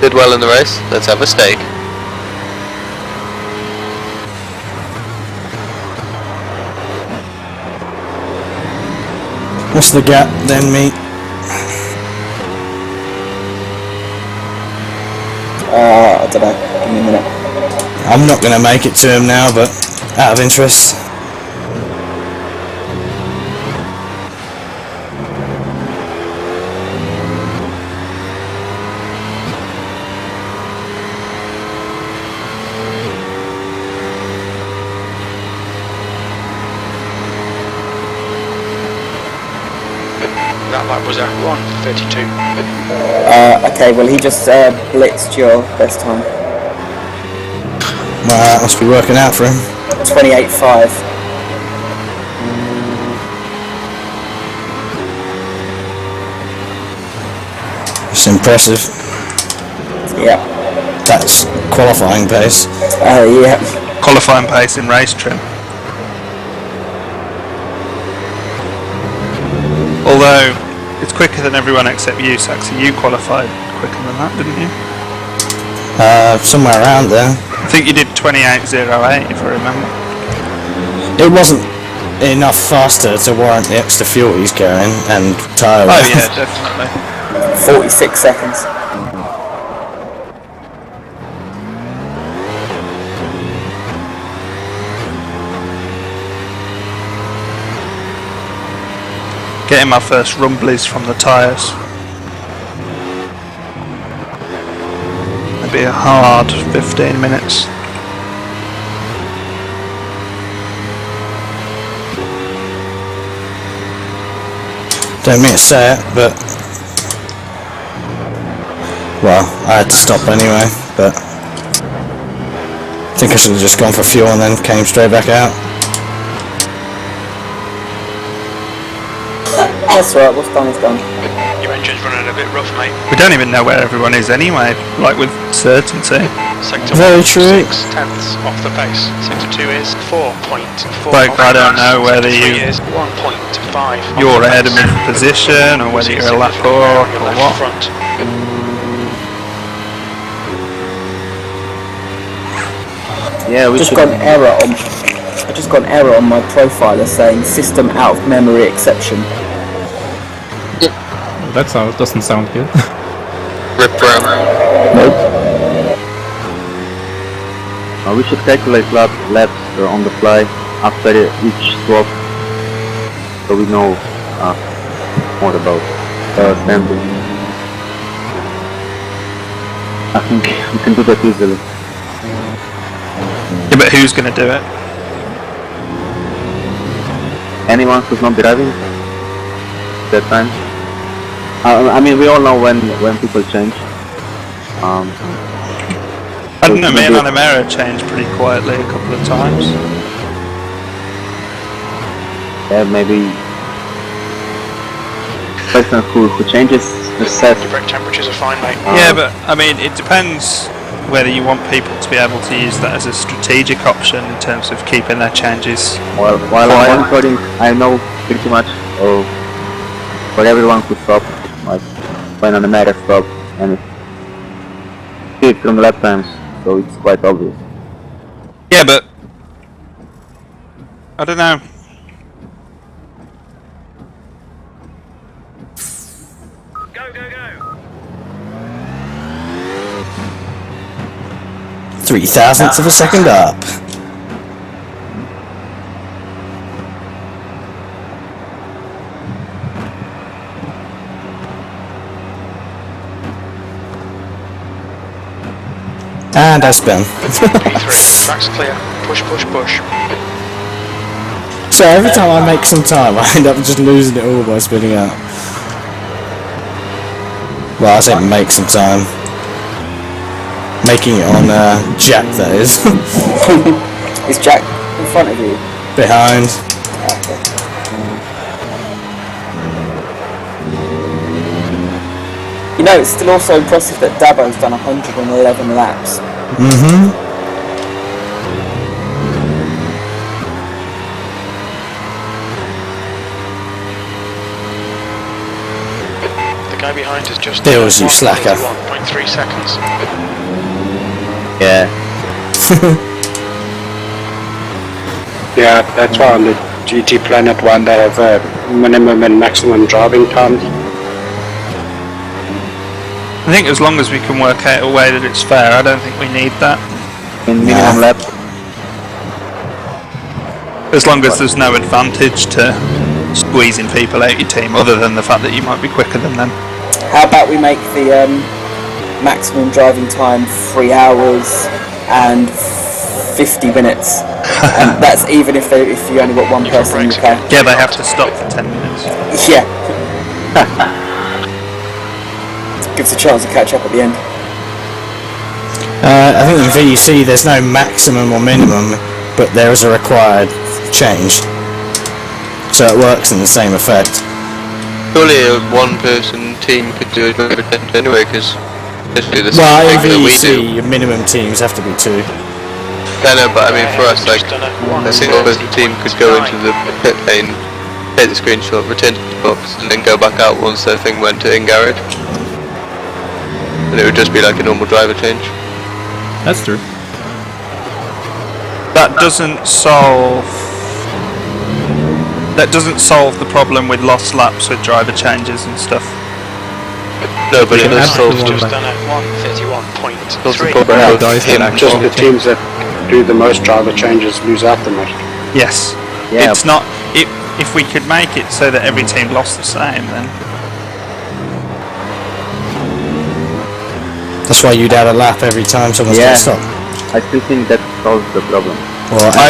Did well in the race, let's have a steak. What's the gap then, mate? I don't know. Give me a minute. I'm not going to make it to him now, but out of interest. That lap was at 1:32. Okay, well he just blitzed your best time. Well, that must be working out for him. 28.5. It's impressive. Yeah. That's qualifying pace. Yeah. Qualifying pace in race trim. Although, it's quicker than everyone except you, Saxy. You qualified quicker than that, didn't you? Somewhere around there. I think you did 28.08, if I remember. It wasn't enough faster to warrant the extra fuel he's carrying and tyre. Oh yeah, definitely. 46 seconds. Getting my first rumblies from the tyres. It'll be a hard 15 minutes. Don't mean to say it, but... Well, I had to stop anyway, but... I think I should have just gone for fuel and then came straight back out. That's right, what's done is done. Your engine's running a bit rough, mate. We don't even know where everyone is anyway, like with certainty. Sector Very 1, true. 6 tenths off the pace. Sector 2 is 4.4. Like, I don't know whether Sector 3 you... is 1.5. You're ahead of me for position, or whether you're a lap off, or what. Front. Yeah, we Just should... got an error on. I just got an error on my profiler saying system out of memory exception. That doesn't sound good. Rip Brown. Nope. we should calculate laps on the fly after each swap, so we know more about assembly. I think we can do that easily. Yeah, but who's going to do it? Anyone who's not driving that time. I mean, we all know when people change. I don't know, me and Animera changed pretty quietly a couple of times. Yeah, maybe person who changes the set. Your brake temperatures are fine, mate. Yeah, but I mean, it depends whether you want people to be able to use that as a strategic option in terms of keeping their changes. Well, while I'm coding, I know pretty much for everyone who stopped, like when on a matter stop, and it's from the lap times, so it's quite obvious. Yeah, but I don't know. Go, go, go! 0.003 of a second up. And I spin. P3, track's clear. Push, push, push. So every time I make some time, I end up just losing it all by spinning out. Well, I say make some time. Making it on Jack, that is. Is Jack in front of you? Behind. You know, it's still also impressive that Dabo's done 111 laps. Mm-hmm. The guy behind is just Deals, you slacker. 1.3 seconds. Yeah. Yeah, that's why on the GT Planet 1 they have minimum and maximum driving times. I think as long as we can work out a way that it's fair, I don't think we need that. In minimum lap. As long as there's no advantage to squeezing people out your team, other than the fact that you might be quicker than them. How about we make the maximum driving time 3 hours and 50 minutes? And that's even if you only got one person in the car. Yeah, they have to stop for 10 minutes. Yeah. Gives a chance to catch up at the end. I think in VEC there's no maximum or minimum, but there is a required change. So it works in the same effect. Surely a one-person team could do it over 10 anyway, because basically the Well, same in thing that we do. VEC your minimum teams have to be 2. I know, but I mean for us, like, a single-person team could go into the pit lane, take the screenshot, return to the box, and then go back out once their thing went to in-garage. And it would just be like a normal driver change. That's true. That doesn't solve the problem with lost laps with driver changes and stuff. No, but it does solve Just done at 1:31.3. Just the teams that do the most driver changes lose out the most. Yes. Yeah. It's not. If we could make it so that every team lost the same, then. That's why you'd add a lap every time someone's got to stop. I still think that solves the problem. Or I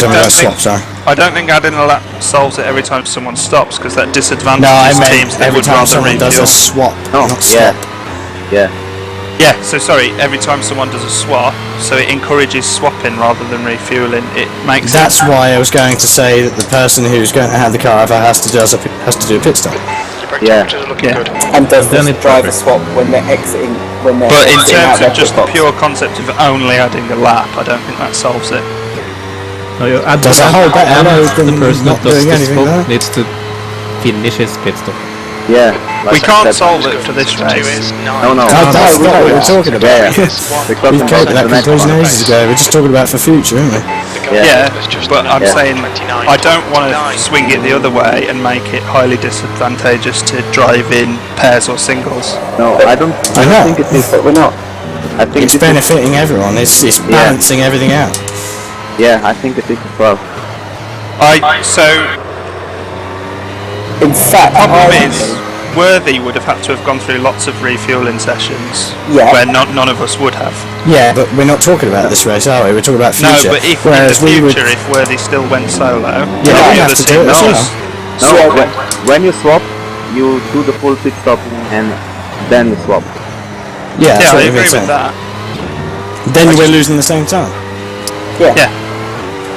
don't think adding a lap solves it every time someone stops, because that disadvantages No, I teams meant that every would time rather someone does a refuel. swap, not swap. Yeah. Yeah, so sorry, every time someone does a swap, so it encourages swapping rather than refueling. It makes That's sense. why I was going to say that the person who's going to have the car over has to do a pit stop. Yeah. And does this driver swap when they're exiting? But in terms of out just the pure concept of only adding a lap, I don't think that solves it. No, you add Does a whole better the person not that does doing the anything swap there? needs to finish his pit stop. Yeah. We can't solve it for this race. No. That's not what we're talking about. Yeah. We came to that conclusion ages ago. We're just talking about for future, aren't we? Yeah, but I'm saying I don't want to swing it the other way and make it highly disadvantageous to drive in pairs or singles. No, I don't think it is. But we're not. I think It's benefiting everyone. It's balancing everything out. Yeah, I think it is as well. In fact, Problem is, Worthy would have had to have gone through lots of refueling sessions where none of us would have. Yeah, but we're not talking about this race, are we? We're talking about future. No, but if Whereas in the future, if Worthy still went solo, we have to do it as well. No, when you swap, you do the full pit stop and then you swap. Yeah, that's what I you've agree been with saying. that. Then we're losing the same time. Yeah.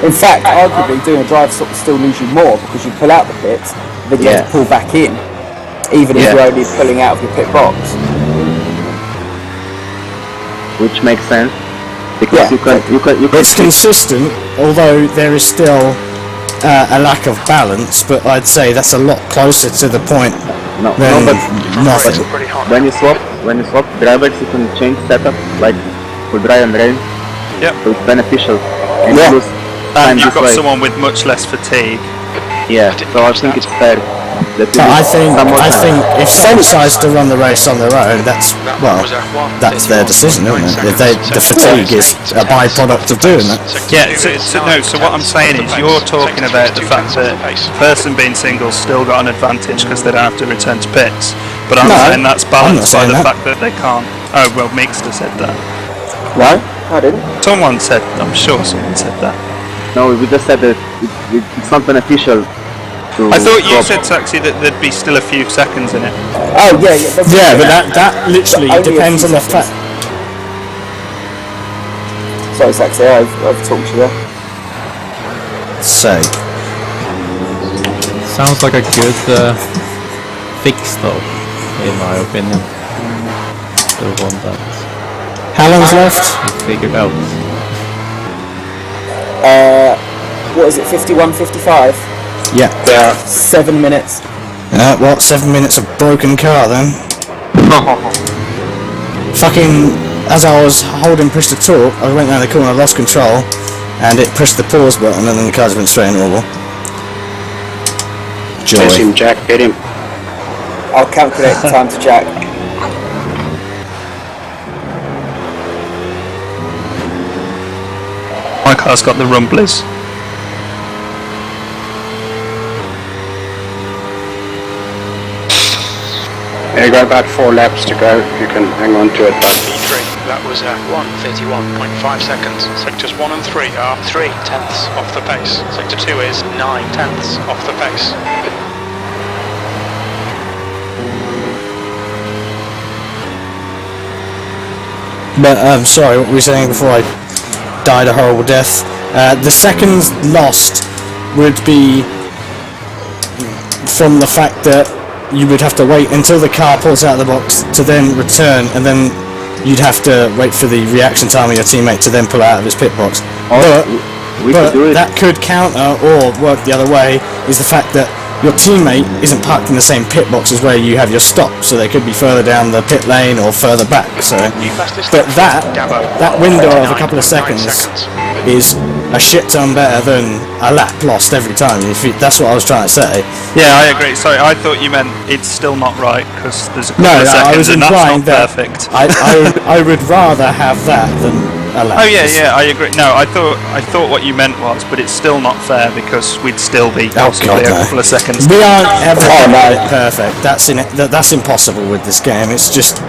In fact, arguably, doing a drive stop will still lose you more because you pull out the pits, then you have to pull back in, even if you're only pulling out of your pit box. Which makes sense because you can. It's consistent, although there is still a lack of balance. But I'd say that's a lot closer to the point than nothing. When you swap, drivers you can change setup like for dry and rain. Yep. So it's beneficial. And And you've got someone with much less fatigue. Yeah, so I think it's fair. I think if someone decides to run the race on their own, that's their decision, isn't it? The fatigue is a byproduct of doing that. Yeah, so what I'm saying is you're talking about the fact that the person being single's still got an advantage because they don't have to return to pits. But I'm saying that's balanced by the fact that they can't. Oh, well, Mixter said that. No, I didn't. I'm sure someone said that. No, we just said that it's not beneficial. I thought you said, Saxy, that there'd be still a few seconds in it. Oh, yeah. Yeah, but that literally depends on the fact. Sorry, Saxy, I've talked to you there. So. Sounds like a good fix, though, in my opinion. The one that. How long's left? We figured out. What is it, 51, 55? Yeah. 7 minutes. 7 minutes of broken car then? Fucking, as I was holding push to talk, I went round the corner, lost control, and it pushed the pause button, and then the car just went straight in oval. Joy. Chase him, Jack, hit him. I'll calculate the time to Jack. My car's got the rumblies. You got about 4 laps to go. You can hang on to it. P3, that was 1:31.5 seconds. Sectors 1 and 3 are 3 tenths off the pace. Sector 2 is 9 tenths off the pace. But sorry, what were we saying before I died a horrible death? The seconds lost would be from the fact that you would have to wait until the car pulls out of the box to then return, and then you'd have to wait for the reaction time of your teammate to then pull out of his pit box. But that could counter or work the other way, is the fact that your teammate isn't parked in the same pit box as where you have your stop, so they could be further down the pit lane or further back. So, but that window of a couple of seconds is a shit ton better than a lap lost every time. That's what I was trying to say. Yeah, I agree. Sorry, I thought you meant it's still not right because there's a couple of seconds and that's not perfect. I would rather have that than a lap. Oh yeah, I agree. No, I thought what you meant was, but it's still not fair because we'd still be possibly a couple of seconds. We aren't ever going to get it perfect. That's impossible with this game. It's just.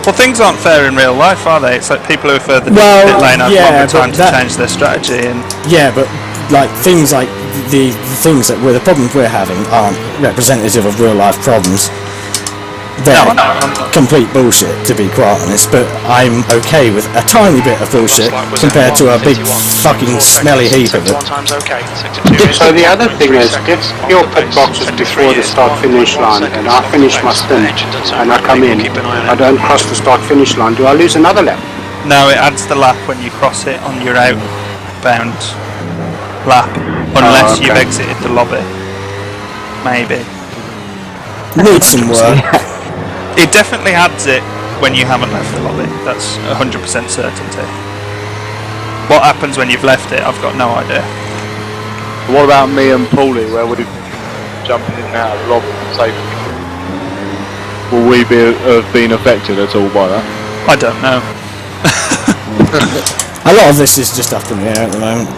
Well, things aren't fair in real life, are they? It's like people who are further down the pit lane have longer time to change their strategy. And but like things like the things that the problems we're having aren't representative of real life problems. They're complete bullshit, to be quite honest, but I'm okay with a tiny bit of bullshit compared to a big fucking smelly heap of it. So the other thing is, if your pit box is before the start-finish line and I finish my stint and I come in, I don't cross the start-finish line, do I lose another lap? No, it adds the lap when you cross it on your outbound lap, unless you've exited the lobby. Maybe. Needs some work. It definitely adds it when you haven't left the lobby. That's 100% certainty. What happens when you've left it, I've got no idea. What about me and Paulie, where we're jumping in and out of the lobby safely? Will we have been affected at all by that? I don't know. A lot of this is just up in the air at the moment.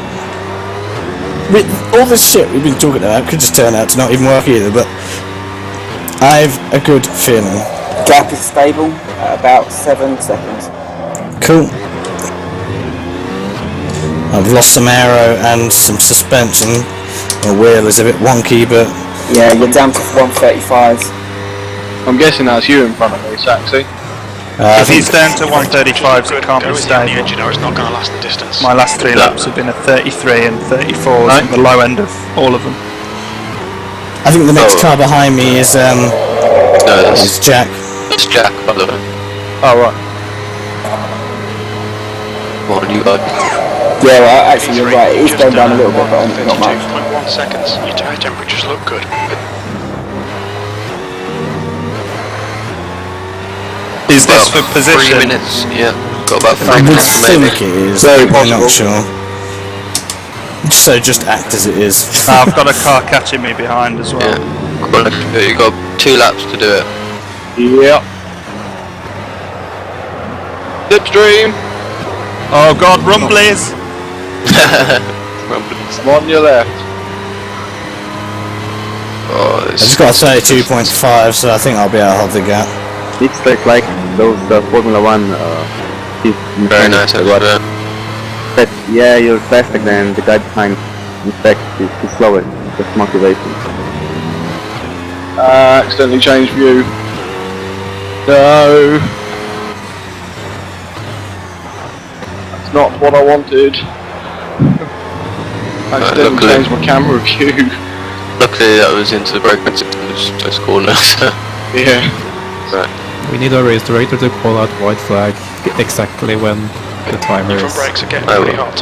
All this shit we've been talking about could just turn out to not even work either, but I've a good feeling. Gap is stable at about 7 seconds. Cool. I've lost some aero and some suspension. My wheel is a bit wonky, but... Yeah, you're down to 135s. I'm guessing that's you in front of me, Saxy. If he's down to 135s, it can't be stable. It's not going to last the distance. My last 3 laps have been a 33 and 34s on the low end of all of them. I think the next car behind me is Jack. It's Jack, by the way. Oh, right. What do you got? Yeah, well, actually, you're right. It is going down a little bit, but not much. 32.1 seconds. Your tyre temperatures look good. Is this for position? 3 minutes, yeah. Got about 3 I would minutes maybe. think it is, I'm not sure. So just act as it is. I've got a car catching me behind as well. Yeah. Well, you got 2 laps to do it. Yep. Slipstream. Oh god, rumblies! I'm on your left. Oh, I just got a 32.5, so I think I'll be able to hold the gap. It's like those Formula 1 very nice as well. But yeah, you're faster than the guy behind. In fact, he's slower. Just motivation. Accidentally changed view. No. That's not what I wanted. Accidentally changed my camera view. Luckily that was into the braking system, just corner, so... Yeah. Right. We need our race director to call out white flag exactly when the timer Front is. brakes are getting really hot.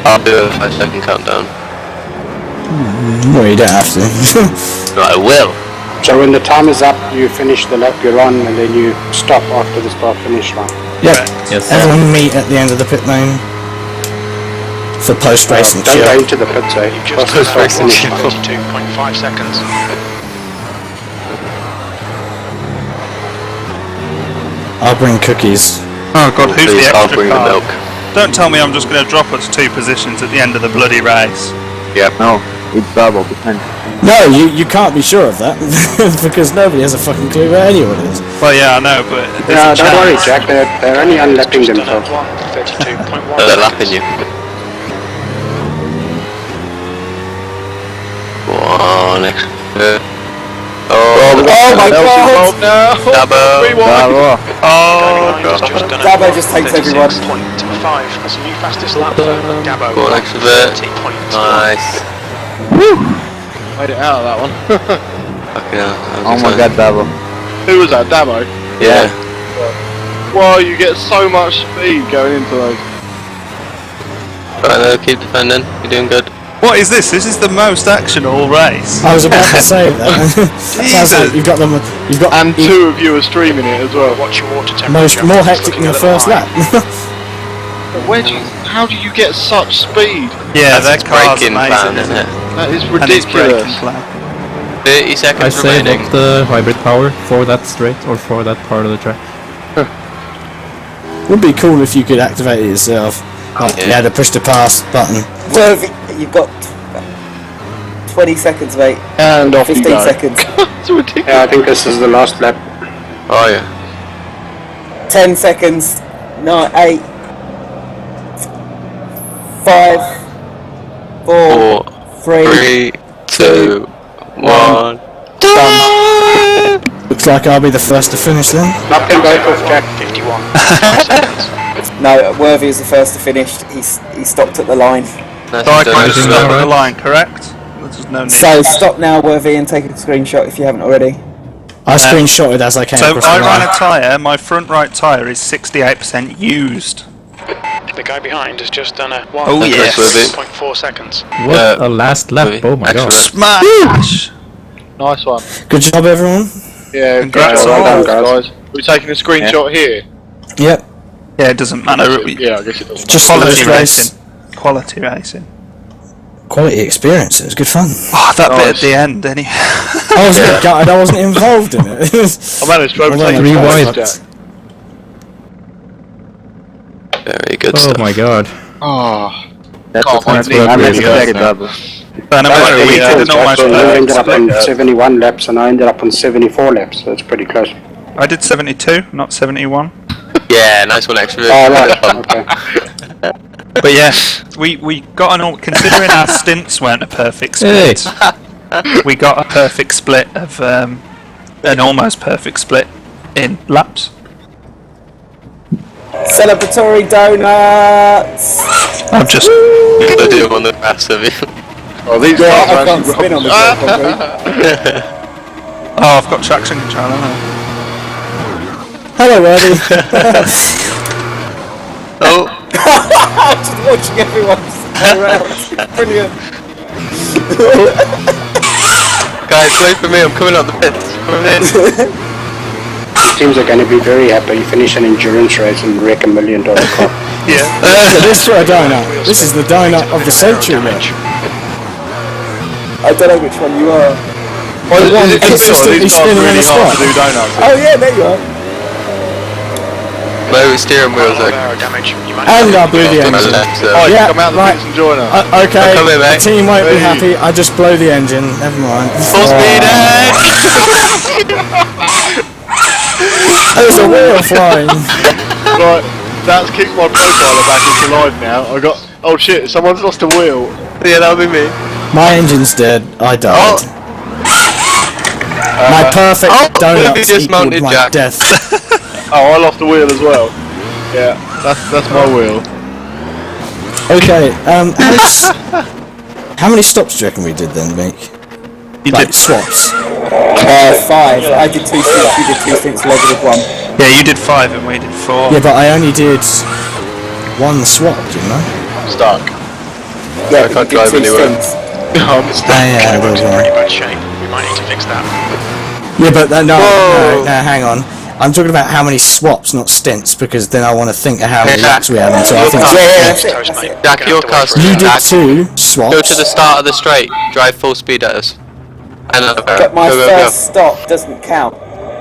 I'll do a 5-second countdown. Well, you don't have to. No, I will. So when the time is up, you finish the lap you're on, and then you stop after the start-finish line. Yep. Yes. Everyone meet at the end of the pit lane for post-racing Don't chill. go into the pits, eh? You've just done 22.5 seconds. I'll bring cookies. Oh god, who's Please, the I'll extra bring the car? milk. Don't tell me I'm just going to drop us 2 positions at the end of the bloody race. Yep. No, it's double behind. No, you can't be sure of that because nobody has a fucking clue where anyone is. Well, yeah, I know, but Yeah, don't worry, Jack. They're only unlapping themselves. 32.1 They're lapping you. One extra. Oh my god! Dabo! Bravo! Oh god! Dabo just takes everyone. 36.5. That's a new fastest lap for Dabo. One extra bit. 30.1. Nice. Made it out of that one. Fucking hell. Oh my god, Davo. Who was that? Dabo? Yeah. Wow, you get so much speed going into those. Right there, keep defending. You're doing good. what is this? This is the most action all race. I was about to say that. Sounds like you've got them. You've got And 2 of you are streaming it as well. Watch your water temperature. more hectic than the first lap. How do you get such speed? Yeah, That's that its car's braking amazing, plan, isn't isn't it? it? That is And its braking ridiculous. plan. 30 I seconds saved remaining. up the hybrid power for that straight or for that part of the track. Would be cool if you could activate it yourself. Like, Yeah. you had to push the pass button. Well, you've got 20 seconds, mate. And off 15 you go. seconds. It's ridiculous. Yeah, I think this is the last lap. Oh yeah. 10 seconds. 9, 8, 5, 4, 3, 2, 1. Looks like I'll be the first to finish then. Lap them both off, Jack. 51 seconds. No, Worthy is the first to finish. He stopped at the line. So I can't just stop at the line, correct? There's no need. So stop now, Worthy, and take a screenshot if you haven't already. I screenshotted as I came So across I the ran line. a tyre, my front right tyre is 68% used. The guy behind has just done a Oh, yes. 1.4 seconds. What a last lap! Oh my god! Smash! Nice one. Good job, everyone. Yeah, Congrats well all. done, guys. We're taking a screenshot here. Yep. Yeah, it doesn't matter. Yeah, I guess it doesn't. Just for Quality this race. racing. Quality racing. Quality experience. It was good fun. Oh, that bit at Nice. the end, anyway. I was a bit gutted. I wasn't involved in it. I managed to overtake Well, you, rewind. Jack. Very good Oh stuff. my god! Oh, That's Can't what wait I'm to very see very that. double. And we did an almost So you ended perfect up on split. 71 laps, and I ended up on 74 laps, so it's pretty close. I did 72, not 71. Yeah, nice one extra. Oh, right. Okay. But yeah, we got considering our stints weren't a perfect split, we got a perfect split of an almost perfect split in laps. Celebratory donuts! I'm just gonna do on the grass of you. Oh, these Yeah, cars I are can't actually spin on the ground properly. Oh, I've got traction control, haven't I? Hello, Worthy. Oh, Just watching everyone go around. Brilliant. guys, wait for me. I'm coming out the pits. Coming in. These teams are going to be very happy. You finish an endurance race and wreck $1 million car. Yeah. This for a donut. This is the donut of the century, mate. I don't know which one you are. These cars really hard to do donuts. Oh yeah, there you are. No steering wheels are And I blew the engine. Yeah, come out the pits and join us. Okay, Come here, the mate. team won't be happy. I just blow the engine. Never mind. full speed ahead! There's a wheel flying. Right, that's kicked my profiler back into life now. I got. Oh shit! Someone's lost a wheel. Yeah, that'll be me. My engine's dead. I died. My perfect donuts just equaled mounted my Jack. death. Oh, I lost a wheel as well. Yeah, that's my wheel. Okay, how many stops do you reckon we did then, Meek? You Like did swaps? 5. I did 2 stints, you did 2 stints, Lego did 1. Yeah, you did 5 and we did 4. Yeah, but I only did 1 swap, didn't I? Stuck. Yeah, I can't you did drive 2 anywhere. stints. I'm stuck. Yeah, Pretty bad shape. We might need to fix that. Yeah, but no, hang on. I'm talking about how many swaps, not stints, because then I want to think of how many laps we have until I think. That's it. Jack, your car's You did Jack, 2 swaps. go to the start of the straight, drive full speed at us. And But my first stop doesn't count.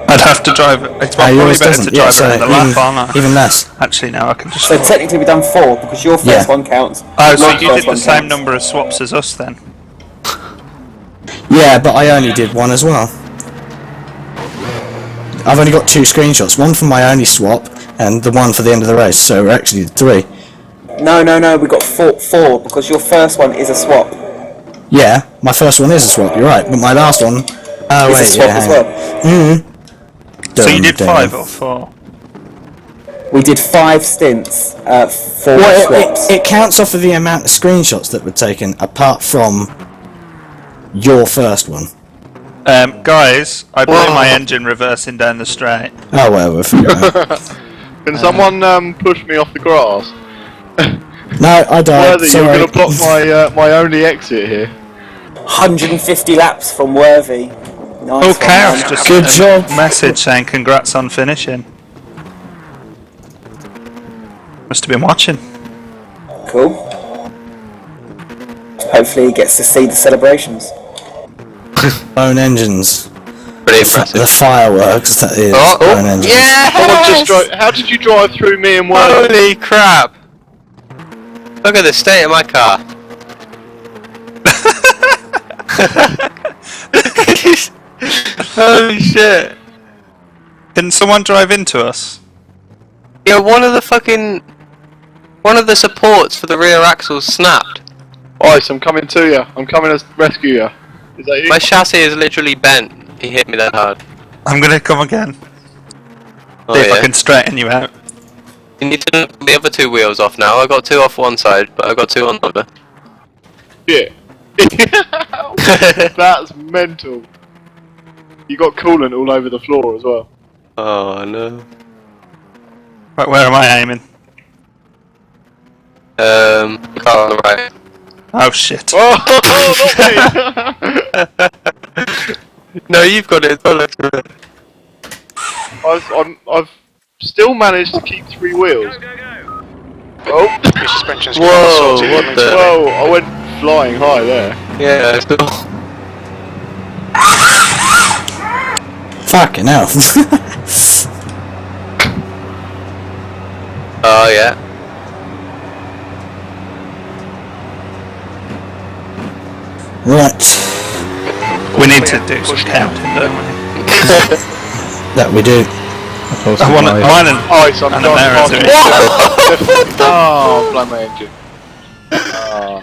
I'd have to drive it. It's probably yours better doesn't. to Yeah, drive so it in the lap, aren't I? even less. Actually, no, I can just. So technically we've done 4, because your first one counts. Oh, so my you first did the one same counts. number of swaps as us then? Yeah, but I only did 1 as well. I've only got 2 screenshots. One from my only swap, and the one for the end of the race. So we're actually 3. No, we got 4, because your first one is a swap. Yeah, my first one is a swap. You're right, but my last one. Oh Is wait, a swap yeah. as well. So you did 5 or 4? We did 5 stints, 4 Well, swaps. it counts off of the amount of screenshots that were taken, apart from your first one. Guys, I blew my engine reversing down the straight. Oh well, we'll figure it out. Can someone push me off the grass? No, I died. Worthy, Sorry. you're going to block my only exit here. 150 laps from Worthy. Nice Oh, one, Chaos man. just Good sent a job. message saying congrats on finishing. Must have been watching. Cool. Hopefully he gets to see the celebrations. Own engines. Pretty impressive. The fireworks that is own engines. Someone just drove. How did you drive through me and Worthy? Holy crap! Look at the state of my car. Holy shit! Can someone drive into us? Yeah, one of the supports for the rear axle snapped. Ice, I'm coming to you. I'm coming to rescue you. Is that you? My chassis is literally bent. He hit me that hard. I'm gonna come again. Oh, See if I yeah. can straighten you out. You need to knock the other 2 wheels off now. I got 2 off one side, but I got 2 on the other. Yeah. That's mental. You got coolant all over the floor as well. Oh no. Right, where am I aiming? Car on the right. Oh shit. Oh, not me! No, you've got it. Oh, look at it. I've still managed to keep 3 wheels. Oh! Your suspension's Whoa, sorted. what the? Whoa, I went flying high there. Yeah, it's cool. Fucking hell. Oh yeah. Right. We need to do some counting, don't we? That we do. I want mine and Ice, I'm and trying Amara to to Oh, blow my engine.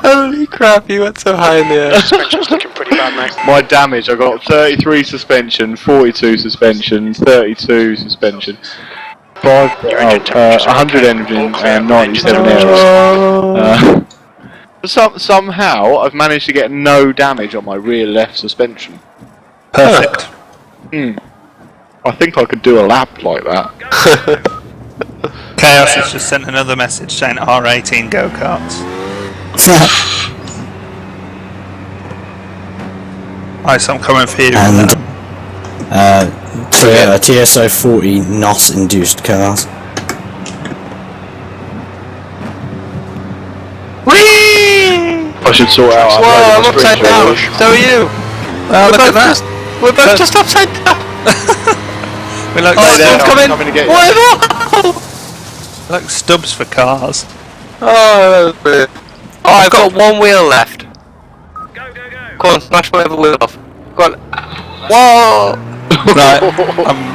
Holy crap, you went so high in the air. Suspension's looking pretty bad, mate. My damage, I got 33 suspension, 42 suspension, 32 suspension, 100 engine and 97 air. Somehow, I've managed to get no damage on my rear left suspension. Perfect. I think I could do a lap like that. Chaos has just sent another message saying R18 go-karts. Ice, I'm coming for you. And TSO 40 NOS induced cars. Whee! I should sort out. Whoa, I'm upside down. So are you. Oh, look at that. We're both just upside down. We're like, someone's coming to get you. Whatever. like stubs for cars. Oh, brilliant. Oh, I've got one wheel left. Go on, smash whatever wheel off. Go on. Whoa! Right,